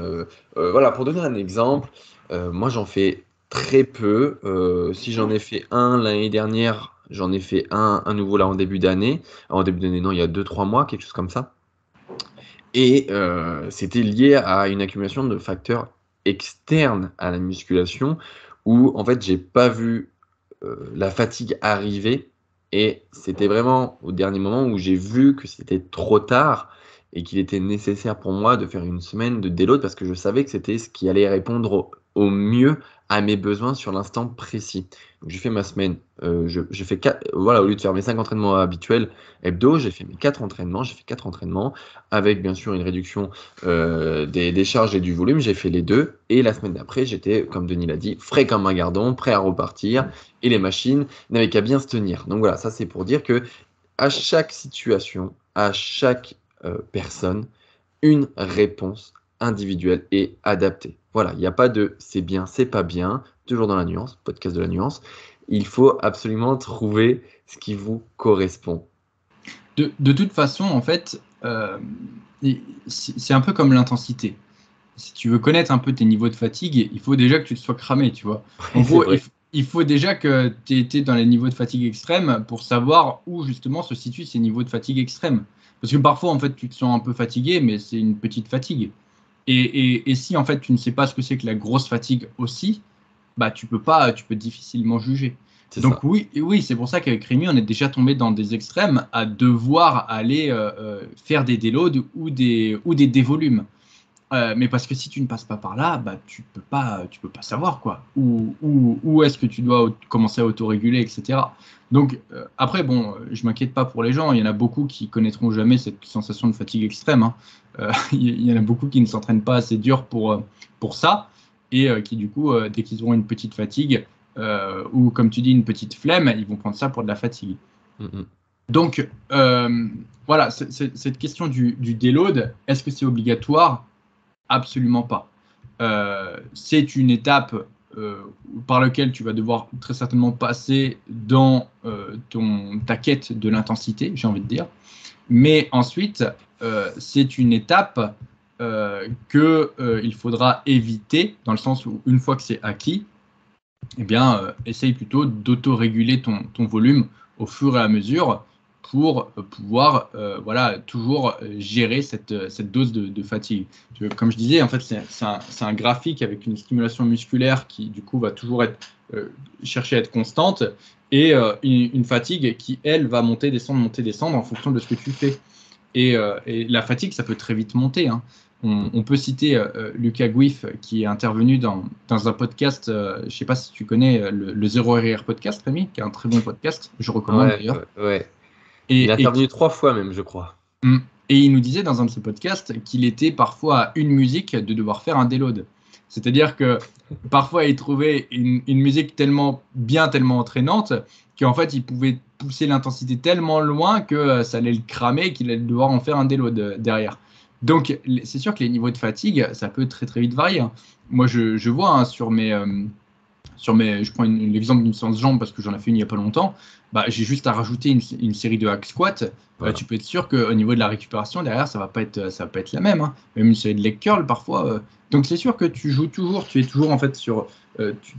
voilà, pour donner un exemple, moi j'en fais très peu. Si j'en ai fait un l'année dernière, j'en ai fait un nouveau là en début d'année. En début d'année, non, il y a 2-3 mois, quelque chose comme ça. Et c'était lié à une accumulation de facteurs externes à la musculation où en fait j'ai pas vu la fatigue arriver et c'était vraiment au dernier moment où j'ai vu que c'était trop tard et qu'il était nécessaire pour moi de faire une semaine de déload parce que je savais que c'était ce qui allait répondre au mieux à mes besoins sur l'instant précis. Donc j'ai fait ma semaine, j'ai fait voilà, au lieu de faire mes 5 entraînements habituels hebdo, j'ai fait mes 4 entraînements, j'ai fait 4 entraînements avec bien sûr une réduction des charges et du volume, j'ai fait les deux et la semaine d'après j'étais, comme Denis l'a dit, frais comme un gardon, prêt à repartir et les machines n'avaient qu'à bien se tenir. Donc voilà, ça c'est pour dire que à chaque situation, à chaque personne, une réponse individuelle et adaptée. Voilà, il n'y a pas de c'est bien, c'est pas bien, toujours dans la nuance, podcast de la nuance. Il faut absolument trouver ce qui vous correspond. De toute façon, en fait, c'est un peu comme l'intensité. Si tu veux connaître un peu tes niveaux de fatigue, il faut déjà que tu te sois cramé, tu vois. En Oui, c'est gros, vrai. il faut déjà que tu étais dans les niveaux de fatigue extrême pour savoir où justement se situent ces niveaux de fatigue extrême. Parce que parfois, en fait, tu te sens un peu fatigué, mais c'est une petite fatigue. Et si en fait tu ne sais pas ce que c'est que la grosse fatigue aussi, bah tu peux pas, tu peux difficilement juger. C'est Donc ça. oui, et oui, c'est pour ça qu'avec Rémi, on est déjà tombé dans des extrêmes à devoir aller faire des déloads ou des dévolumes. Mais parce que si tu ne passes pas par là, bah, tu peux pas savoir quoi. Où est-ce que tu dois commencer à autoréguler, etc. Donc après, bon, je m'inquiète pas pour les gens. Il y en a beaucoup qui connaîtront jamais cette sensation de fatigue extrême, hein. Il y en a beaucoup qui ne s'entraînent pas assez dur pour ça et qui du coup, dès qu'ils auront une petite fatigue ou comme tu dis une petite flemme, ils vont prendre ça pour de la fatigue. Mm, Donc voilà, cette question du déload, est-ce que c'est obligatoire? Absolument pas. C'est une étape par laquelle tu vas devoir très certainement passer dans ta quête de l'intensité, j'ai envie de dire. Mais ensuite, c'est une étape qu'il faudra éviter, dans le sens où une fois que c'est acquis, eh bien, essaye plutôt d'autoréguler ton volume au fur et à mesure pour pouvoir voilà, toujours gérer cette dose de fatigue. Comme je disais, en fait, c'est un graphique avec une stimulation musculaire qui, du coup, va toujours chercher à être constante et une fatigue qui, elle, va monter, descendre en fonction de ce que tu fais. Et la fatigue, ça peut très vite monter, hein. On peut citer Lucas Guif qui est intervenu dans un podcast, je ne sais pas si tu connais le 0 RR podcast, Rémi, qui est un très bon podcast, je mm. recommande Ouais, d'ailleurs. ouais, ouais. Il est Et, et, intervenu 3 fois même, je crois. mm, et il nous disait dans un de ses podcasts qu'il était parfois à une musique de devoir faire un déload. C'est-à-dire que parfois il trouvait une musique tellement bien, tellement entraînante, qu'en fait il pouvait pousser l'intensité tellement loin que ça allait le cramer et qu'il allait devoir en faire un déload derrière. Donc c'est sûr que les niveaux de fatigue, ça peut très très vite varier, hein. Moi je vois hein, je prends l'exemple d'une séance jambes parce que j'en ai fait une il n'y a pas longtemps, bah, j'ai juste à rajouter une série de hack squat. Voilà. Tu peux être sûr qu'au niveau de la récupération, derrière, ça va pas être la même, hein. Même une série de leg curl parfois. Donc c'est sûr que tu joues toujours, tu es toujours en fait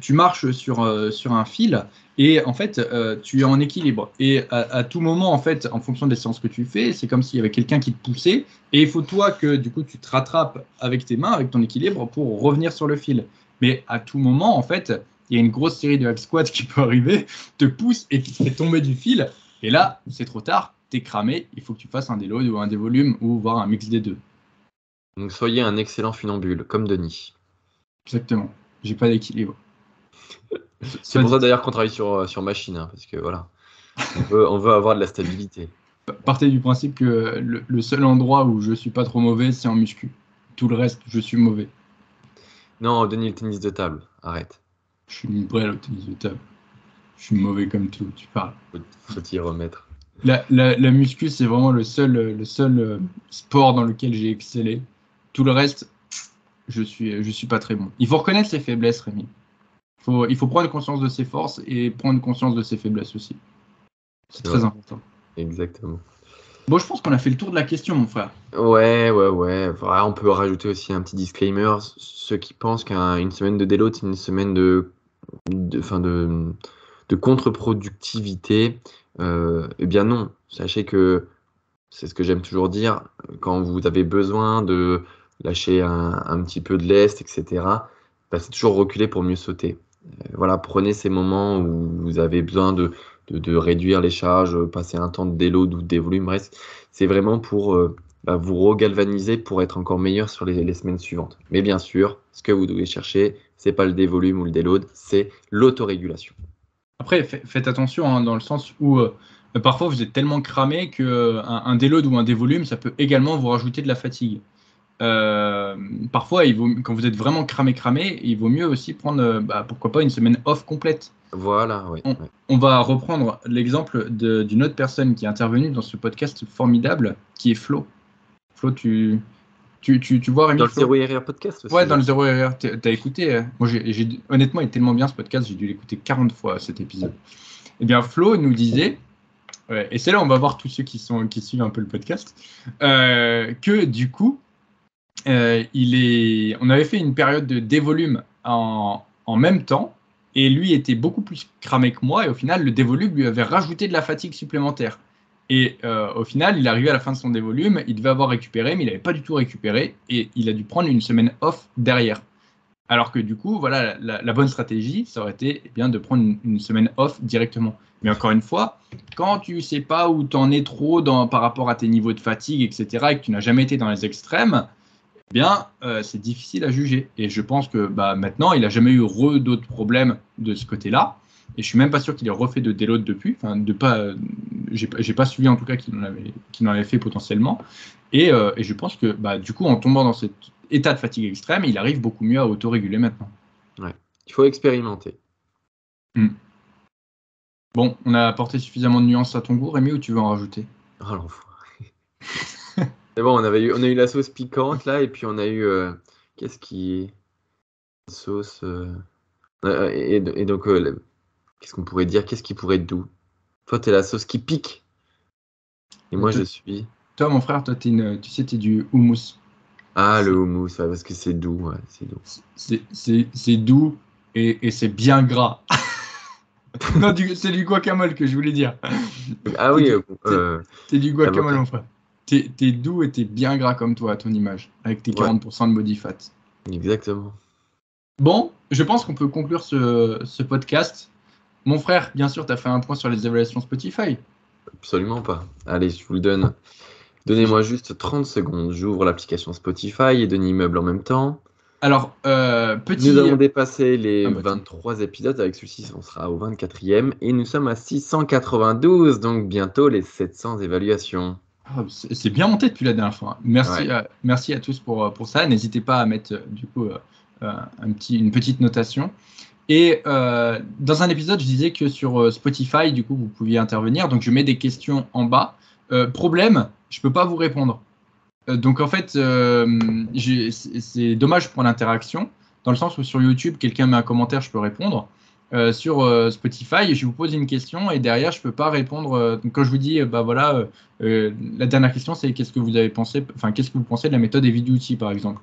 tu marches sur un fil et en fait tu es en équilibre. Et à tout moment, en fait, en fonction des séances que tu fais, c'est comme s'il y avait quelqu'un qui te poussait et il faut toi que du coup tu te rattrapes avec tes mains, avec ton équilibre pour revenir sur le fil. Mais à tout moment, en fait, il y a une grosse série de hack squats qui peut arriver, te pousse et qui te fait tomber du fil. Et là, c'est trop tard, t'es cramé, il faut que tu fasses un déload ou un dévolume ou voire un mix des deux. Donc soyez un excellent funambule, comme Denis. Exactement. J'ai pas d'équilibre. C'est pour ça d'ailleurs qu'on travaille sur machine, hein, parce que voilà, on veut avoir de la stabilité. Partez du principe que le seul endroit où je suis pas trop mauvais, c'est en muscu. Tout le reste, je suis mauvais. Non, Denis, le tennis de table, arrête. Je suis une brêle au tennis de table. Je suis mauvais comme tout, tu parles. Faut t'y remettre. La muscu, c'est vraiment le seul sport dans lequel j'ai excellé. Tout le reste, je suis pas très bon. Il faut reconnaître ses faiblesses, Rémi. Il faut prendre conscience de ses forces et prendre conscience de ses faiblesses aussi. C'est très important. Exactement. Bon, je pense qu'on a fait le tour de la question, mon frère. Ouais. Voilà, on peut rajouter aussi un petit disclaimer. Ceux qui pensent qu'une semaine de déload, c'est une semaine de contre-productivité, eh bien non. Sachez que c'est ce que j'aime toujours dire. Quand vous avez besoin de lâcher un petit peu de lest, etc., bah, c'est toujours reculer pour mieux sauter. Voilà, prenez ces moments où vous avez besoin de réduire les charges, passer un temps de déload ou de dévolume. Bref, c'est vraiment pour vous regalvaniser pour être encore meilleur sur les semaines suivantes. Mais bien sûr, ce que vous devez chercher, c'est pas le dévolume ou le déload, c'est l'autorégulation. Après, faites attention hein, dans le sens où parfois vous êtes tellement cramé qu'un déload ou un dévolume, ça peut également vous rajouter de la fatigue. Parfois, quand vous êtes vraiment cramé, il vaut mieux aussi prendre, pourquoi pas, une semaine off complète. Voilà, oui. On va reprendre l'exemple d'une autre personne qui est intervenue dans ce podcast formidable, qui est Flo. Flo, tu vois Rémi Dans le Flo 0RR podcast aussi. Ouais, dans le 0RR, t'as écouté. Moi, honnêtement, il est tellement bien ce podcast, j'ai dû l'écouter 40 fois cet épisode. Eh bien, Flo nous disait, et c'est là on va voir tous ceux qui suivent un peu le podcast, que du coup, on avait fait une période de dévolume en même temps, et lui était beaucoup plus cramé que moi, et au final, le dévolume lui avait rajouté de la fatigue supplémentaire. Et au final, il est arrivé à la fin de son dévolume, il devait avoir récupéré, mais il n'avait pas du tout récupéré, et il a dû prendre une semaine off derrière. Alors que du coup, voilà, la bonne stratégie, ça aurait été bien de prendre une semaine off directement. Mais encore une fois, quand tu ne sais pas où tu en es trop par rapport à tes niveaux de fatigue, etc., et que tu n'as jamais été dans les extrêmes, c'est difficile à juger. Et je pense que maintenant, il n'a jamais eu d'autres problèmes de ce côté-là. Et je suis même pas sûr qu'il ait refait de déload depuis. Enfin, j'ai pas suivi en tout cas qu'il en avait fait potentiellement. Et je pense que du coup, en tombant dans cet état de fatigue extrême, il arrive beaucoup mieux à autoréguler maintenant. Ouais. Il faut expérimenter. Bon, on a apporté suffisamment de nuances à ton goût, Rémi, ou tu veux en rajouter? Oh l'enfoiré. C'est bon, on a eu la sauce piquante là, et puis on a eu qu'est-ce qui sauce et donc qu'est-ce qu'on pourrait dire? Qu'est-ce qui pourrait être doux? Toi, t'es la sauce qui pique, et moi je suis. Toi, mon frère, toi, tu sais, t'es du houmous. Ah, le houmous, ouais, parce que c'est doux, ouais, c'est doux. C'est doux et c'est bien gras. Non, c'est du guacamole que je voulais dire. Ah oui, t'es du guacamole, mon frère. T'es doux et t'es bien gras comme toi à ton image, avec tes 40% de body fat. Exactement. Bon, je pense qu'on peut conclure ce podcast. Mon frère, bien sûr, t'as fait un point sur les évaluations Spotify. Absolument pas. Allez, je vous le donne. Donnez-moi juste 30 secondes. J'ouvre l'application Spotify et Denis Meuble en même temps. Alors, Nous avons dépassé les 23 épisodes. Avec celui-ci, on sera au 24e. Et nous sommes à 692, donc bientôt les 700 évaluations. Oh, c'est bien monté depuis la dernière fois. Merci, merci à tous pour ça. N'hésitez pas à mettre du coup une petite notation. Et dans un épisode, je disais que sur Spotify, du coup, vous pouviez intervenir. Donc, je mets des questions en bas. Problème, je ne peux pas vous répondre. Donc, en fait, c'est dommage pour l'interaction, dans le sens où sur YouTube, quelqu'un met un commentaire, je peux répondre. Sur Spotify, je vous pose une question et derrière, je ne peux pas répondre. Donc, quand je vous dis, la dernière question, c'est qu'est-ce que vous avez pensé, enfin, qu'est-ce que vous pensez de la méthode Eviduty, par exemple.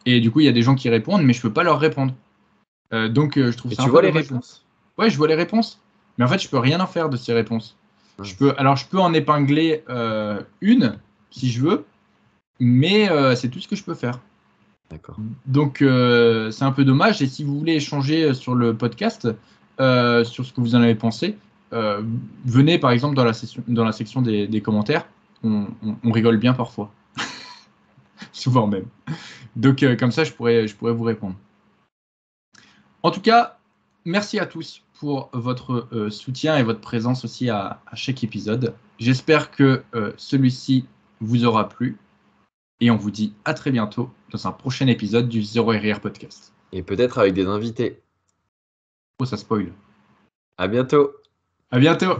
Et du coup, il y a des gens qui répondent, mais je ne peux pas leur répondre. Donc, je trouve ça un peu dommage. Tu vois les réponses? Ouais, je vois les réponses. Mais en fait, je peux rien en faire de ces réponses. Ouais. Je peux en épingler une, si je veux, mais c'est tout ce que je peux faire. D'accord. Donc, c'est un peu dommage. Et si vous voulez échanger sur le podcast, sur ce que vous en avez pensé, venez par exemple dans la section des commentaires. On rigole bien parfois, souvent même. Donc, comme ça, je pourrais vous répondre. En tout cas, merci à tous pour votre soutien et votre présence aussi à chaque épisode. J'espère que celui-ci vous aura plu. Et on vous dit à très bientôt dans un prochain épisode du Zero RR Podcast. Et peut-être avec des invités. Oh, ça spoil. À bientôt. À bientôt!